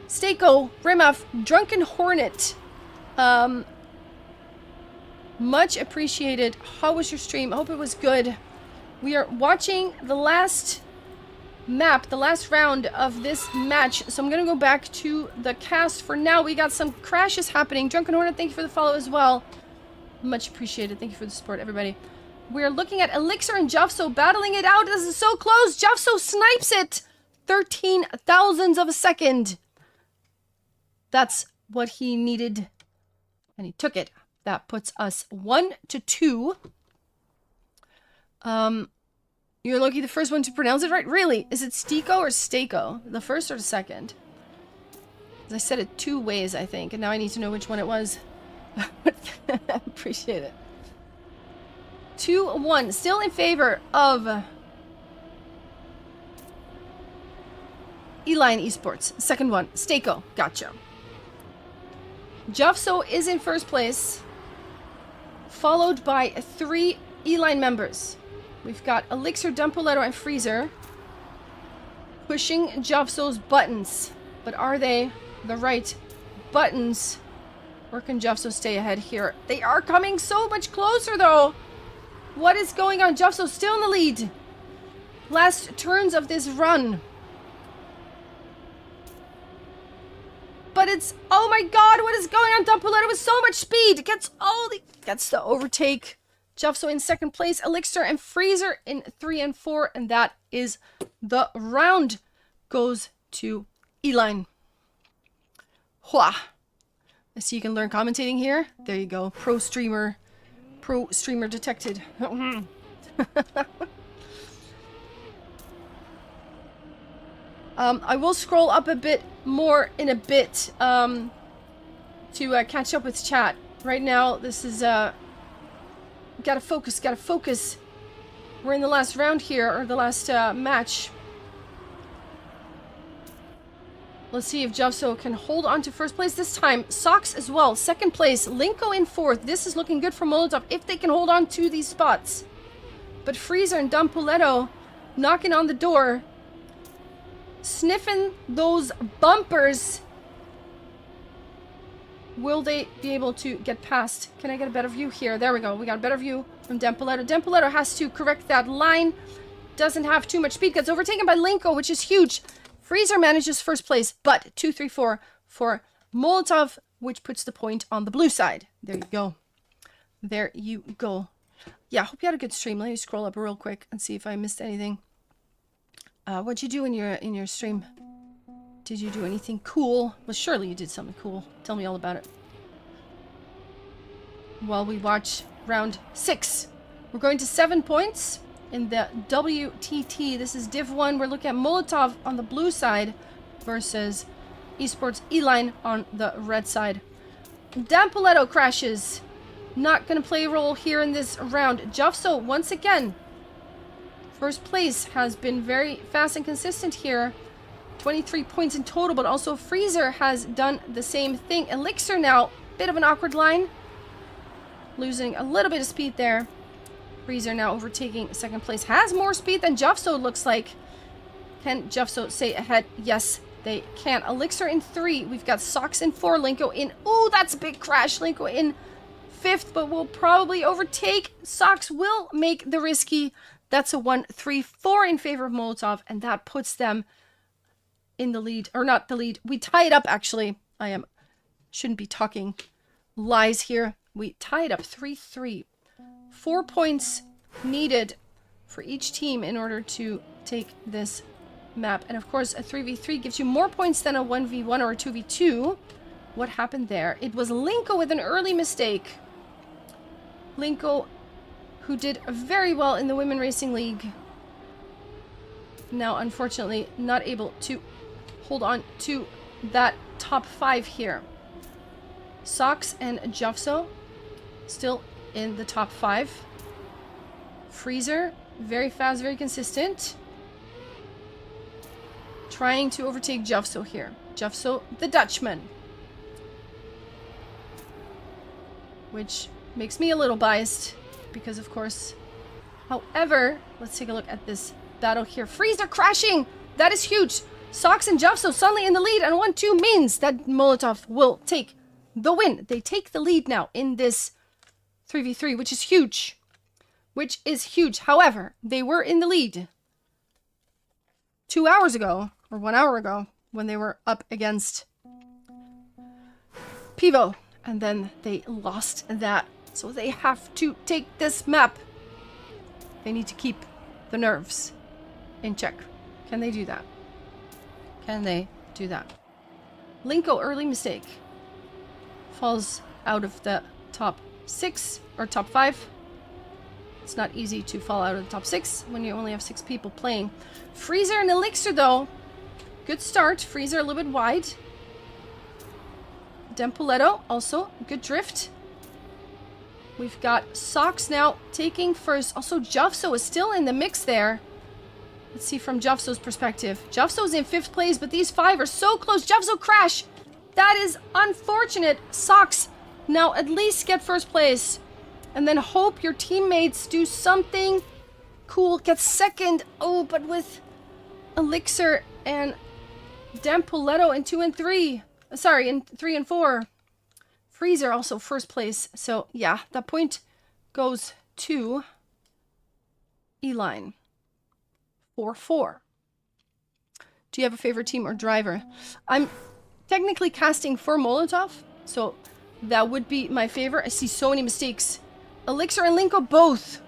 Steko, Rimaf, Drunken Hornet. Much appreciated. How was your stream? I hope it was good. We are watching the last map, the last round of this match. So I'm going to go back to the cast for now. We got some crashes happening. Drunken Hornet, thank you for the follow as well. Much appreciated. Thank you for the support, everybody. We're looking at Elixir and Jovso battling it out. This is so close. Jovso snipes it. 13 thousandths of a second. That's what he needed. And he took it. That puts us 1-2. You're lucky the first one to pronounce it right. Really? Is it Stiko or Stako? The first or the second? 'Cause I said it 2 ways, I think. And now I need to know which one it was. Appreciate it. 2-1. Still in favor of Eline Esports. Second one. Stako. Gotcha. Jufso is in first place, followed by 3 Eline members. We've got Elixir, Dumpoletto, and Freezer pushing Jufso's buttons. But are they the right buttons? Or can Jufso stay ahead here? They are coming so much closer, though. What is going on? Jufso still in the lead. Last turns of this run. But it's, oh my god, what is going on? Dumpoletto with so much speed. Gets the overtake. Jufso in second place. Elixir and Freezer in 3 and 4. And that is the round. Goes to Eline. Hua. I see you can learn commentating here. There you go. Pro streamer detected. I will scroll up a bit more in a bit to catch up with chat. Right now, this is gotta focus. We're in the last round here, or the last match. Let's see if Jufso can hold on to first place this time. Socks as well, second place. Linko in fourth. This is looking good for Molotov if they can hold on to these spots. But Freezer and Dumpoletto knocking on the door, sniffing those bumpers. Will they be able to get past? Can I get a better view here? There we go. We got a better view from Dumpoletto. Dumpoletto has to correct that line. Doesn't have too much speed. Gets overtaken by Linko, which is huge. Freezer manages first place, but 2-3-4 for Molotov, which puts the point on the blue side. There you go. There you go. Yeah, hope you had a good stream. Let me scroll up real quick and see if I missed anything. What'd you do in your stream? Did you do anything cool? Well, surely you did something cool. Tell me all about it. While we watch round 6. We're going to 7 points in the WTT. This is Div 1. We're looking at Molotov on the blue side versus Esports Eline on the red side. Dumpoletto crashes. Not going to play a role here in this round. Jufso, once again, first place, has been very fast and consistent here. 23 points in total, but also Freezer has done the same thing. Elixir now, bit of an awkward line. Losing a little bit of speed there. Freezer now overtaking second place. Has more speed than Jufso, looks like. Can Jufso stay ahead? Yes, they can. Elixir in 3. We've got Socks in 4. Linko in... Ooh, that's a big crash. Linko in 5th, but will probably overtake. Socks will make the risky. That's a 1-3-4 in favor of Molotov, and that puts them in the lead. Or not the lead. We tie it up, actually. Shouldn't be talking lies here. We tie it up 3-3. 4 points needed for each team in order to take this map. And of course, a 3v3 gives you more points than a 1v1 or a 2v2. What happened there? It was Linko with an early mistake. Linko, who did very well in the Women Racing League. Now, unfortunately, not able to hold on to that top 5 here. Socks and Jufso still in the top 5. Freezer, very fast, very consistent. Trying to overtake Jufso here. Jufso, the Dutchman. Which makes me a little biased because, of course. However, let's take a look at this battle here. Freezer crashing! That is huge. Socks and Jufso suddenly in the lead, and 1-2 means that Molotov will take the win. They take the lead now in this 3v3, which is huge. Which is huge. However, they were in the lead 2 hours ago, or 1 hour ago, when they were up against Pivo. And then they lost that. So they have to take this map. They need to keep the nerves in check. Can they do that? Can they do that? Linko, early mistake. Falls out of the top 6 or top 5. It's not easy to fall out of the top 6 when you only have 6 people playing. Freezer and Elixir, though. Good start. Freezer a little bit wide. Dempoletto, also good drift. We've got Socks now taking first. Also, Jufso is still in the mix there. Let's see from Jufso's perspective. Jufso's in 5th place, but these 5 are so close. Jufso crash. That is unfortunate. Socks now at least get 1st place. And then hope your teammates do something cool. Get 2nd. Oh, but with Elixir and Dempoletto in 2 and 3. Sorry, in 3 and 4. Freezer also 1st place. So, yeah, that point goes to Eline. 4-4. Do you have a favorite team or driver? I'm technically casting for Molotov, so that would be my favorite. I see so many mistakes. Elixir and Linko both.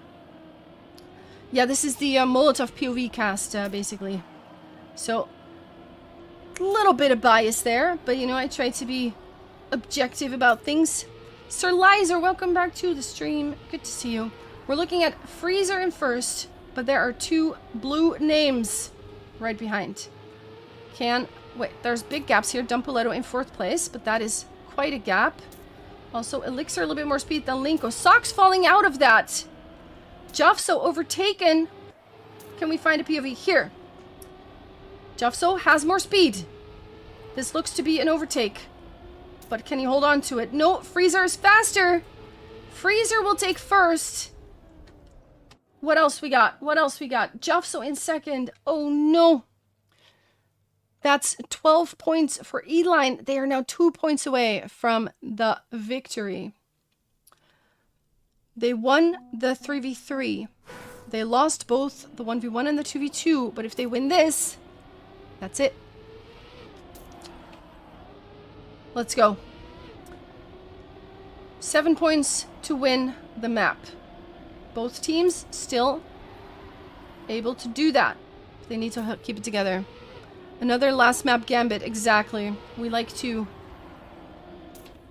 Yeah, this is the Molotov POV cast, basically. So, a little bit of bias there, but you know, I try to be objective about things. Sir Lizer, welcome back to the stream. Good to see you. We're looking at Freezer in 1st, but there are 2 blue names right behind. Wait, there's big gaps here. Dempoletto in 4th place, but that is quite a gap. Also, Elixir a little bit more speed than Linko. Socks falling out of that. Jufso overtaken. Can we find a POV? Here. Jufso has more speed. This looks to be an overtake. But can he hold on to it? No, Freezer is faster. Freezer will take 1st. What else we got? What else we got? Jufso in 2nd. Oh, no. That's 12 points for Eline. They are now 2 points away from the victory. They won the 3v3. They lost both the 1v1 and the 2v2. But if they win this, that's it. Let's go. 7 points to win the map. Both teams still able to do that. They need to keep it together. Another last map gambit, exactly. We like to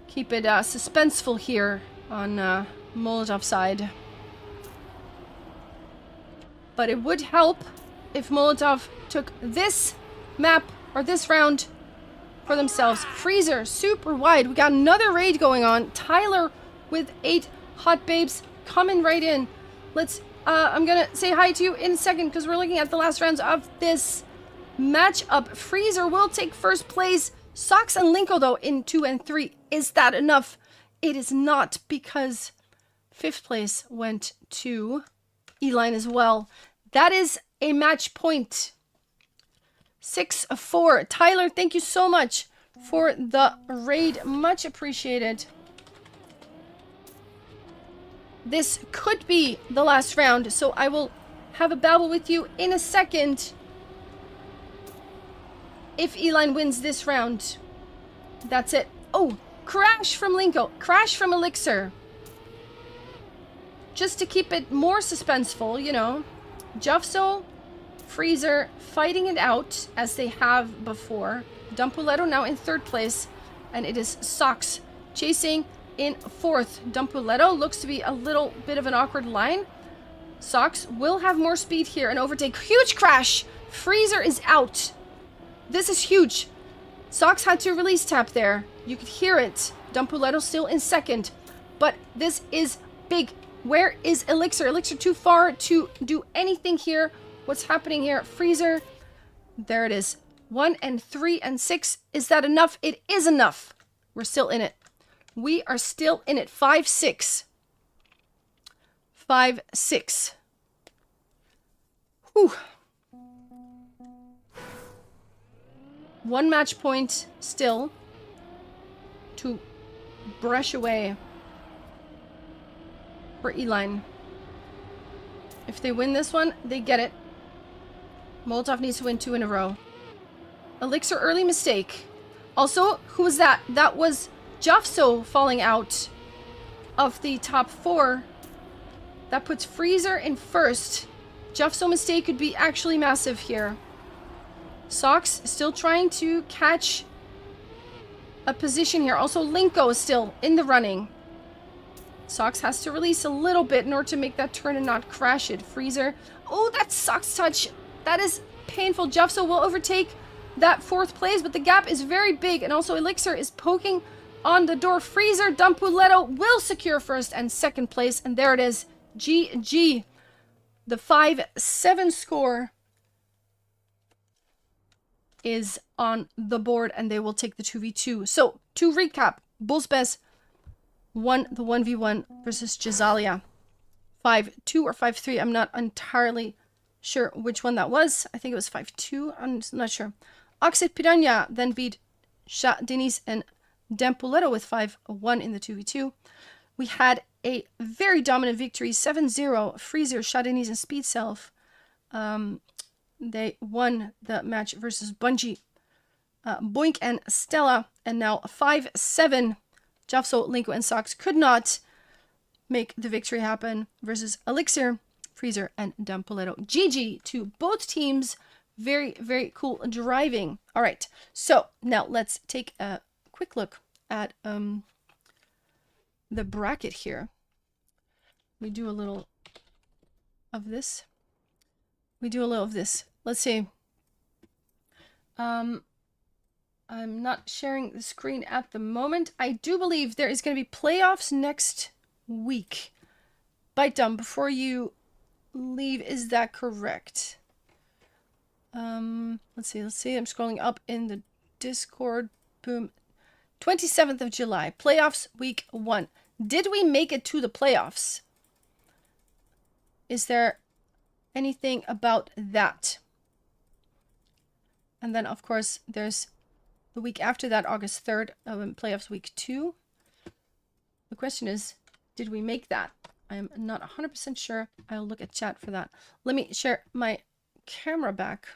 keep it suspenseful here on Molotov side. But it would help if Molotov took this map or this round for themselves. Freezer, super wide. We got another raid going on. Tyler with 8 hot babes coming right in. Let's, I'm gonna say hi to you in a second because we're looking at the last rounds of this matchup. Freezer will take 1st place. Socks and Linko, though, in 2 and 3. Is that enough? It is not, because 5th place went to Eline as well. That is a match point. 6-4. Tyler, thank you so much for the raid. Much appreciated. This could be the last round, so I will have a babble with you in a second. If Eline wins this round, that's it. Oh, crash from Linko. Crash from Elixir. Just to keep it more suspenseful, you know. Jufso, Freezer fighting it out as they have before. Dempoletto now in 3rd place. And it is Socks chasing in 4th. Dempoletto looks to be a little bit of an awkward line. Socks will have more speed here and overtake. Huge crash. Freezer is out. This is huge. Socks had to release tap there. You could hear it. Dempoletto still in 2nd. But this is big. Where is Elixir? Elixir too far to do anything here. What's happening here? Freezer. There it is. 1 and 3 and 6. Is that enough? It is enough. We're still in it. We are still in it. 5-6. 5-6. Whew. 1 match point still to brush away for Eline. If they win this one, they get it. Molotov needs to win 2 in a row. Elixir early mistake. Also, who was that? That was Jufso falling out of the top 4. That puts Freezer in 1st. Jufso mistake could be actually massive here. Sox still trying to catch a position here. Also, Linko is still in the running. Sox has to release a little bit in order to make that turn and not crash it. Freezer. Oh, that Sox touch. That is painful. Jeffso will overtake that 4th place, but the gap is very big. And also, Elixir is poking on the door. Freezer, Dampuletto will secure 1st and 2nd place. And there it is. GG. The 5-7 score is on the board, and they will take the 2v2. So, to recap, Bullsbez won the 1v1 versus Jazalia. 5-2 or 5-3. I'm not entirely sure which one that was. I think it was 5-2. I'm not sure. Oxid Piranha then beat Chat Denis and Dampuletto with 5-1 in the 2v2. We had a very dominant victory, 7-0. Freezer, Chat Denis, and Speed Self. They won the match versus Bungie, Boink, and Stella. And now 5-7. Jafso, Linko, and Sox could not make the victory happen versus Elixir, Freezer, and Dampuletto. GG to both teams. Very, very cool driving. All right, so now let's take a quick look at the bracket here. We do a little of this. Let's see. I'm not sharing the screen at the moment. I do believe there is going to be playoffs next week. Bite Dumb, before you leave, is that correct? Let's see. I'm scrolling up in the Discord. Boom. 27th of July. Playoffs week 1. Did we make it to the playoffs? Is there anything about that? And then, of course, there's the week after that, August 3rd, playoffs week 2. The question is, did we make that? I'm not 100% sure. I'll look at chat for that. Let me share my camera back.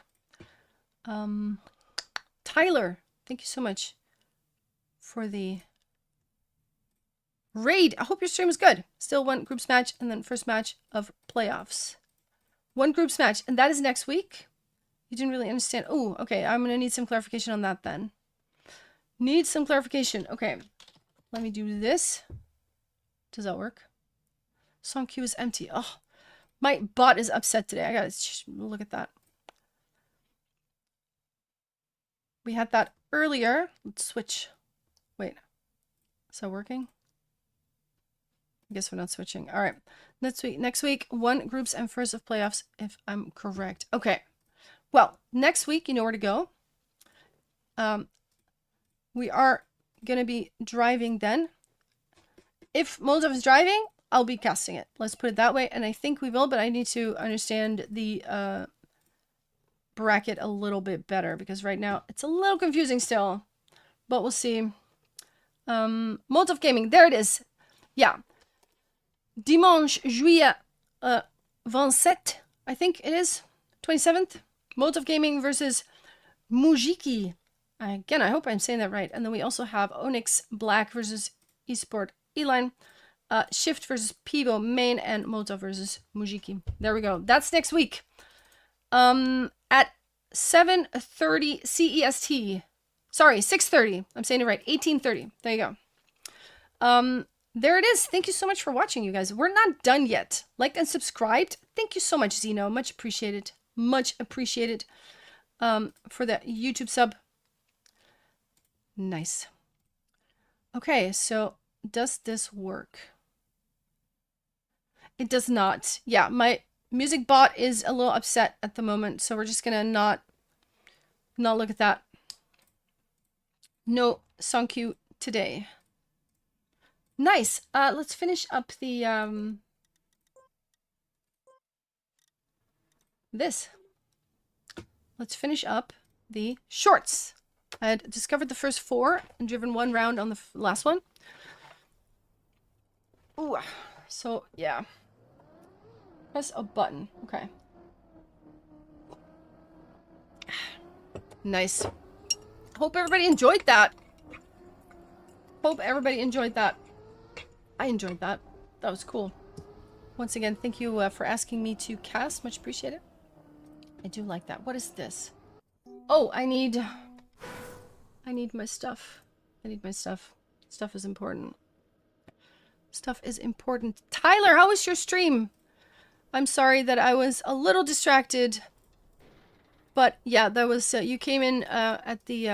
Tyler, thank you so much for the raid. I hope your stream was good. Still one groups match and then first match of playoffs. One groups match, and that is next week. You didn't really understand. Oh, okay. I'm going to need some clarification on that then. Need some clarification. Okay. Let me do this. Does that work? Song queue is empty. Oh, my bot is upset today. I got to look at that. We had that earlier. Let's switch. Wait. Is that working? I guess we're not switching. All right. Next week, one groups and first of playoffs, if I'm correct. Okay. Well, next week, you know where to go. We are going to be driving then. If Molotov is driving, I'll be casting it. Let's put it that way. And I think we will, but I need to understand the bracket a little bit better because right now it's a little confusing still. But we'll see. Molotov Gaming, there it is. Yeah. Dimanche, juillet 27, I think it is. 27th. Molotov Gaming versus Mujiki. Again, I hope I'm saying that right. And then we also have Onyx Black versus Esport Eline. Shift versus Pivo Main, and Molotov versus Mujiki. There we go. That's next week. At 7:30 CEST. Sorry, 6:30. I'm saying it right. 18:30. There you go. There it is. Thank you so much for watching, you guys. We're not done yet. Liked and subscribed. Thank you so much, Zeno. Much appreciated. Much appreciated. For the YouTube sub. Nice. Okay, so does this work? It does not. Yeah, my music bot is a little upset at the moment, so we're just gonna not look at that. No song queue today. Nice. Let's finish up the this. Let's finish up the shorts. I had discovered the first 4 and driven 1 round on the last one. Ooh, so yeah. Press a button. Okay. Nice. Hope everybody enjoyed that. Hope everybody enjoyed that. I enjoyed that. That was cool. Once again, thank you for asking me to cast. Much appreciated. I do like that. What is this? Oh, I need my stuff. I need my stuff. Stuff is important. Stuff is important. Tyler, how was your stream? I'm sorry that I was a little distracted. But yeah, that was you came in at the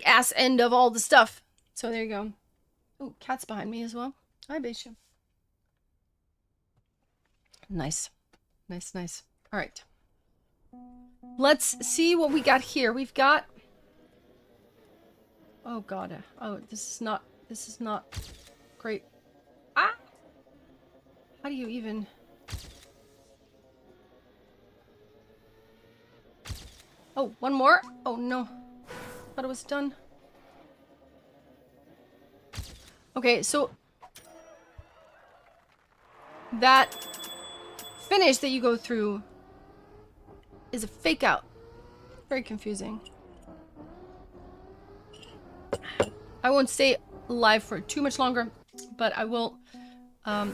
ass end of all the stuff. So there you go. Oh, cat's behind me as well. Hi, Bishop. Nice. Nice, nice. All right. Let's see what we got here. We've got... Oh, God. Oh, this is not great. Ah! How do you even... Oh, one more? Oh, no. Thought it was done. Okay, so... That finish that you go through is a fake out. Very confusing. I won't stay live for too much longer, but I will, I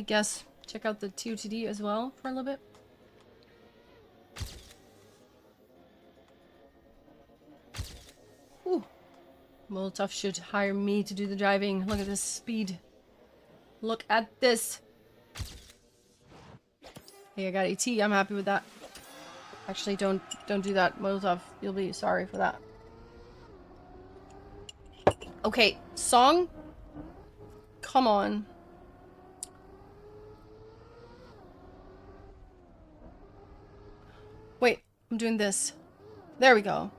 guess, check out the WTT as well for a little bit. Ooh. Molotov should hire me to do the driving. Look at this speed. Look at this. Hey, I got AT. I'm happy with that. Actually, don't do that, Molotov. You'll be sorry for that. Okay, song. Come on. Wait, I'm doing this. There we go.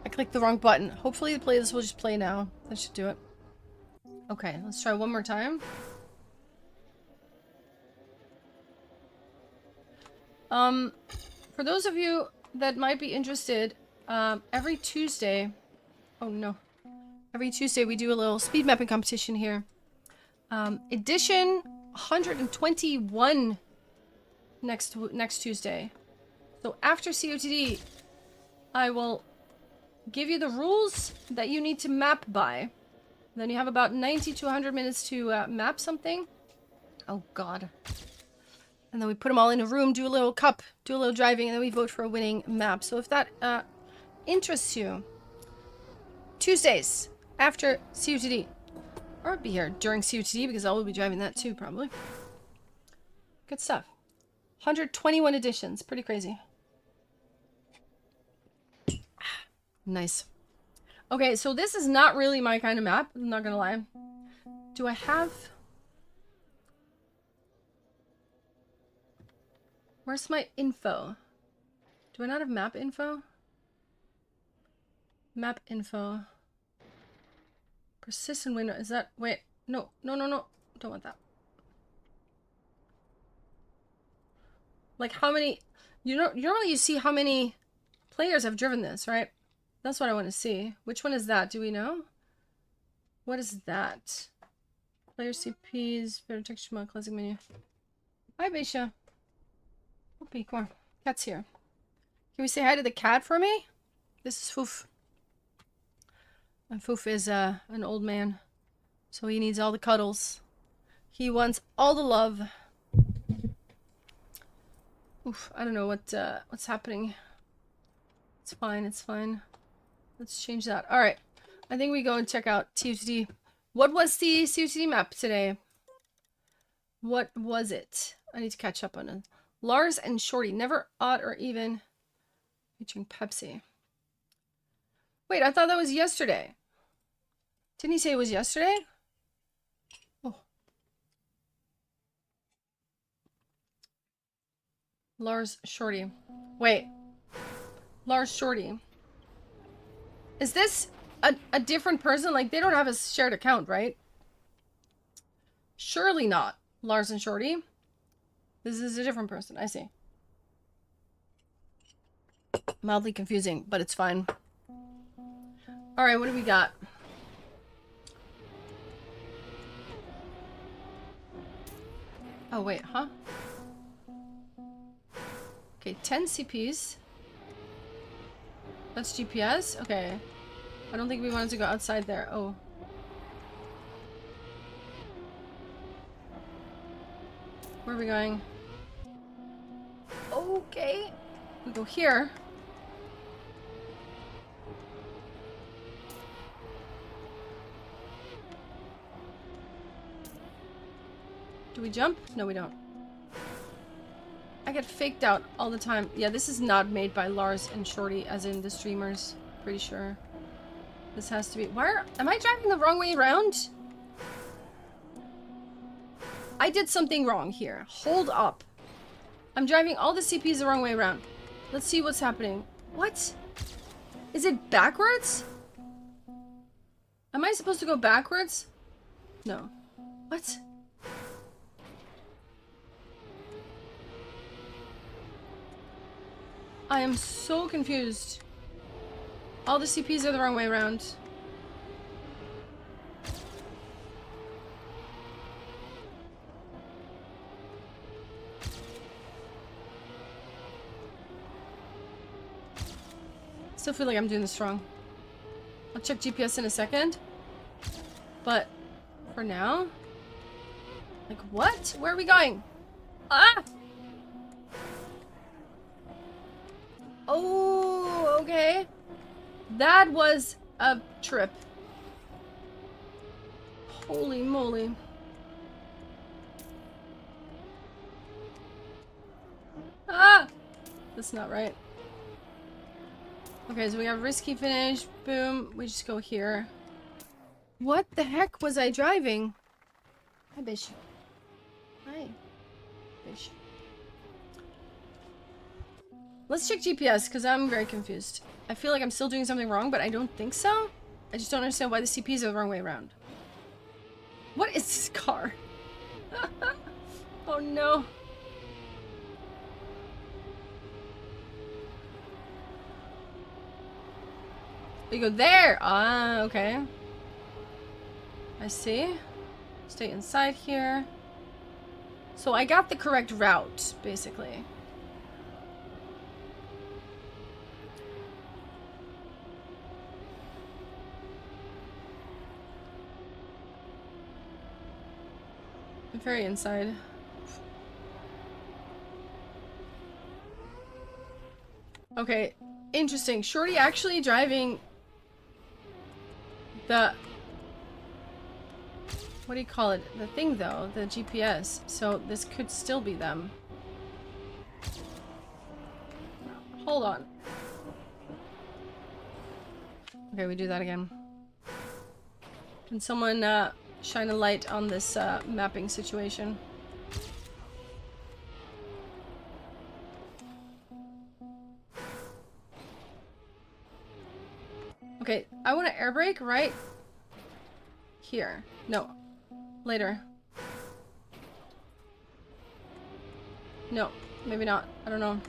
I clicked the wrong button. Hopefully the playlist will just play now. That should do it. Okay, let's try one more time. For those of you that might be interested, every Tuesday... Oh, no. Every Tuesday we do a little speed mapping competition here. Edition 121 next Tuesday. So after COTD, I will give you the rules that you need to map by. Then you have about 90 to 100 minutes to map something. Oh, God. And then we put them all in a room, do a little cup, do a little driving, and then we vote for a winning map. So if that interests you, Tuesdays after COTD, or I'll be here during COTD because I will be driving that too, probably. Good stuff. 121 editions, pretty crazy. Nice. Okay, so this is not really my kind of map, I'm not gonna lie. Do I have... Where's my info? Do I not have map info? Map info. Persistent window. Is that... Wait. No. No, no, no. Don't want that. Like how many... You know, normally you see how many players have driven this, right? That's what I want to see. Which one is that? Do we know? What is that? Player CPs, better texture mode, classic menu. Hi, Beisha. Okay, come on. Cat's here. Can we say hi to the cat for me? This is Foof. And Foof is an old man. So he needs all the cuddles. He wants all the love. Oof, I don't know what's happening. It's fine, it's fine. Let's change that. Alright. I think we go and check out TUTD. What was the CUTD map today? What was it? I need to catch up on it. Lars and Shorty. Never odd or even. Featuring Pepsi. Wait, I thought that was yesterday. Didn't he say it was yesterday? Oh. Lars Shorty. Wait. Lars Shorty. Is this a different person? Like, they don't have a shared account, right? Surely not. Lars and Shorty. This is a different person. I see. Mildly confusing, but it's fine. Alright, what do we got? Oh, wait, huh? Okay, 10 CPs. That's GPS? Okay. I don't think we wanted to go outside there. Oh. Where are we going? Okay. We go here. Do we jump? No, we don't. I get faked out all the time. Yeah, this is not made by Lars and Shorty, as in the streamers. Pretty sure. This has to be... Am I driving the wrong way around? I did something wrong here. Hold up. I'm driving all the CPs the wrong way around. Let's see what's happening. What? Is it backwards? Am I supposed to go backwards? No. What? I am so confused. All the CPs are the wrong way around. Still feel like I'm doing this wrong. I'll check GPS in a second. But for now... Like, what? Where are we going? Ah! Oh, okay. That was a trip. Holy moly. Ah! That's not right. Okay, so we have risky finish. Boom. We just go here. What the heck was I driving? Hi, Bish. Hi. Bish. Let's check GPS, because I'm very confused. I feel like I'm still doing something wrong, but I don't think so. I just don't understand why the CPs are the wrong way around. What is this car? Oh no. We go there! Ah, okay. I see. Stay inside here. So I got the correct route, basically. I'm very inside. Okay, interesting. Shorty actually driving the... What do you call it? The thing, though. The GPS. So this could still be them. Hold on. Okay, we do that again. Can someone shine a light on this mapping situation? Okay, I want to air brake right here. No. Later. No, maybe not. I don't know.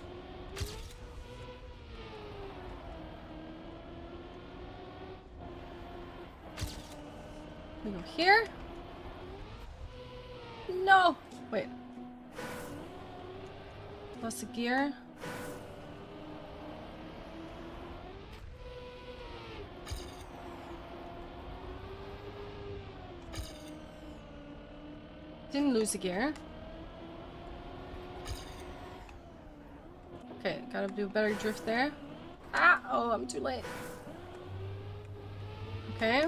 We go here. No! Wait. Lost the gear. Didn't lose the gear. Okay, gotta do a better drift there. Ah! Oh, I'm too late. Okay.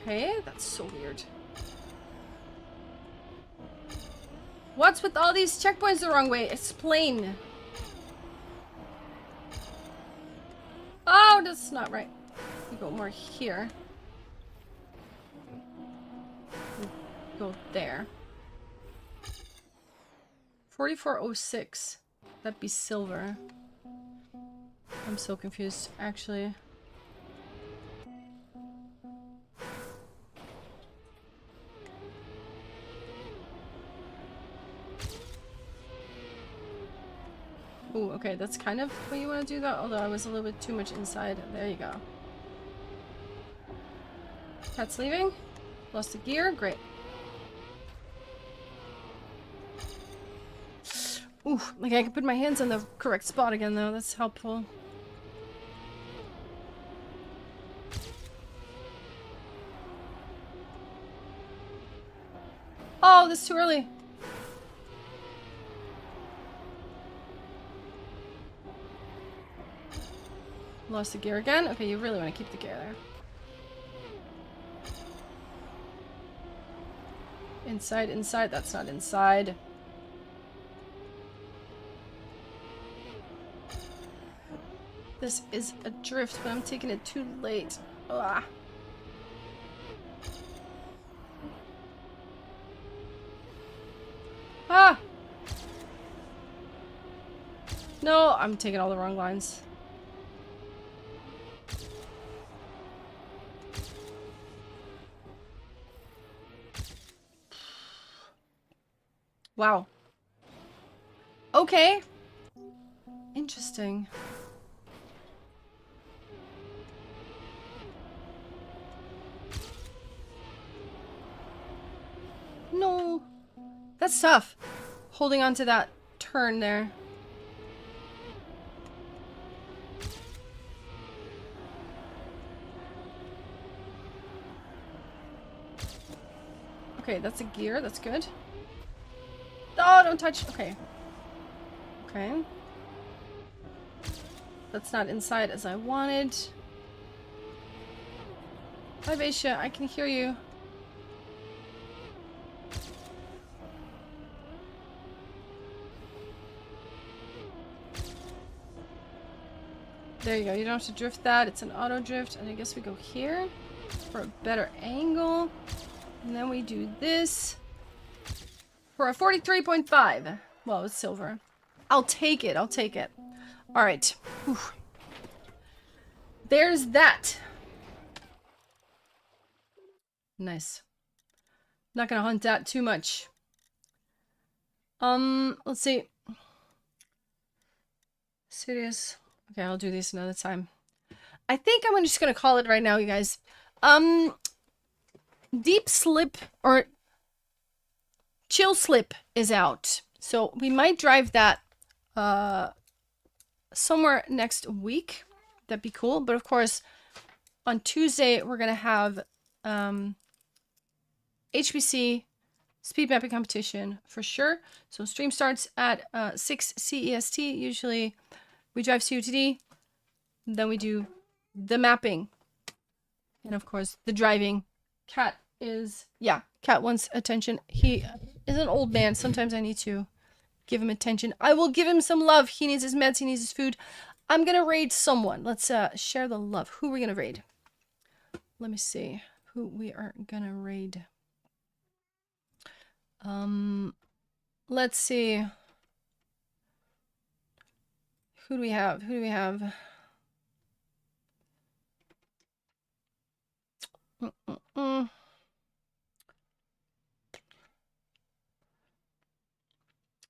Okay, that's so weird. What's with all these checkpoints the wrong way? Explain. Oh, that's not right. We go more here. Go there. 4406. That'd be silver. I'm so confused, actually. Ooh, okay, that's kind of what you want to do though, although I was a little bit too much inside. There you go. Cat's leaving. Lost the gear. Great. Ooh, like I can put my hands on the correct spot again though. That's helpful. Oh, that's too early. Lost the gear again. Okay, you really want to keep the gear there. Inside, inside. That's not inside. This is a drift, but I'm taking it too late. Ugh. Ah! No, I'm taking all the wrong lines. Wow. Okay. Interesting. No. That's tough. Holding on to that turn there. Okay, that's a gear. That's good. Oh, don't touch. Okay. Okay. That's not inside as I wanted. Hi, Baisha. I can hear you. There you go. You don't have to drift that. It's an auto drift. And I guess we go here for a better angle. And then we do this for a 43.5. Well, it's silver. I'll take it. I'll take it. All right. Whew. There's that. Nice. Not gonna hunt that too much. Let's see. Serious. Okay, I'll do this another time. I think I'm just gonna call it right now, you guys. Deep Slip or Chill Slip is out. So we might drive that somewhere next week. That'd be cool. But of course, on Tuesday, we're gonna have HPC speed mapping competition for sure. So stream starts at 6 CEST. Usually we drive COTD, then we do the mapping, and of course the driving. Cat is, yeah, Cat wants attention. He is an old man. Sometimes I need to give him attention. I will give him some love. He needs his meds. He needs his food. I'm gonna raid someone. Let's share the love. Who are we gonna raid? Let me see who we are gonna raid. Let's see. Who do we have? Who do we have?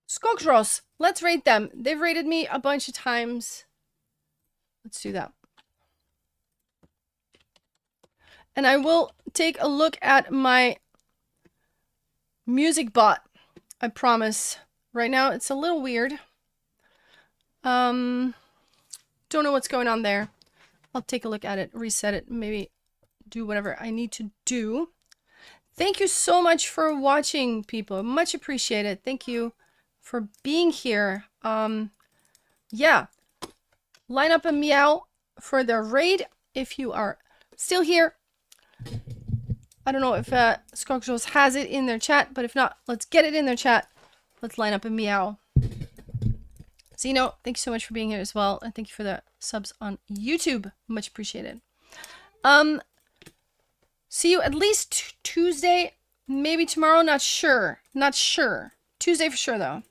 Skogros. Let's rate them. They've rated me a bunch of times. Let's do that. And I will take a look at my music bot. I promise. Right now it's a little weird. Don't know what's going on there. I'll take a look at it, reset it, maybe do whatever I need to do. Thank you so much for watching, people. Much appreciated. Thank you for being here. Yeah. Line up a meow for the raid if you are still here. I don't know if Skogros has it in their chat, but if not, let's get it in their chat. Let's line up a meow. Zeno, thank you so much for being here as well. And thank you for the subs on YouTube. Much appreciated. See you at least Tuesday, maybe tomorrow. Not sure. Not sure. Tuesday for sure, though.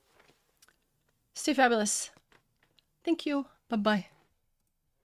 Stay fabulous. Thank you. Bye-bye.